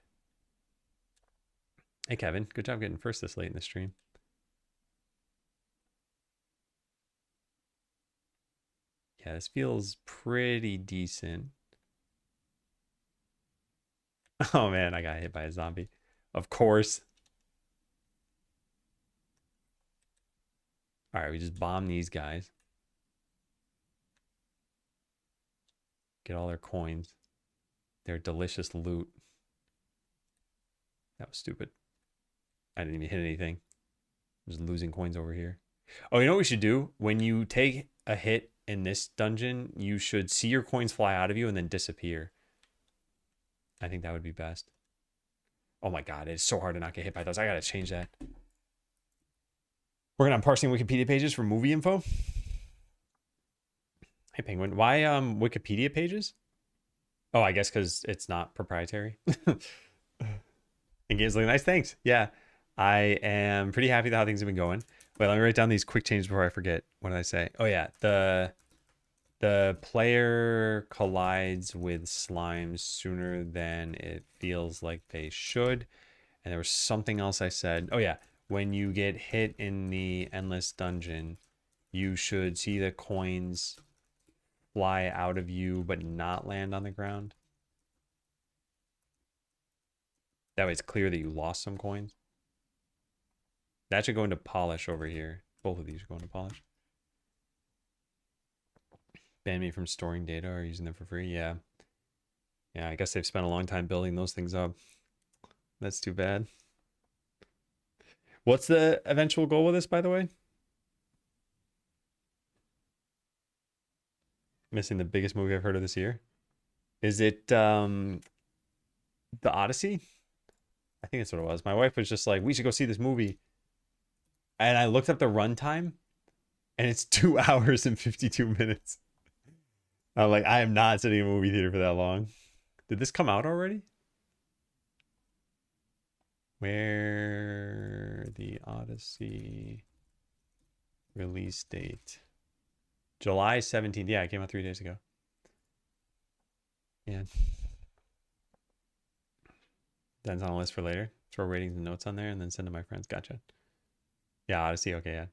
Hey, Kevin. Good job getting first this late in the stream. Yeah, this feels pretty decent. Oh man, I got hit by a zombie. Of course. All right, we just bomb these guys. Get all their coins. Their delicious loot. That was stupid. I didn't even hit anything. I'm just losing coins over here. Oh, you know what we should do? When you take a hit in this dungeon, you should see your coins fly out of you and then disappear. I think that would be best. Oh my god, it's so hard to not get hit by those. I gotta change that. I'm parsing Wikipedia pages for movie info. Hey Penguin, why Wikipedia pages? Oh, I guess because it's not proprietary. And games looking nice. Thanks. Yeah, I am pretty happy with how things have been going. Wait, let me write down these quick changes before I forget. What did I say? Oh yeah, the The player collides with slimes sooner than it feels like they should. And there was something else I said. Oh, yeah. When you get hit in the endless dungeon, you should see the coins fly out of you but not land on the ground. That way it's clear that you lost some coins. That should go into polish over here. Both of these are going to polish. Ban me from storing data or using them for free. Yeah. Yeah, I guess they've spent a long time building those things up. That's too bad. What's the eventual goal with this, by the way? Missing the biggest movie I've heard of this year. Is it The Odyssey? I think that's what it was. My wife was just like, we should go see this movie. And I looked up the runtime and it's 2 hours and 52 minutes. I'm like, I am not sitting in a movie theater for that long. Did this come out already? Where the Odyssey release date? July 17th. Yeah, it came out 3 days ago. Yeah. That's on a list for later. Throw ratings and notes on there and then send to my friends. Gotcha. Yeah, Odyssey. Okay, yeah.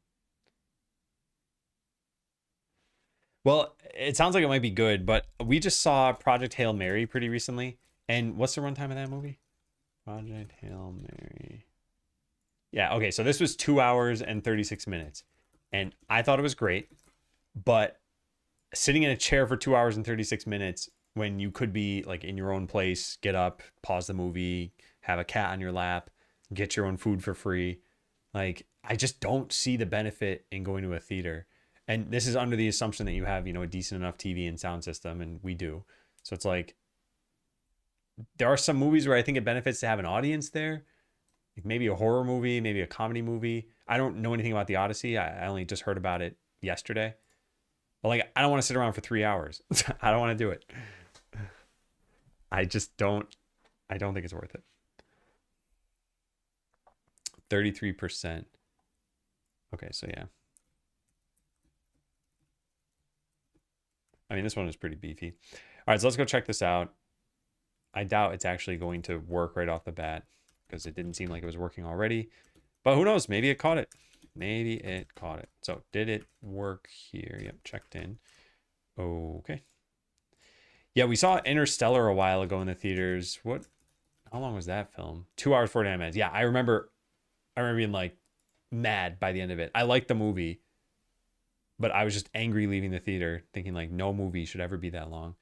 Well, it sounds like it might be good, but we just saw Project Hail Mary pretty recently. And what's the runtime of that movie? Project Hail Mary. Yeah, okay, so this was 2 hours and 36 minutes. And I thought it was great, but sitting in a chair for 2 hours and 36 minutes when you could be like in your own place, get up, pause the movie, have a cat on your lap, get your own food for free. Like, I just don't see the benefit in going to a theater. And this is under the assumption that you have, a decent enough TV and sound system, and we do. So it's like, there are some movies where I think it benefits to have an audience there. Like maybe a horror movie, maybe a comedy movie. I don't know anything about The Odyssey. I only just heard about it yesterday. But like, I don't want to sit around for 3 hours. I don't want to do it. I just don't. I don't think it's worth it. 33%. Okay, so yeah. I mean, this one is pretty beefy. All right, so let's go check this out. I doubt it's actually going to work right off the bat because it didn't seem like it was working already. But who knows? Maybe it caught it. Maybe it caught it. So did it work here? Yep, checked in. Okay. Yeah, we saw Interstellar a while ago in the theaters. How long was that film? 2 hours, 49 minutes. Yeah, I remember being like mad by the end of it. I liked the movie, but I was just angry leaving the theater, thinking like no movie should ever be that long.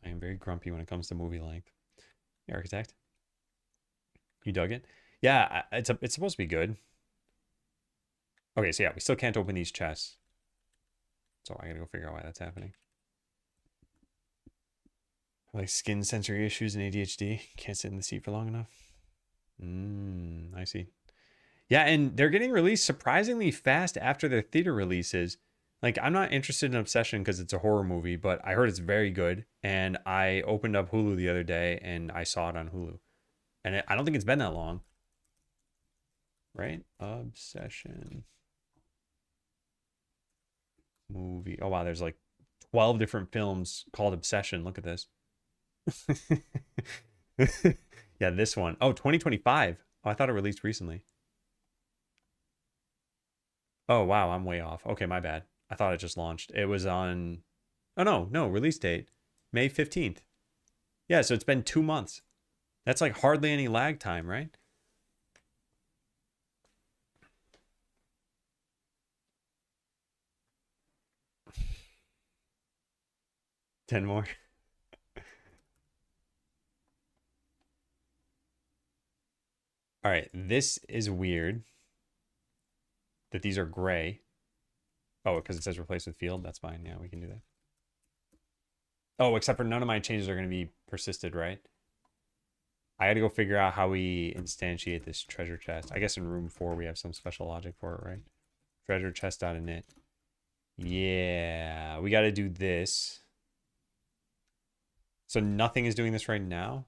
I am very grumpy when it comes to movie length. The Architect. You dug it? Yeah, it's supposed to be good. Okay, so yeah, we still can't open these chests. So I gotta go figure out why that's happening. Like skin sensory issues and ADHD. Can't sit in the seat for long enough. I see. Yeah, and they're getting released surprisingly fast after their theater releases. Like, I'm not interested in Obsession because it's a horror movie, but I heard it's very good. And I opened up Hulu the other day and I saw it on Hulu. And I don't think it's been that long. Right? Obsession. Movie. Oh, wow. There's like 12 different films called Obsession. Look at this. Yeah, this one. Oh, 2025. Oh, I thought it released recently. Oh, wow. I'm way off. Okay, my bad. I thought it just launched. It was on. Oh, no. Release date May 15th. Yeah, so it's been 2 months. That's like hardly any lag time, right? Ten more. All right, this is weird that these are gray. Oh, because it says replace with field. That's fine. Yeah, we can do that. Oh, except for none of my changes are going to be persisted, right? I got to go figure out how we instantiate this treasure chest. I guess in room 4 we have some special logic for it, right? Treasure chest out of init. Yeah, we got to do this. So nothing is doing this right now.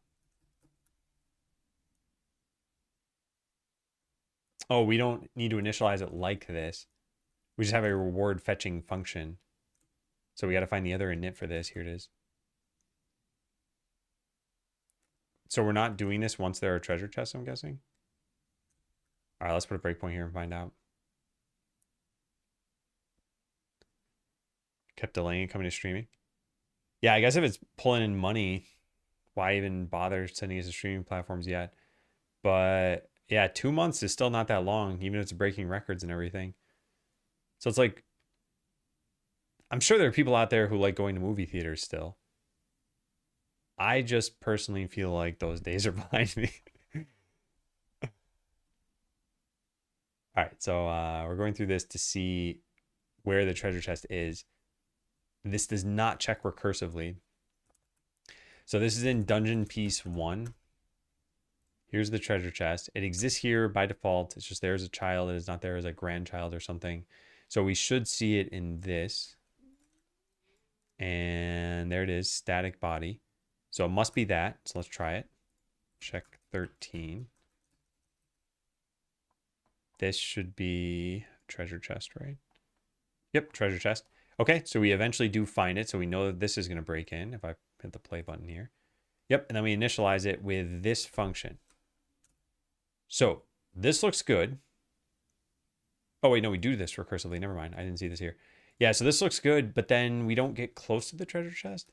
Oh, we don't need to initialize it like this. We just have a reward fetching function. So we got to find the other init for this. Here it is. So we're not doing this once there are treasure chests, I'm guessing. All right, let's put a breakpoint here and find out. Kept delaying it coming to streaming. Yeah, I guess if it's pulling in money, why even bother sending us to streaming platforms yet? But yeah, 2 months is still not that long, even if it's breaking records and everything. So it's like, I'm sure there are people out there who like going to movie theaters still. I just personally feel like those days are behind me. All right, so we're going through this to see where the treasure chest is. This does not check recursively. So this is in Dungeon Piece 1. Here's the treasure chest. It exists here by default. It's just there as a child. It is not there as a grandchild or something. So we should see it in this. And there it is, static body. So it must be that. So let's try it. Check 13. This should be treasure chest, right? Yep, treasure chest. Okay, so we eventually do find it. So we know that this is going to break in if I hit the play button here. Yep, and then we initialize it with this function. So this looks good. Oh, wait, no, we do this recursively. Never mind. I didn't see this here. Yeah, so this looks good, but then we don't get close to the treasure chest.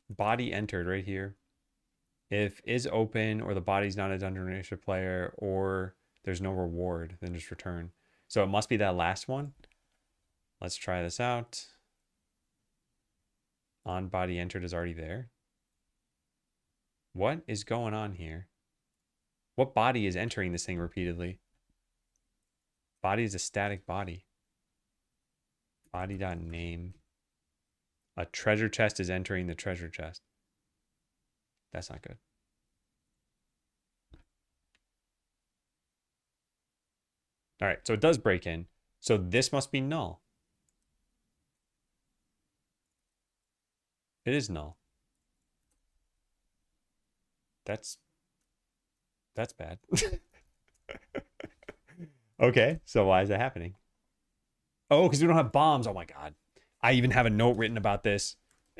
Body entered right here. If is open or the body's not a Dungeon Racer player or there's no reward, then just return. So it must be that last one. Let's try this out. On body entered is already there. What is going on here? What body is entering this thing repeatedly? Body is a static body. Body.name. A treasure chest is entering the treasure chest. That's not good. All right, so it does break in. So this must be null. It is null. That's bad. Okay, so why is that happening? Oh, because we don't have bombs. Oh my God. I even have a note written about this.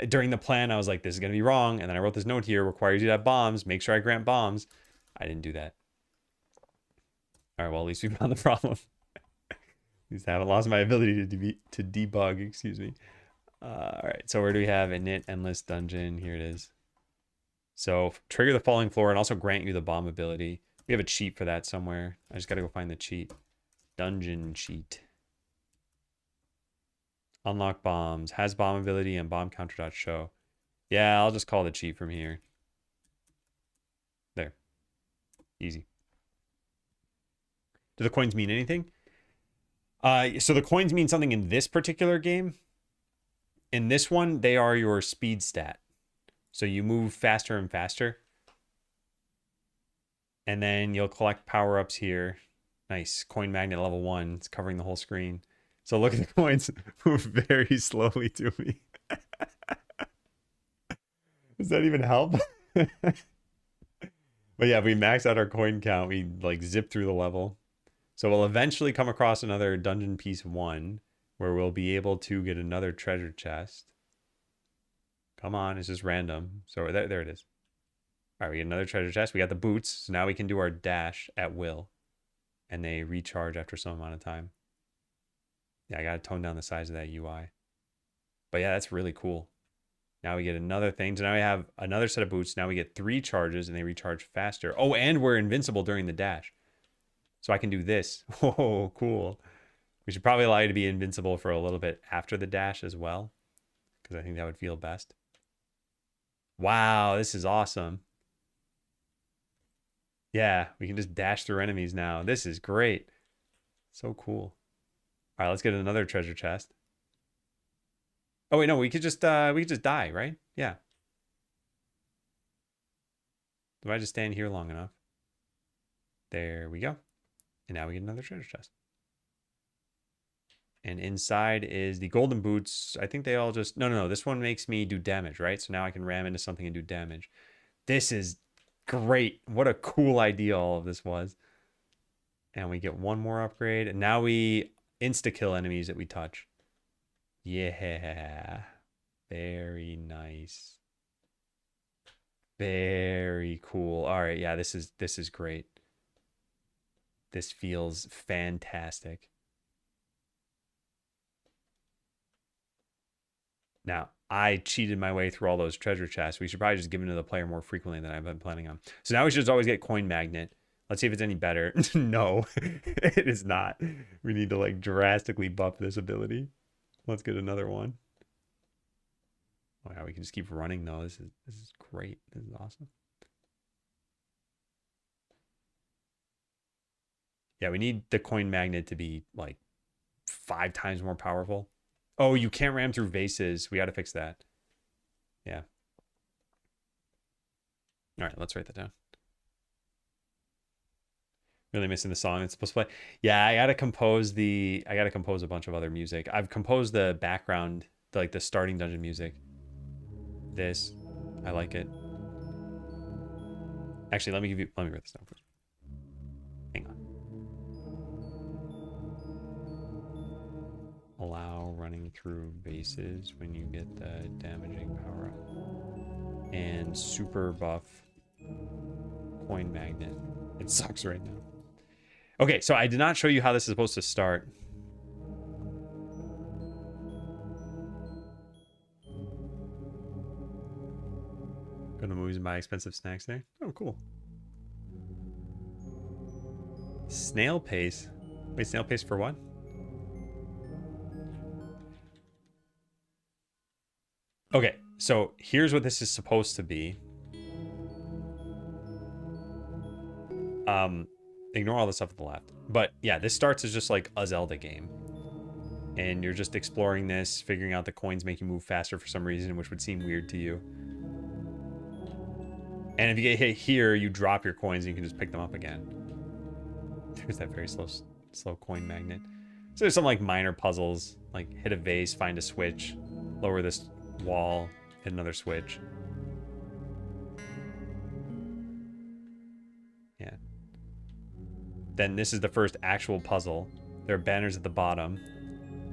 During the plan, I was like, this is going to be wrong. And then I wrote this note here, requires you to have bombs. Make sure I grant bombs. I didn't do that. All right, well, at least we found the problem. At least I haven't lost my ability to debug, excuse me. All right, so where do we have init endless dungeon? Here it is. So trigger the falling floor and also grant you the bomb ability. We have a cheat for that somewhere. I just got to go find the cheat. Dungeon cheat. Unlock bombs. Has bomb ability and bomb counter.show. Yeah, I'll just call the cheat from here. There. Easy. Do the coins mean anything? So the coins mean something in this particular game. In this one, they are your speed stat. So you move faster and faster. And then you'll collect power-ups here. Nice. Coin magnet level 1. It's covering the whole screen. So look at the coins move very slowly to me. Does that even help? But yeah, if we max out our coin count, we like zip through the level. So we'll eventually come across another Dungeon Piece 1 where we'll be able to get another treasure chest. Come on, it's just random. So there it is. All right, we get another treasure chest. We got the boots. So now we can do our dash at will. And they recharge after some amount of time. Yeah, I got to tone down the size of that UI. But yeah, that's really cool. Now we get another thing. So now we have another set of boots. Now we get 3 charges and they recharge faster. Oh, and we're invincible during the dash. So I can do this. Oh, cool. We should probably allow you to be invincible for a little bit after the dash as well. Because I think that would feel best. Wow, this is awesome. Yeah, we can just dash through enemies now. This is great. So cool. All right, let's get another treasure chest. Oh wait, no, we could just die, right? Yeah. If I just stand here long enough. There we go. And now we get another treasure chest. And inside is the golden boots. I think they all just no, this one makes me do damage, right? So now I can ram into something and do damage. This is great. What a cool idea all of this was. And we get one more upgrade. And now we insta-kill enemies that we touch. Yeah. Very nice. Very cool. All right, yeah, this is great. This feels fantastic. Now, I cheated my way through all those treasure chests. We should probably just give them to the player more frequently than I've been planning on. So now we should just always get coin magnet. Let's see if it's any better. No, it is not. We need to like drastically buff this ability. Let's get another one. Oh yeah, we can just keep running though. This is great. This is awesome. Yeah, we need the coin magnet to be like 5 times more powerful. Oh, you can't ram through vases. We got to fix that. Yeah. All right, let's write that down. Really missing the song it's supposed to play. Yeah, I gotta compose a bunch of other music. I've composed the background, like the starting dungeon music. This, I like it. Actually, let me write this down first. Hang on. Allow running through vases when you get the damaging power up. And super buff coin magnet. It sucks right now. Okay, so I did not show you how this is supposed to start. Go to the movies and buy expensive snacks there. Oh, cool. Snail pace. Wait, snail pace for what? Okay, so here's what this is supposed to be. Ignore all the stuff at the left. But yeah, this starts as just like a Zelda game. And you're just exploring this, figuring out the coins make you move faster for some reason, which would seem weird to you. And if you get hit here, you drop your coins and you can just pick them up again. There's that very slow coin magnet. So there's some like minor puzzles, like hit a vase, find a switch, lower this wall, hit another switch. Yeah. Then this is the first actual puzzle. There are banners at the bottom.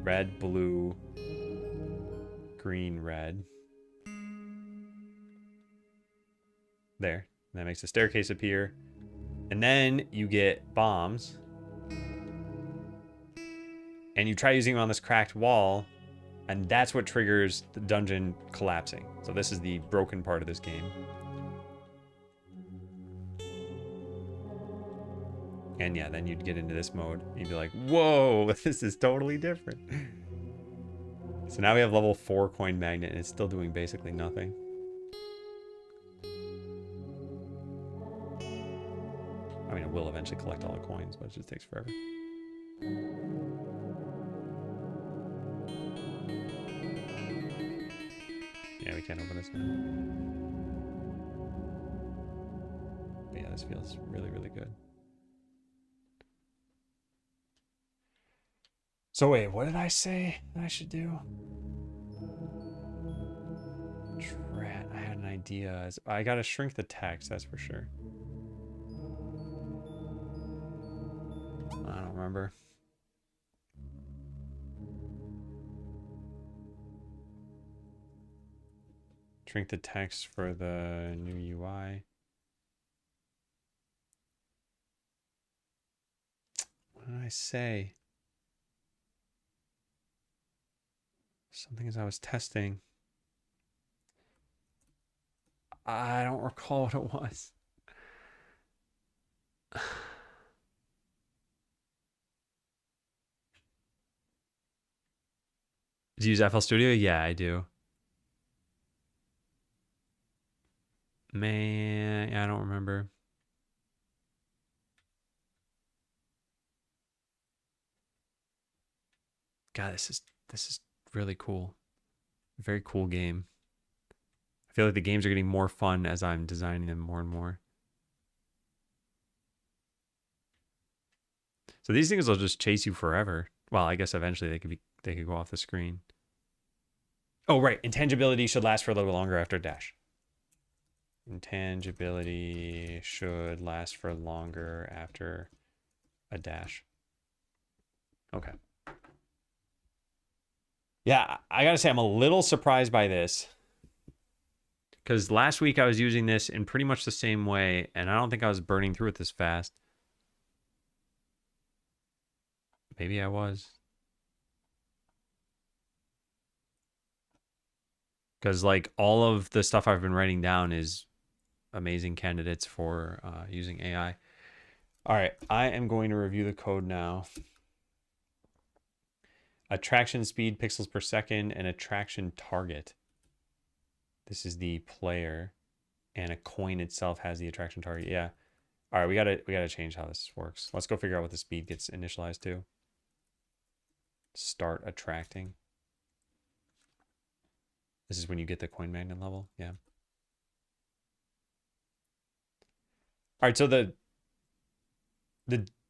Red, blue, green, red. There. And that makes a staircase appear. And then you get bombs. And you try using them on this cracked wall. And that's what triggers the dungeon collapsing. So this is the broken part of this game. And yeah, then you'd get into this mode. You'd be like, whoa, this is totally different. So now we have level 4 coin magnet and it's still doing basically nothing. I mean, it will eventually collect all the coins, but it just takes forever. Yeah, we can't open this now. But yeah, this feels really, really good. So wait, what did I say that I should do? Drat, I had an idea. I gotta shrink the text, that's for sure. I don't remember. Shrink the text for the new UI. What did I say? Something as I was testing. I don't recall what it was. Do you use FL Studio? Yeah, I do. Man, I don't remember. God, this is really cool. Very cool game. I feel like the games are getting more fun as I'm designing them more and more. So these things will just chase you forever. Well, I guess eventually they could go off the screen. Oh, right. Intangibility should last for a little longer after dash. Intangibility should last for longer after a dash. Okay. Yeah, I gotta say, I'm a little surprised by this because last week I was using this in pretty much the same way, and I don't think I was burning through it this fast. Maybe I was. Because like all of the stuff I've been writing down is amazing candidates for using AI. All right, I am going to review the code now. Attraction speed, pixels per second, and attraction target. This is the player, and a coin itself has the attraction target. Yeah. All right, we gotta change how this works. Let's go figure out what the speed gets initialized to. Start attracting. This is when you get the coin magnet level. Yeah. All right, so the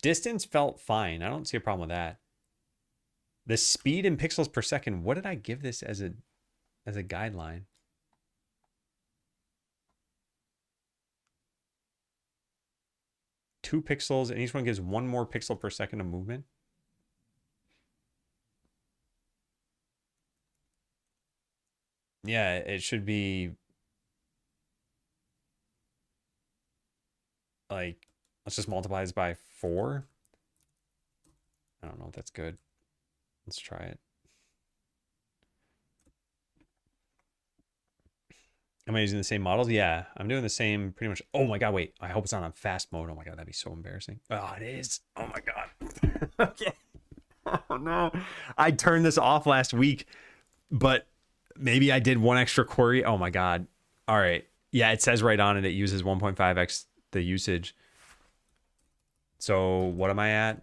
distance felt fine. I don't see a problem with that. The speed in pixels per second, what did I give this as a guideline? 2 pixels, and each one gives 1 more pixel per second of movement. Yeah, it should be like, let's just multiply this by 4. I don't know if that's good. Let's try it. Am I using the same models? Yeah, I'm doing the same pretty much. Oh my God, wait. I hope it's not on fast mode. Oh my God, that'd be so embarrassing. Oh, it is. Oh my God. Okay. Oh no. I turned this off last week, but maybe I did one extra query. Oh my God. All right. Yeah, it says right on it, it uses 1.5x the usage. So what am I at?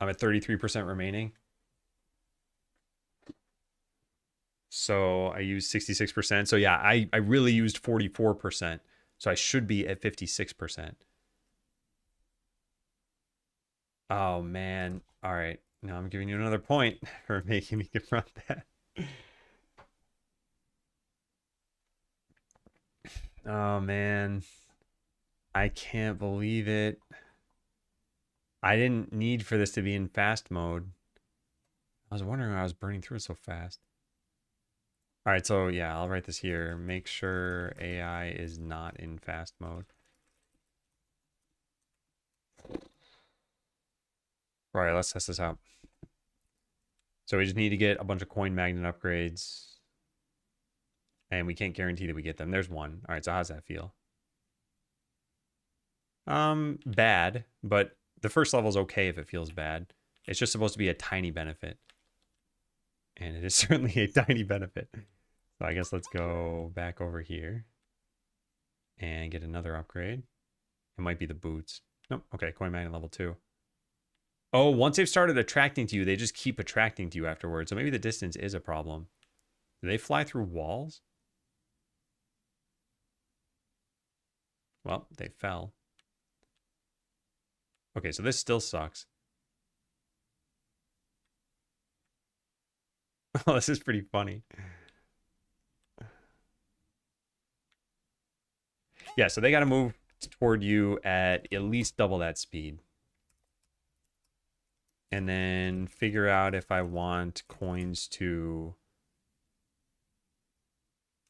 I'm at 33% remaining. So I used 66%. So yeah, I really used 44%. So I should be at 56%. Oh man. All right. Now I'm giving you another point for making me confront that. Oh man. I can't believe it. I didn't need for this to be in fast mode. I was wondering why I was burning through it so fast. All right, so yeah, I'll write this here. Make sure AI is not in fast mode. All right, let's test this out. So we just need to get a bunch of coin magnet upgrades. And we can't guarantee that we get them. There's one. All right, so how's that feel? Bad, but the first level is okay if it feels bad. It's just supposed to be a tiny benefit. And it is certainly a tiny benefit. So I guess let's go back over here and get another upgrade. It might be the boots. Nope. Okay, coin magnet level 2. Oh, once they've started attracting to you, they just keep attracting to you afterwards. So maybe the distance is a problem. Do they fly through walls? Well, they fell. Okay, so this still sucks. Oh, this is pretty funny. Yeah, so they got to move toward you at least double that speed. And then figure out if I want coins to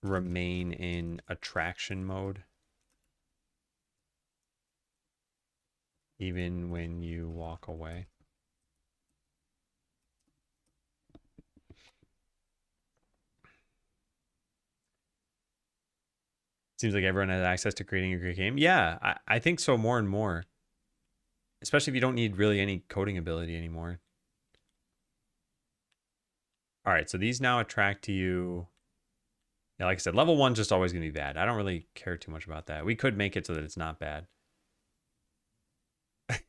remain in attraction mode. Even when you walk away. Seems like everyone has access to creating a great game. Yeah, I think so more and more. Especially if you don't need really any coding ability anymore. All right, so these now attract to you. Yeah, like I said, level 1's just always going to be bad. I don't really care too much about that. We could make it so that it's not bad.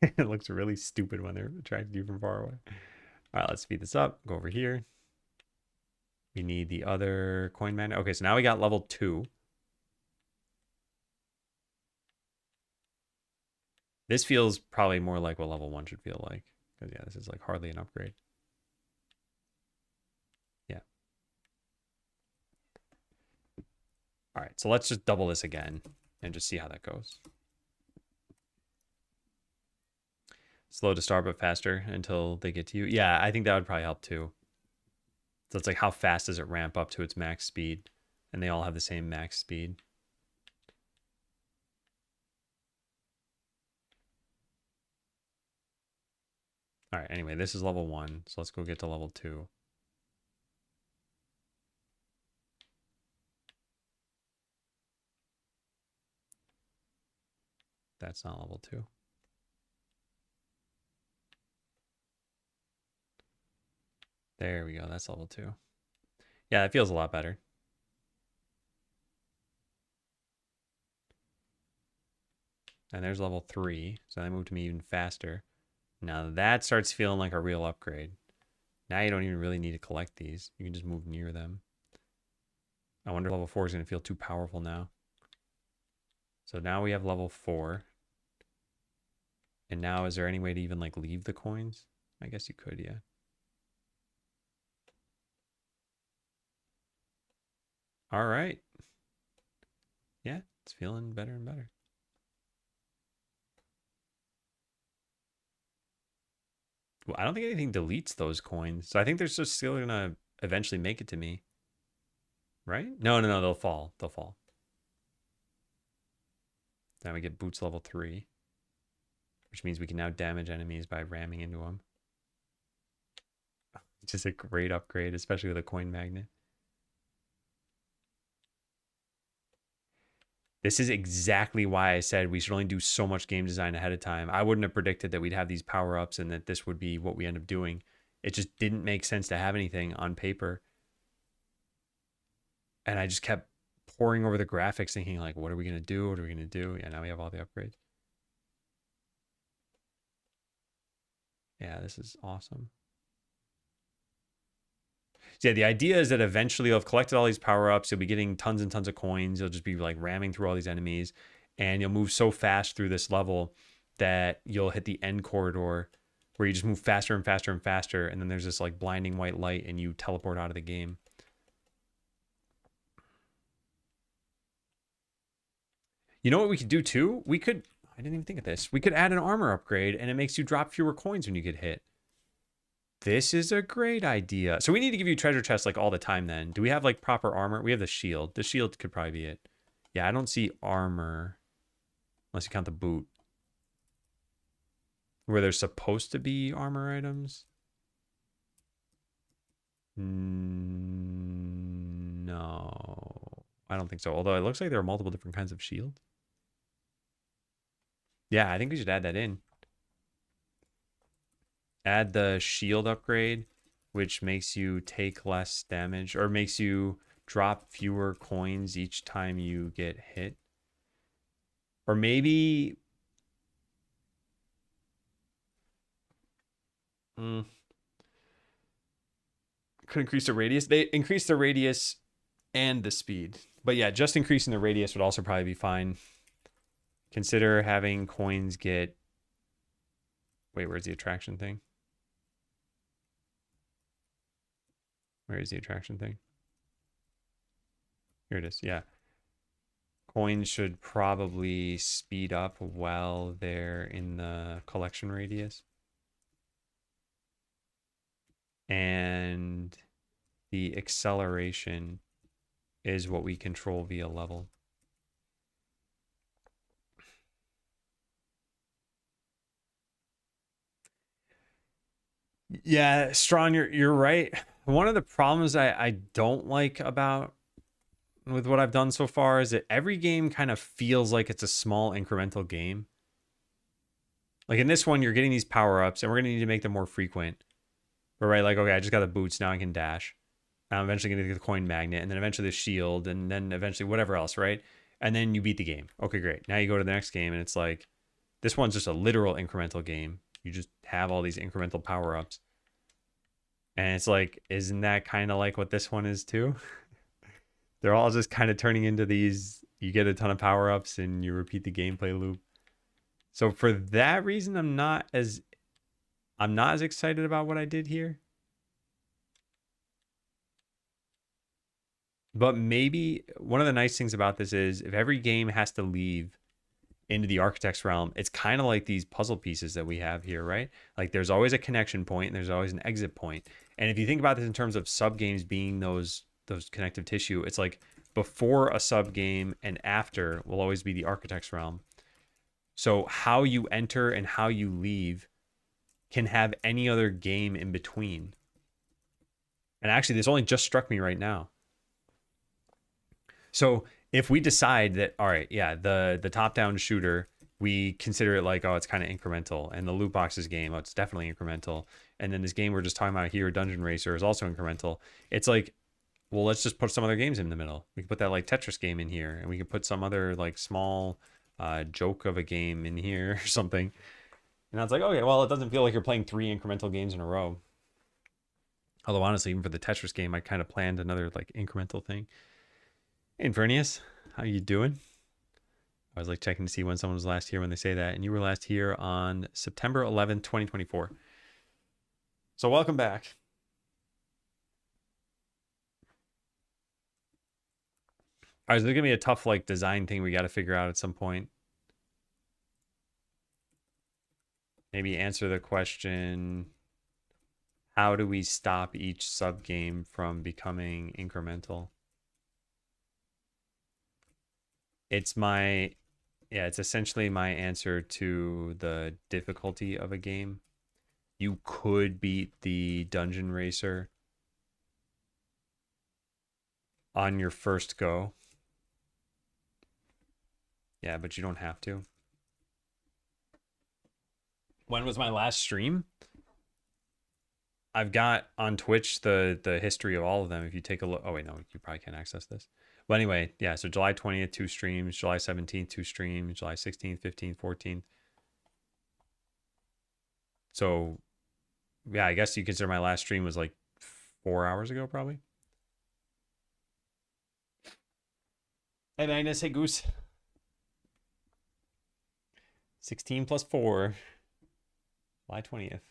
It looks really stupid when they're attracted to you from far away. All right, let's speed this up. Go over here. We need the other coin magnet. Okay, so now we got level 2. This feels probably more like what level 1 should feel like. Because, yeah, this is like hardly an upgrade. Yeah. All right, so let's just double this again and just see how that goes. Slow to start, but faster until they get to you. Yeah, I think that would probably help too. So it's like, how fast does it ramp up to its max speed? And they all have the same max speed. All right, anyway, this is level 1. So let's go get to level 2. That's not level 2. There we go. That's level 2. Yeah, that feels a lot better. And there's level 3. So that moved me even faster. Now that starts feeling like a real upgrade. Now you don't even really need to collect these. You can just move near them. I wonder if level 4 is going to feel too powerful now. So now we have level 4. And now is there any way to even like leave the coins? I guess you could, yeah. All right. Yeah, it's feeling better and better. Well, I don't think anything deletes those coins. So I think they're just still going to eventually make it to me. Right? No, they'll fall. They'll fall. Now we get boots level 3. Which means we can now damage enemies by ramming into them. Just a great upgrade, especially with a coin magnet. This is exactly why I said we should only do so much game design ahead of time. I wouldn't have predicted that we'd have these power-ups and that this would be what we end up doing. It just didn't make sense to have anything on paper. And I just kept poring over the graphics thinking like, what are we going to do? What are we going to do? Yeah, now we have all the upgrades. Yeah, this is awesome. So yeah, the idea is that eventually you'll have collected all these power-ups. You'll be getting tons and tons of coins. You'll just be like ramming through all these enemies. And you'll move so fast through this level that you'll hit the end corridor where you just move faster and faster and faster. And then there's this like blinding white light and you teleport out of the game. You know what we could do too? We could, I didn't even think of this. We could add an armor upgrade and it makes you drop fewer coins when you get hit. This is a great idea. So we need to give you treasure chests like all the time then. Do we have like proper armor? We have the shield. The shield could probably be it. Yeah, I don't see armor. Unless you count the boot. Where there's supposed to be armor items. No. I don't think so. Although it looks like there are multiple different kinds of shields. Yeah, I think we should add that in. Add the shield upgrade, which makes you take less damage or makes you drop fewer coins each time you get hit. Or maybe could increase the radius. They increase the radius and the speed. But yeah, just increasing the radius would also probably be fine. Consider having coins get... Wait, where's the attraction thing? Where is the attraction thing? Here it is. Yeah. Coins should probably speed up while they're in the collection radius. And the acceleration is what we control via level. Yeah, Strawn, you're right. One of the problems I don't like about with what I've done so far is that every game kind of feels like it's a small incremental game. Like in this one, you're getting these power-ups, and we're going to need to make them more frequent. But right, like, okay, I just got the boots, now I can dash. I'm eventually going to get the coin magnet, and then eventually the shield, and then eventually whatever else, right? And then you beat the game. Okay, great. Now you go to the next game, and it's like, this one's just a literal incremental game. You just have all these incremental power-ups. And it's like, isn't that kind of like what this one is too? They're all just kind of turning into these, you get a ton of power-ups and you repeat the gameplay loop. So for that reason, I'm not as excited about what I did here. But maybe one of the nice things about this is if every game has to leave into the architect's realm, it's kind of like these puzzle pieces that we have here, right? Like there's always a connection point and there's always an exit point. And if you think about this in terms of sub games being those connective tissue, it's like before a sub game and after will always be the Architect's Realm. So how you enter and how you leave can have any other game in between. And actually, this only just struck me right now. So if we decide that, all right, yeah, the top-down shooter, we consider it like, oh, it's kind of incremental. And the loot boxes game, oh, it's definitely incremental. And then this game we're just talking about here, Dungeon Racer, is also incremental. It's like, well, let's just put some other games in the middle. We can put that like Tetris game in here, and we can put some other like small joke of a game in here or something. And I was like, okay, well, it doesn't feel like you're playing 3 incremental games in a row. Although honestly, even for the Tetris game, I kind of planned another like incremental thing. Hey, Invernius, how you doing? I was like checking to see when someone was last here when they say that, and you were last here on September 11th, 2024. So welcome back. All right, so there's gonna be a tough like design thing we got to figure out at some point. Maybe answer the question, how do we stop each sub game from becoming incremental? It's essentially my answer to the difficulty of a game. You could beat the Dungeon Racer on your first go. Yeah, but you don't have to. When was my last stream? I've got on Twitch the history of all of them. If you take a look, oh wait, no, you probably can't access this. But anyway, yeah, so July 20th, 2 streams, July 17th, 2 streams, July 16th, 15th, 14th. So yeah, I guess you consider my last stream was like 4 hours ago, probably. Hey Magnus, hey Goose. 16 plus 4, July 20th.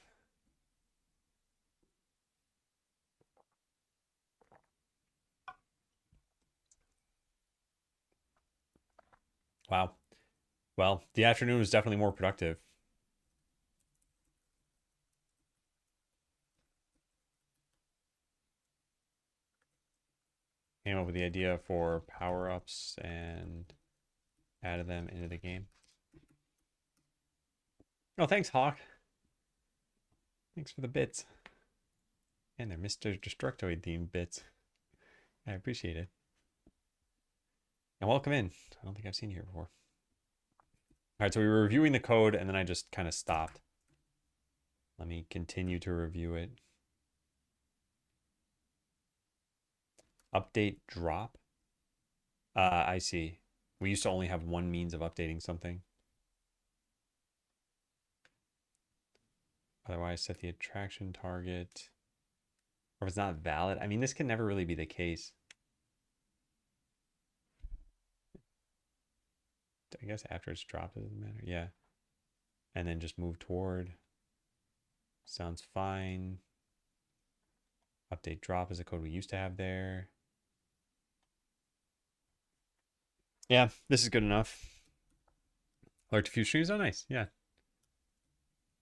Wow. Well, the afternoon was definitely more productive. Came up with the idea for power-ups and added them into the game. Oh, thanks, Hawk. Thanks for the bits. And they're Mr. Destructoid themed bits. I appreciate it. And welcome in. I don't think I've seen you here before. All right, so we were reviewing the code, and then I just kind of stopped. Let me continue to review it. Update drop. I see. We used to only have one means of updating something. Otherwise, set the attraction target. Or if it's not valid. I mean, this can never really be the case. I guess after it's dropped, it doesn't matter. Yeah. And then just move toward. Sounds fine. Update drop is a code we used to have there. Yeah, this is good enough. Alert a few streams. Oh, nice. Yeah.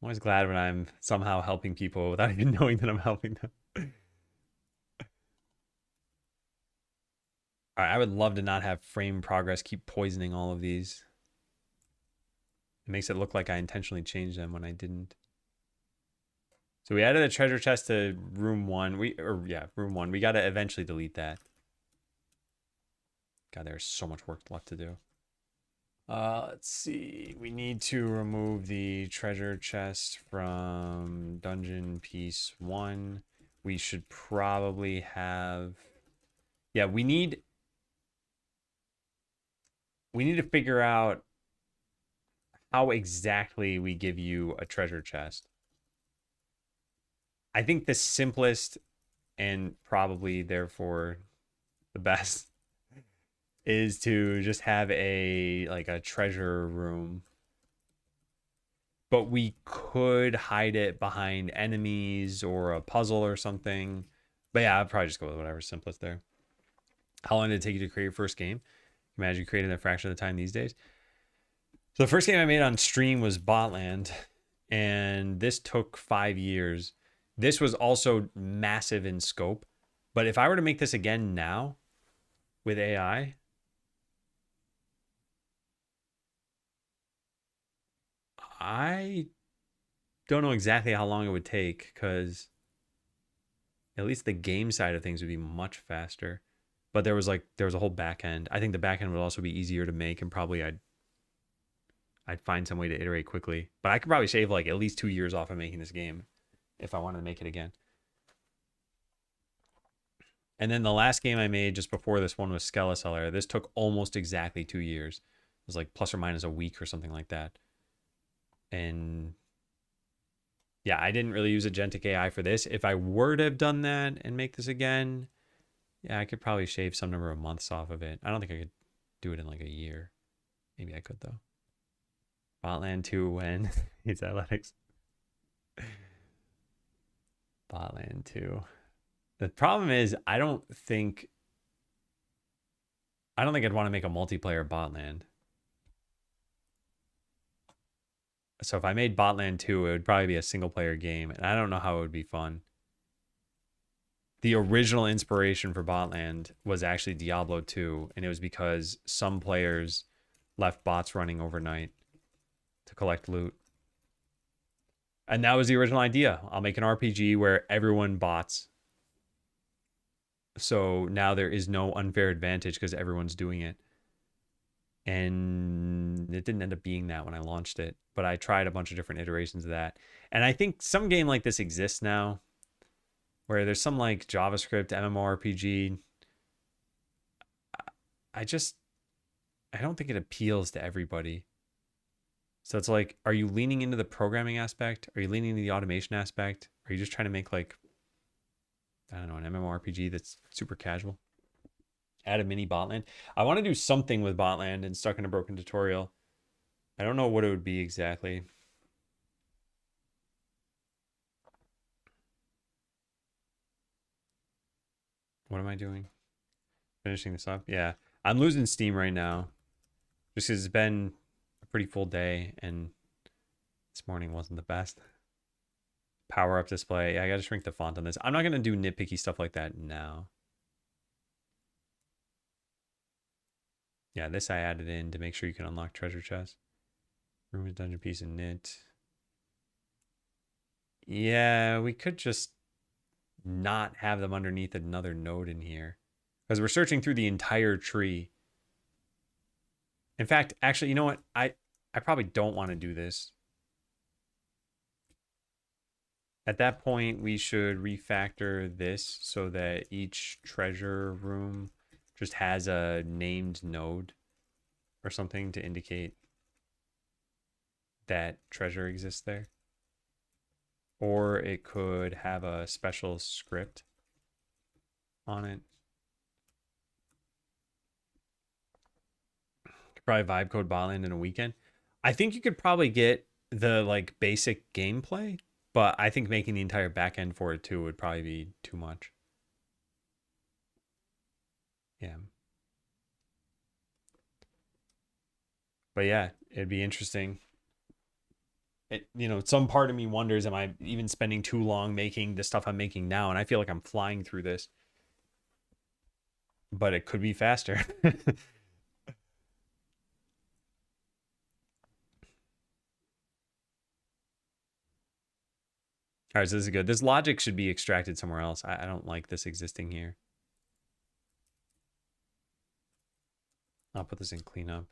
I'm always glad when I'm somehow helping people without even knowing that I'm helping them. All right, I would love to not have frame progress keep poisoning all of these. It makes it look like I intentionally changed them when I didn't. So we added a treasure chest to room 1. Room 1. We got to eventually delete that. God, there's so much work left to do. Let's see. We need to remove the treasure chest from dungeon piece 1. We should probably have... Yeah, we need to figure out how exactly we give you a treasure chest. I think the simplest and probably therefore the best is to just have a treasure room. But we could hide it behind enemies or a puzzle or something. But yeah, I'd probably just go with whatever's simplest there. How long did it take you to create your first game? Imagine you created a fraction of the time these days. So the first game I made on stream was Botland, and this took 5 years. This was also massive in scope. But if I were to make this again now with AI, I don't know exactly how long it would take because at least the game side of things would be much faster. But there was a whole back end. I think the back end would also be easier to make, and probably I'd find some way to iterate quickly. But I could probably shave like at least 2 years off of making this game if I wanted to make it again. And then the last game I made just before this one was Skeleseller. This took almost exactly 2 years. It was like plus or minus a week or something like that. And yeah, I didn't really use Agentic AI for this. If I were to have done that and make this again, yeah, I could probably shave some number of months off of it. I don't think I could do it in like a year. Maybe I could though. Botland 2 when it's athletics. Botland 2. The problem is I don't think I'd want to make a multiplayer Botland. So if I made Botland 2, it would probably be a single player game, and I don't know how it would be fun. The original inspiration for Botland was actually Diablo 2, and it was because some players left bots running overnight to collect loot. And that was the original idea. I'll make an RPG where everyone bots. So now there is no unfair advantage because everyone's doing it. And it didn't end up being that when I launched it, but I tried a bunch of different iterations of that. And I think some game like this exists now where there's some like JavaScript MMORPG. I don't think it appeals to everybody. So it's like, are you leaning into the programming aspect? Are you leaning into the automation aspect? Are you just trying to make like, I don't know, an MMORPG that's super casual? Add a mini Botland. I want to do something with Botland and Stuck in a Broken Tutorial. I don't know what it would be exactly. What am I doing? Finishing this up? Yeah. I'm losing steam right now. Just because it's been a pretty full day and this morning wasn't the best. Power up display. Yeah, I got to shrink the font on this. I'm not going to do nitpicky stuff like that now. Yeah, this I added in to make sure you can unlock treasure chests. Room with dungeon piece and knit. Yeah, we could just not have them underneath another node in here. Because we're searching through the entire tree. In fact, actually, you know what? I probably don't want to do this. At that point, we should refactor this so that each treasure room just has a named node or something to indicate that treasure exists there. Or it could have a special script on it. Could probably vibe code Botland in a weekend. I think you could probably get the like basic gameplay, but I think making the entire back end for it too would probably be too much. Yeah. But yeah, it'd be interesting. Some part of me wonders, am I even spending too long making the stuff I'm making now? And I feel like I'm flying through this. But it could be faster. All right, so this is good. This logic should be extracted somewhere else. I don't like this existing here. I'll put this in cleanup.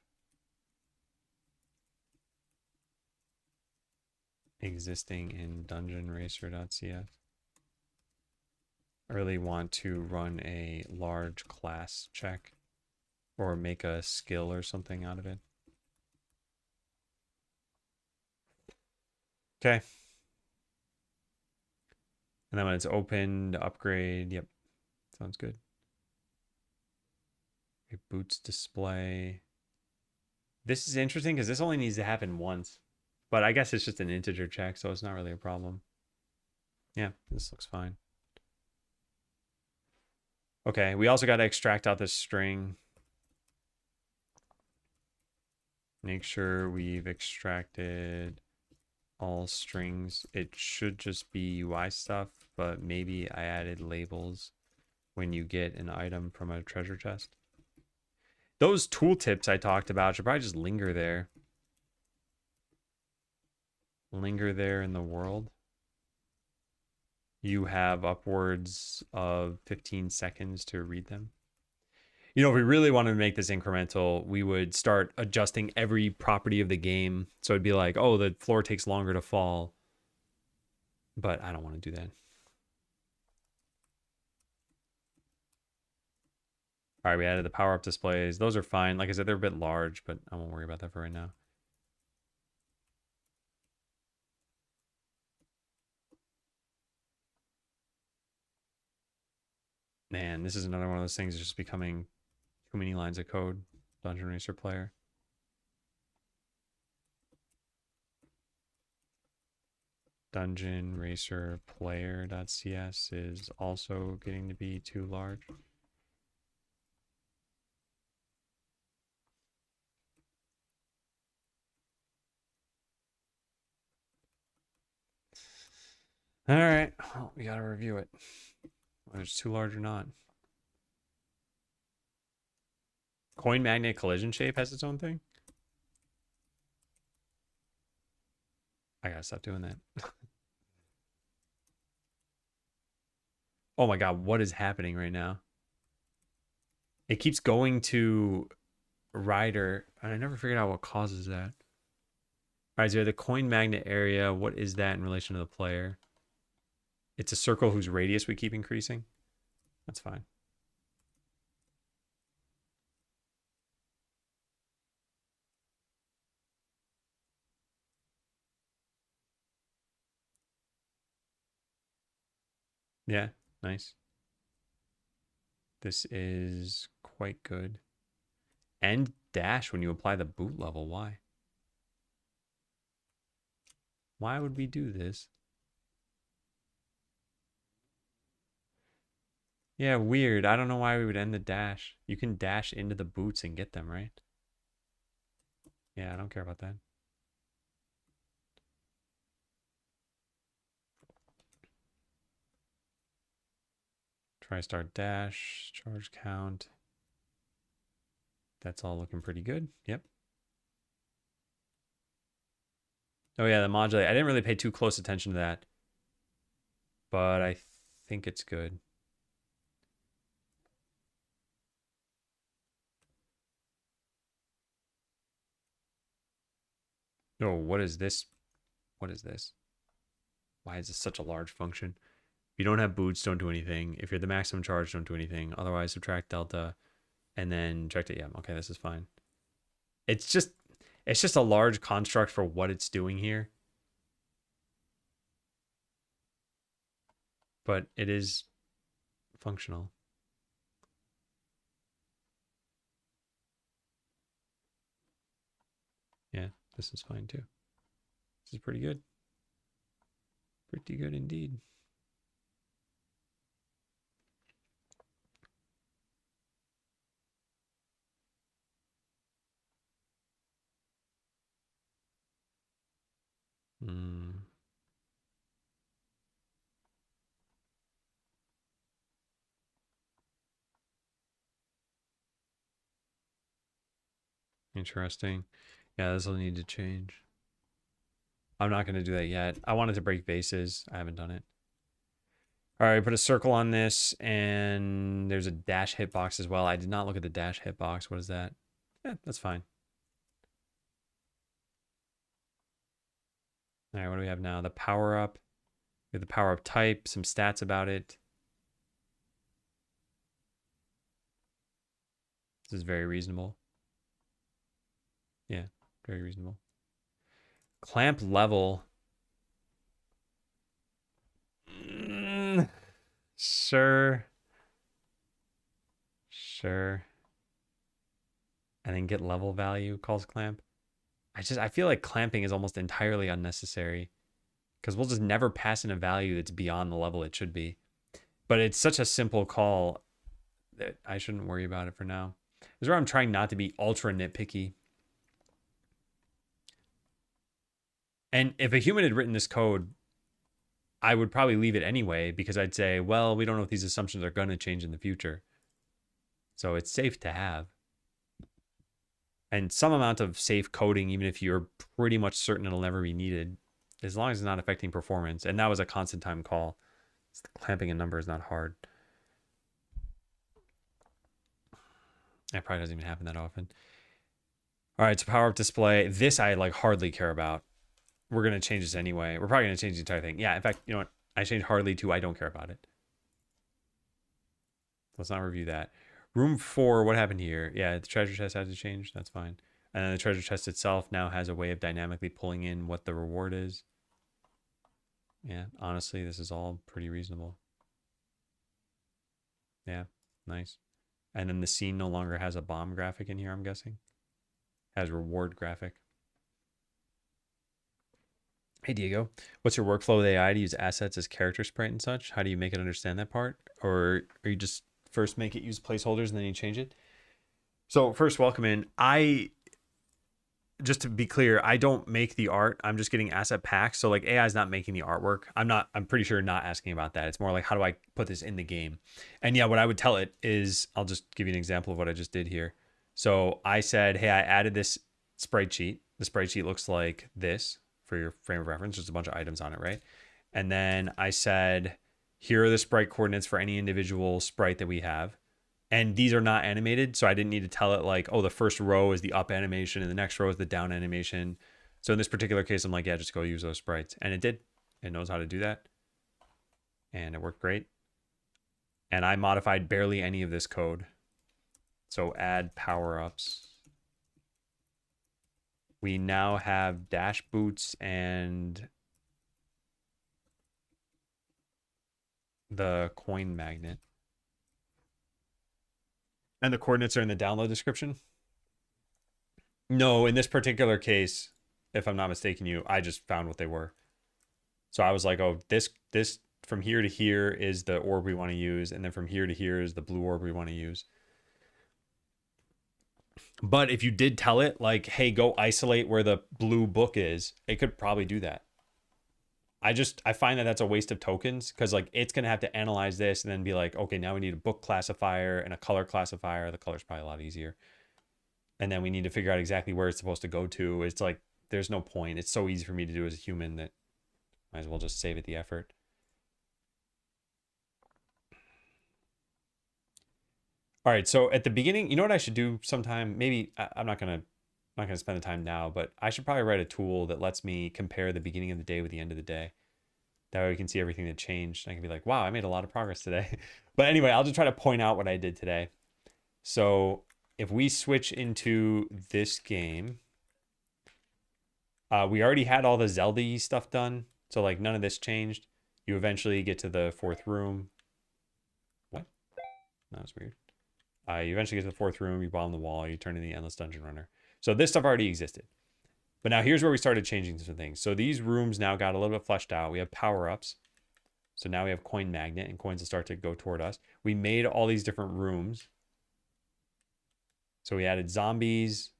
Existing in dungeonracer.cf. I really want to run a large class check or make a skill or something out of it. Okay. And then when it's open to upgrade, yep, sounds good. Okay, boots display. This is interesting because this only needs to happen once. But I guess it's just an integer check, so it's not really a problem. Yeah, this looks fine. Okay, we also got to extract out this string. Make sure we've extracted all strings. It should just be UI stuff, but maybe I added labels when you get an item from a treasure chest. Those tooltips I talked about should probably just linger there. Linger there in the world. You have upwards of 15 seconds to read them. You know, if we really wanted to make this incremental, we would start adjusting every property of the game. So it'd be like, oh, the floor takes longer to fall. But I don't want to do that. All right, we added the power-up displays. Those are fine. Like I said, they're a bit large, but I won't worry about that for right now. Man, this is another one of those things that's just becoming too many lines of code. Dungeon Racer player. Dungeon Racer player.cs is also getting to be too large. All right, well, we gotta review it. Whether it's too large or not. Coin magnet collision shape has its own thing. I gotta stop doing that. Oh my god, what is happening right now? It keeps going to rider, and I never figured out what causes that. All right, so the coin magnet area, what is that in relation to the player? It's a circle whose radius we keep increasing. That's fine. Yeah, nice. This is quite good. And dash when you apply the boot level. Why? Why would we do this? Yeah, weird. I don't know why we would end the dash. You can dash into the boots and get them, right? Yeah, I don't care about that. Try start dash, charge count. That's all looking pretty good. Yep. Oh yeah, the modulate. I didn't really pay too close attention to that, but I think it's good. Oh, what is this? What is this? Why is this such a large function? If you don't have boots, don't do anything. If you're the maximum charge, don't do anything. Otherwise, subtract delta and then check it. Yeah, okay, this is fine. It's just a large construct for what it's doing here. But it is functional. Yeah, this is fine too. This is pretty good. Pretty good indeed. Interesting. Yeah, this will need to change. I'm not going to do that yet. I wanted to break bases. I haven't done it. All right, put a circle on this, and there's a dash hitbox as well. I did not look at the dash hitbox. What is that? Yeah, that's fine. All right, what do we have now? The power up. We have the power up type, some stats about it. This is very reasonable. Yeah, very reasonable. Clamp level. Sure. Sure. And then get level value calls clamp. I feel like clamping is almost entirely unnecessary because we'll just never pass in a value that's beyond the level it should be. But it's such a simple call that I shouldn't worry about it for now. This is where I'm trying not to be ultra nitpicky. And if a human had written this code, I would probably leave it anyway because I'd say, well, we don't know if these assumptions are going to change in the future. So it's safe to have. And some amount of safe coding, even if you're pretty much certain it'll never be needed, as long as it's not affecting performance. And that was a constant time call. Clamping a number is not hard. That probably doesn't even happen that often. All right, so power up display. This I like hardly care about. We're going to change this anyway. We're probably going to change the entire thing. Yeah, in fact, you know what? I changed hardly to I don't care about it. Let's not review that. Room 4, what happened here? Yeah, the treasure chest had to change. That's fine. And then the treasure chest itself now has a way of dynamically pulling in what the reward is. Yeah, honestly, this is all pretty reasonable. Yeah, nice. And then the scene no longer has a bomb graphic in here, I'm guessing. Has reward graphic. Hey, Diego, what's your workflow with AI to use assets as character sprite and such? How do you make it understand that part? Or you just first make it use placeholders and then you change it? So first, welcome in. Just to be clear, I don't make the art. I'm just getting asset packs. So like AI is not making the artwork. I'm pretty sure not asking about that. It's more like, how do I put this in the game? And yeah, what I would tell it is, I'll just give you an example of what I just did here. So I said, hey, I added this sprite sheet. The sprite sheet looks like this for your frame of reference. There's a bunch of items on it, right? And then I said, here are the sprite coordinates for any individual sprite that we have. And these are not animated, so I didn't need to tell it like, oh, the first row is the up animation and the next row is the down animation. So in this particular case, I'm like, yeah, just go use those sprites. And it did. It knows how to do that. And it worked great. And I modified barely any of this code. So add power-ups. We now have dash boots and the coin magnet. And the coordinates are in the download description? No, in this particular case, if I'm not mistaken you, I just found what they were. So I was like, oh, this from here to here is the orb we want to use, and then from here to here is the blue orb we want to use. But if you did tell it, like, hey, go isolate where the blue book is, it could probably do that. I find that that's a waste of tokens because like it's going to have to analyze this and then be like, okay, now we need a book classifier and a color classifier. The color's probably a lot easier. And then we need to figure out exactly where it's supposed to go to. It's like, there's no point. It's so easy for me to do as a human that might as well just save it the effort. All right, so at the beginning, you know what I should do sometime? Maybe I'm not gonna spend the time now, but I should probably write a tool that lets me compare the beginning of the day with the end of the day. That way we can see everything that changed. I can be like, wow, I made a lot of progress today. But anyway, I'll just try to point out what I did today. So if we switch into this game, we already had all the Zelda stuff done. So like none of this changed. You eventually get to the fourth room. What? That was weird. You eventually get to the fourth room, you bomb the wall, you turn in the Endless Dungeon Runner. So this stuff already existed. But now here's where we started changing some things. So these rooms now got a little bit fleshed out. We have power-ups. So now we have coin magnet, and coins will start to go toward us. We made all these different rooms. So we added zombies.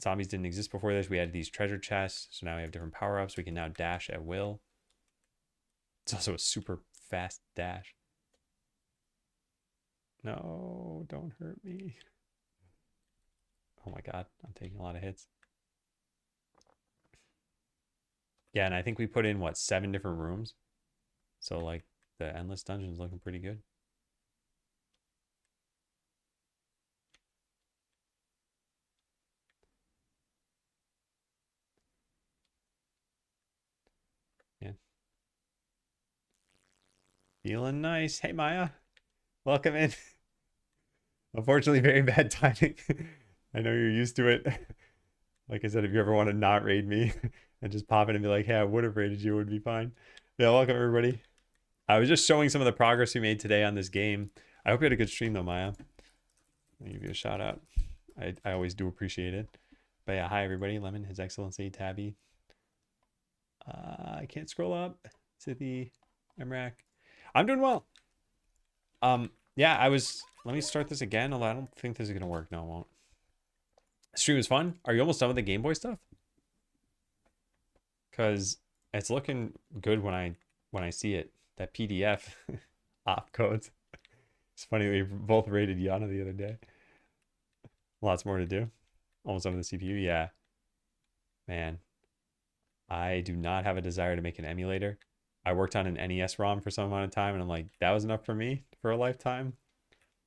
Zombies didn't exist before this. We added these treasure chests. So now we have different power-ups. We can now dash at will. It's also a super fast dash. No, don't hurt me. Oh my god, I'm taking a lot of hits. Yeah, and I think we put in, what, 7 different rooms? So, like, the Endless Dungeon's looking pretty good. Yeah. Feeling nice. Hey, Maya. Welcome in. Unfortunately, very bad timing. I know you're used to it. Like I said, if you ever want to not raid me and just pop in and be like, hey, I would have raided you, it would be fine. Yeah, welcome everybody. I was just showing some of the progress we made today on this game. I hope you had a good stream though, Maya. I'll give you a shout out. I always do appreciate it. But yeah, hi everybody. Lemon, His Excellency, Tabby. I can't scroll up. Sithy, Emrak. I'm doing well. Yeah, let me start this again, although I don't think this is gonna work. No, it won't. The stream was fun. Are you almost done with the Game Boy stuff? because it's looking good when I see it. That PDF op codes. It's funny we both rated Yana the other day. Lots more to do. Almost over the CPU. Yeah, man. I do not have a desire to make an emulator. I worked on an NES ROM for some amount of time, and I'm like, that was enough for me for a lifetime.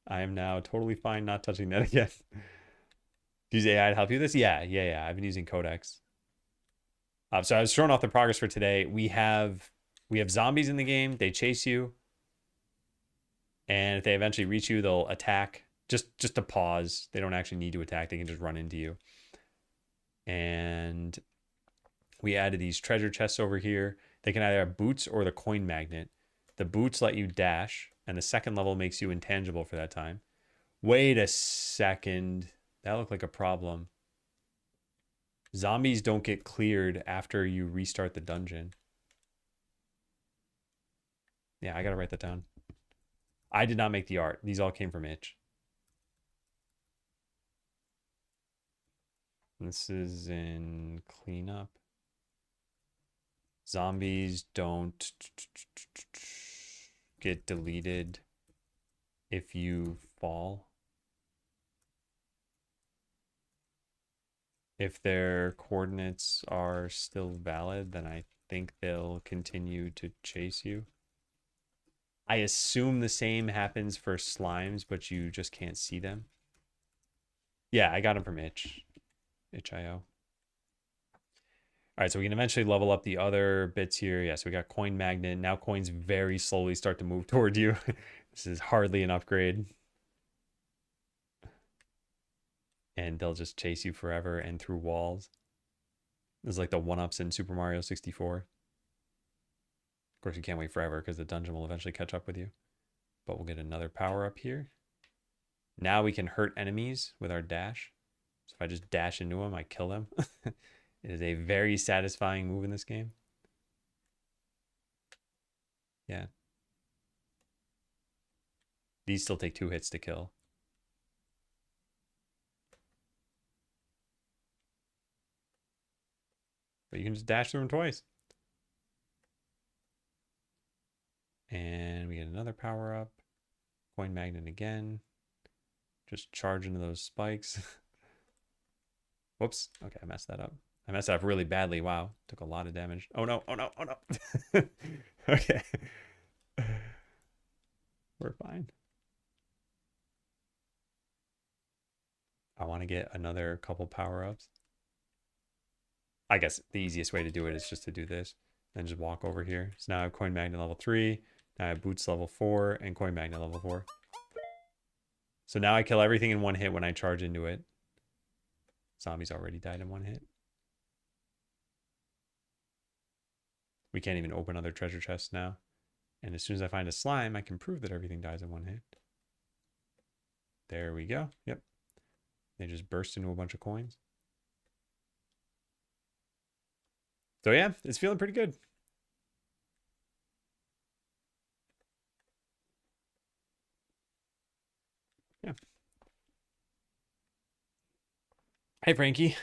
I am now totally fine not touching that again. Use AI to help you with this? Yeah. I've been using Codex. So I was showing off the progress for today. We have zombies in the game. They chase you, and if they eventually reach you, they'll attack. Just to pause. They don't actually need to attack. They can just run into you. And we added these treasure chests over here. They can either have boots or the coin magnet. The boots let you dash, and the second level makes you intangible for that time. Wait a second. That looked like a problem. Zombies don't get cleared after you restart the dungeon. Yeah, I gotta write that down. I did not make the art. These all came from Itch. This is in cleanup. Zombies don't get deleted if you fall. If their coordinates are still valid, then I think they'll continue to chase you. I assume the same happens for slimes, but you just can't see them. Yeah, I got them from itch.io. All right, so we can eventually level up the other bits here. Yeah, so we got coin magnet. Now coins very slowly start to move toward you. This is hardly an upgrade. And they'll just chase you forever and through walls. This is like the one-ups in Super Mario 64. Of course, you can't wait forever because the dungeon will eventually catch up with you. But we'll get another power-up here. Now we can hurt enemies with our dash. So if I just dash into them, I kill them. It is a very satisfying move in this game. Yeah. These still take 2 hits to kill. But you can just dash through them twice. And we get another power up. Coin magnet again. Just charge into those spikes. Whoops. Okay, I messed that up. I messed that up really badly. Wow. Took a lot of damage. Oh no. Oh no. Oh no. Okay. We're fine. I want to get another couple power-ups. I guess the easiest way to do it is just to do this. Then just walk over here. So now I have coin magnet level 3. Now I have boots level 4 and coin magnet level 4. So now I kill everything in one hit when I charge into it. Zombies already died in one hit. We can't even open other treasure chests now. And as soon as I find a slime, I can prove that everything dies in one hit. There we go. Yep. They just burst into a bunch of coins. So yeah, it's feeling pretty good. Yeah. Hey, Frankie.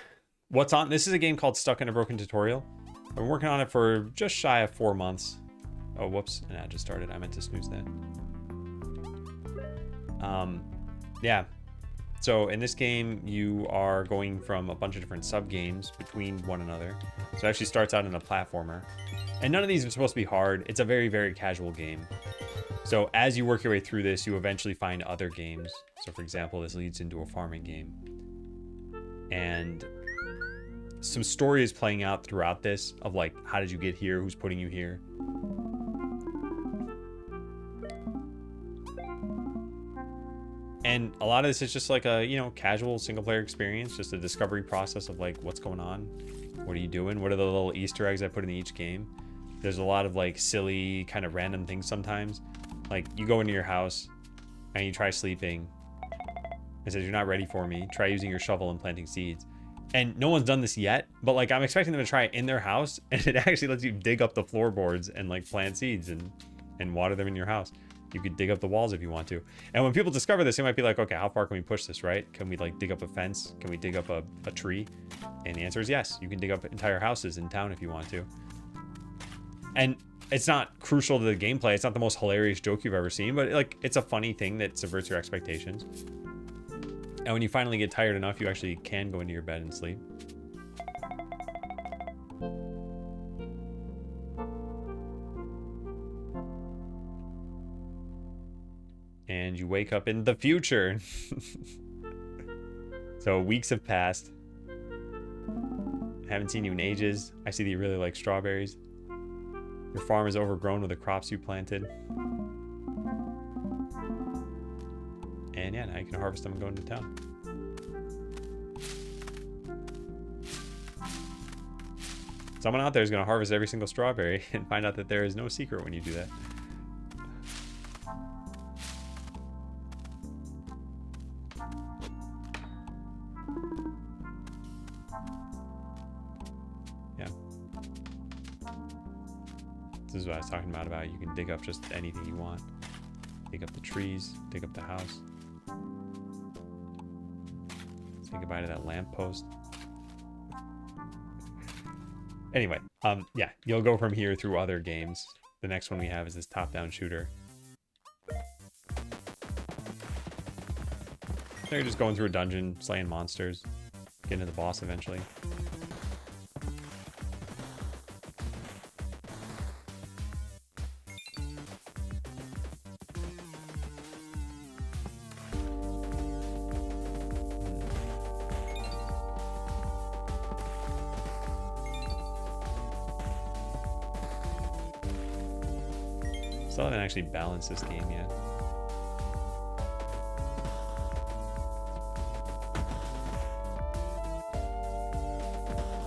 What's on? This is a game called Stuck in a Broken Tutorial. I've been working on it for just shy of 4 months. Oh, whoops. And I just started. I meant to snooze that. Yeah. So in this game, you are going from a bunch of different sub-games between one another. So it actually starts out in a platformer. And none of these are supposed to be hard. It's a very, very casual game. So as you work your way through this, you eventually find other games. So for example, this leads into a farming game. And some story is playing out throughout this of like, how did you get here? Who's putting you here? And a lot of this is just like a, you know, casual single player experience, just a discovery process of like, what's going on? What are you doing? What are the little Easter eggs I put in each game? There's a lot of like silly kind of random things sometimes. Like you go into your house and you try sleeping. It says, you're not ready for me. Try using your shovel and planting seeds. And no one's done this yet, but like I'm expecting them to try it in their house, and it actually lets you dig up the floorboards and like plant seeds and water them in your house. You could dig up the walls if you want to. And when people discover this, they might be like, okay, how far can we push this, right? Can we like dig up a fence? Can we dig up a tree? And the answer is yes. You can dig up entire houses in town if you want to. And it's not crucial to the gameplay. It's not the most hilarious joke you've ever seen, but like it's a funny thing that subverts your expectations. And when you finally get tired enough, you actually can go into your bed and sleep. And you wake up in the future. So weeks have passed. Haven't seen you in ages. I see that you really like strawberries. Your farm is overgrown with the crops you planted. And yeah, now you can harvest them and go into town. Someone out there is going to harvest every single strawberry and find out that there is no secret when you do that. Yeah. This is what I was talking about you can dig up just anything you want. Dig up the trees, dig up the house. Say goodbye to that lamppost. Anyway, yeah, you'll go from here through other games. The next one we have is this top-down shooter. So you're just going through a dungeon, slaying monsters, getting to the boss eventually. Still haven't actually balanced this game yet.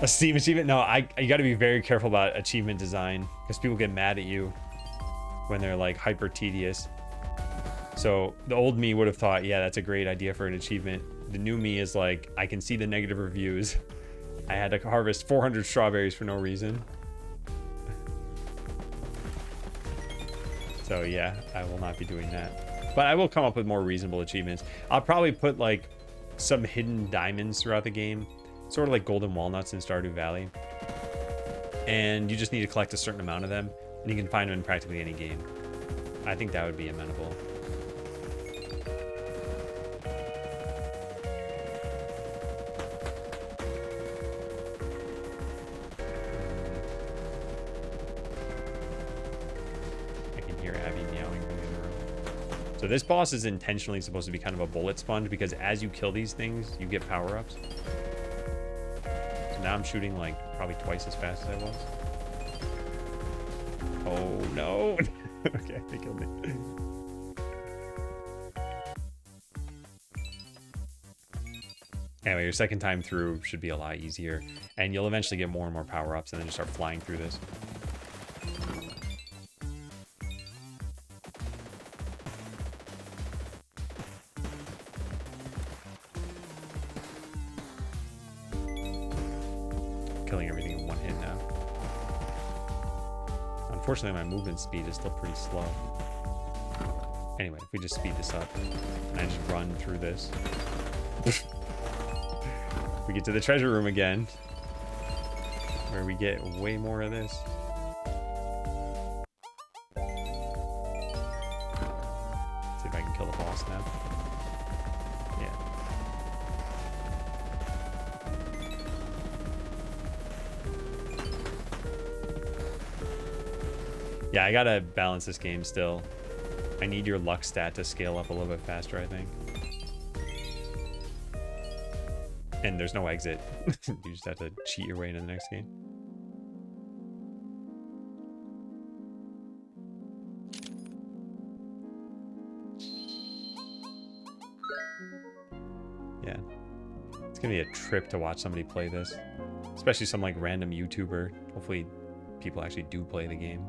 A Steam achievement? No, you got to be very careful about achievement design because people get mad at you when they're like hyper tedious. So the old me would have thought, yeah, that's a great idea for an achievement. The new me is like, I can see the negative reviews. I had to harvest 400 strawberries for no reason. So yeah, I will not be doing that. But I will come up with more reasonable achievements. I'll probably put like some hidden diamonds throughout the game. Sort of like golden walnuts in Stardew Valley. And you just need to collect a certain amount of them. And you can find them in practically any game. I think that would be amenable. So this boss is intentionally supposed to be kind of a bullet sponge because as you kill these things, you get power-ups. So now I'm shooting like probably twice as fast as I was. Oh no! Okay, they killed me. Anyway, your second time through should be a lot easier. And you'll eventually get more and more power-ups and then just start flying through this. Killing everything in one hit now. Unfortunately, my movement speed is still pretty slow. Anyway, if we just speed this up and I just run through this. We get to the treasure room again, where we get way more of this. Let's see if I can kill the boss now. Yeah. Yeah, I gotta balance this game still. I need your luck stat to scale up a little bit faster, I think. And there's no exit. You just have to cheat your way into the next game. Yeah. It's gonna be a trip to watch somebody play this. Especially some like random YouTuber. Hopefully people actually do play the game.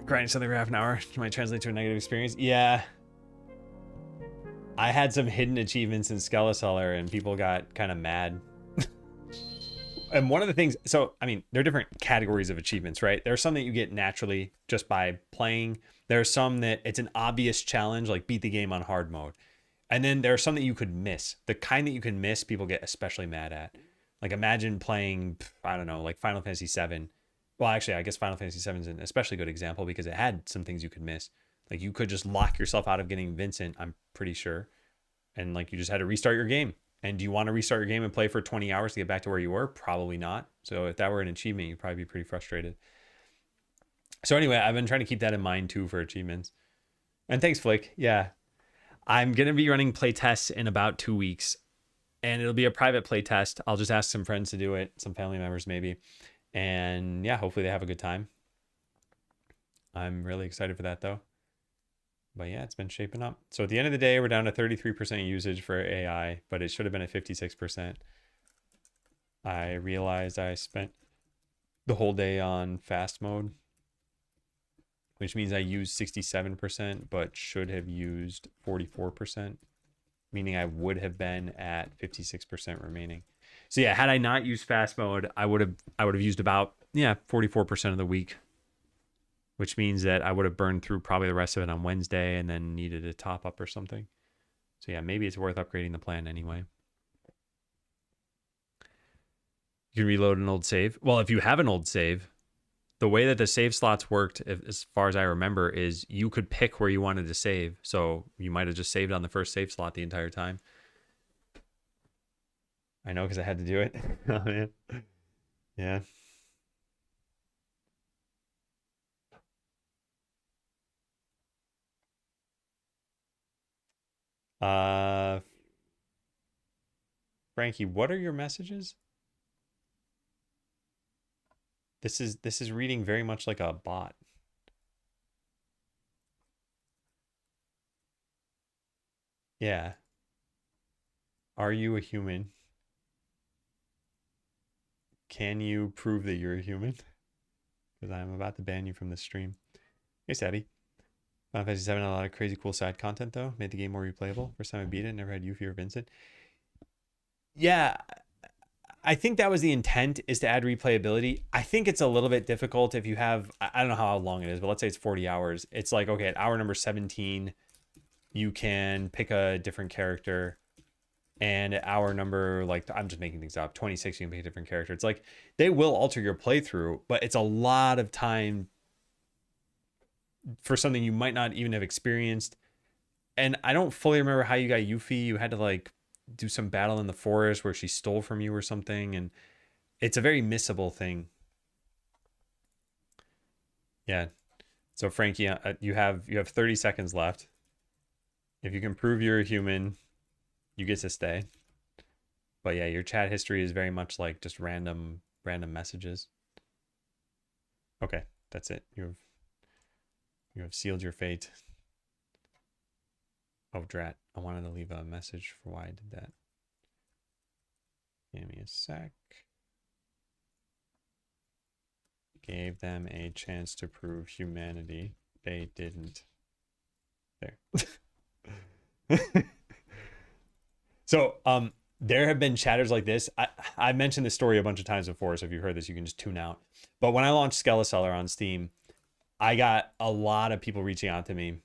Grinding something for half an hour might translate to a negative experience. Yeah. I had some hidden achievements in Skeleseller and people got kind of mad. And one of the things, so I mean, there are different categories of achievements, right? There are some that you get naturally just by playing. There are some that it's an obvious challenge, like beat the game on hard mode. And then there are some that you could miss. The kind that you can miss, people get especially mad at. Like imagine playing, I don't know, like Final Fantasy VII. Well, actually, I guess Final Fantasy VII is an especially good example because it had some things you could miss. Like you could just lock yourself out of getting Vincent, I'm pretty sure. And like you just had to restart your game. And do you want to restart your game and play for 20 hours to get back to where you were? Probably not. So if that were an achievement, you'd probably be pretty frustrated. So anyway, I've been trying to keep that in mind too for achievements. And thanks, Flick. Yeah. I'm going to be running playtests in about 2 weeks. And it'll be a private playtest. I'll just ask some friends to do it, some family members maybe. And yeah, hopefully they have a good time. I'm really excited for that though. But yeah, it's been shaping up. So at the end of the day, we're down to 33% usage for AI, but it should have been at 56%. I realized I spent the whole day on fast mode, which means I used 67%, but should have used 44%, meaning I would have been at 56% remaining. So yeah, had I not used fast mode, I would have used about 44% of the week, which means that I would have burned through probably the rest of it on Wednesday and then needed a top up or something. So yeah, maybe it's worth upgrading the plan anyway. You can reload an old save. Well, if you have an old save, the way that the save slots worked, as far as I remember, is you could pick where you wanted to save. So you might have just saved on the first save slot the entire time. I know because I had to do it. Oh, man. Yeah. Frankie, what are your messages? This is reading very much like a bot. Yeah. Are you a human? Can you prove that you're a human? Because I'm about to ban you from the stream. Hey, Savvy. Final Fantasy VII had a lot of crazy cool side content, though. Made the game more replayable. First time I beat it, never had Yuffie or Vincent. Yeah, I think that was the intent, is to add replayability. I think it's a little bit difficult if you have, I don't know how long it is, but let's say it's 40 hours. It's like, okay, at hour number 17, you can pick a different character. And at hour number, like, I'm just making things up, 26, you can pick a different character. It's like, they will alter your playthrough, but it's a lot of time for something you might not even have experienced. And I don't fully remember how you got Yuffie. You had to like do some battle in the forest where she stole from you or something, and it's a very missable thing. Yeah. So Frankie, you have 30 seconds left. If you can prove you're a human, you get to stay. But yeah, your chat history is very much like just random messages. Okay, that's it. You have sealed your fate. Oh, drat. I wanted to leave a message for why I did that. Give me a sec. Gave them a chance to prove humanity. They didn't. There. So, there have been chatters like this. I mentioned this story a bunch of times before, so if you've heard this, you can just tune out. But when I launched Skeleseller on Steam, I got a lot of people reaching out to me,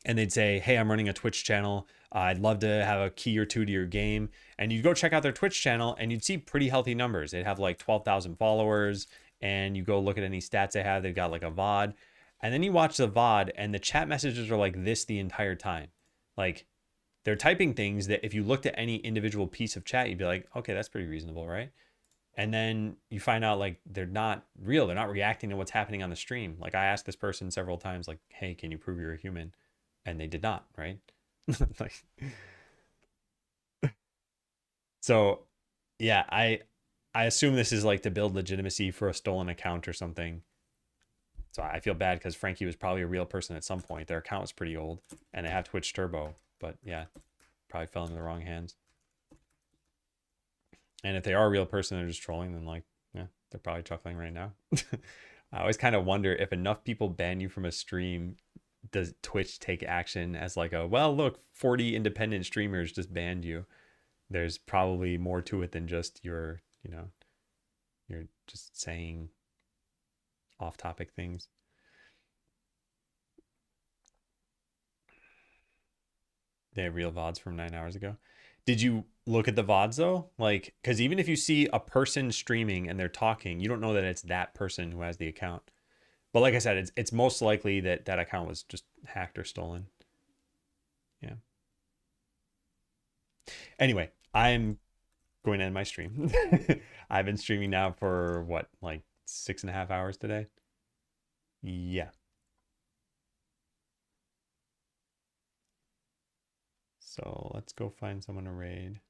and they'd say, hey, I'm running a Twitch channel. I'd love to have a key or two to your game. And you'd go check out their Twitch channel, and you'd see pretty healthy numbers. They'd have like 12,000 followers, and you go look at any stats they have. They've got like a VOD. And then you watch the VOD, and the chat messages are like this the entire time. Like, they're typing things that if you looked at any individual piece of chat, you'd be like, okay, that's pretty reasonable, right? And then you find out like they're not real. They're not reacting to what's happening on the stream. Like I asked this person several times, like, hey, can you prove you're a human? And they did not, right? Like, so yeah, I assume this is like to build legitimacy for a stolen account or something. So I feel bad because Frankie was probably a real person at some point. Their account was pretty old, and they have Twitch Turbo. But yeah, probably fell into the wrong hands. And if they are a real person, they're just trolling, then like, yeah, they're probably chuckling right now. I always kind of wonder if enough people ban you from a stream, does Twitch take action as like a, well, look, 40 independent streamers just banned you. There's probably more to it than just your, You're just saying off-topic things. They have real VODs from 9 hours ago. Did you look at the VODs though? Like, because even if you see a person streaming and they're talking, you don't know that it's that person who has the account. But like I said, it's most likely that that account was just hacked or stolen. Yeah. Anyway, I'm going to end my stream. I've been streaming now for what, like 6.5 hours today? Yeah. So let's go find someone to raid.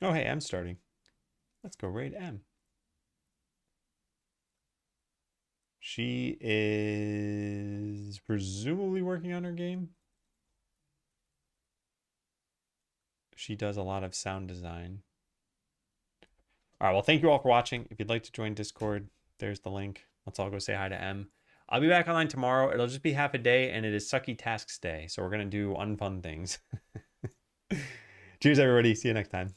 Oh, hey, I'm starting. Let's go raid M. She is presumably working on her game. She does a lot of sound design. All right, well, thank you all for watching. If you'd like to join Discord, there's the link. Let's all go say hi to M. I'll be back online tomorrow. It'll just be half a day, and it is Sucky Tasks Day, so we're going to do unfun things. Cheers, everybody. See you next time.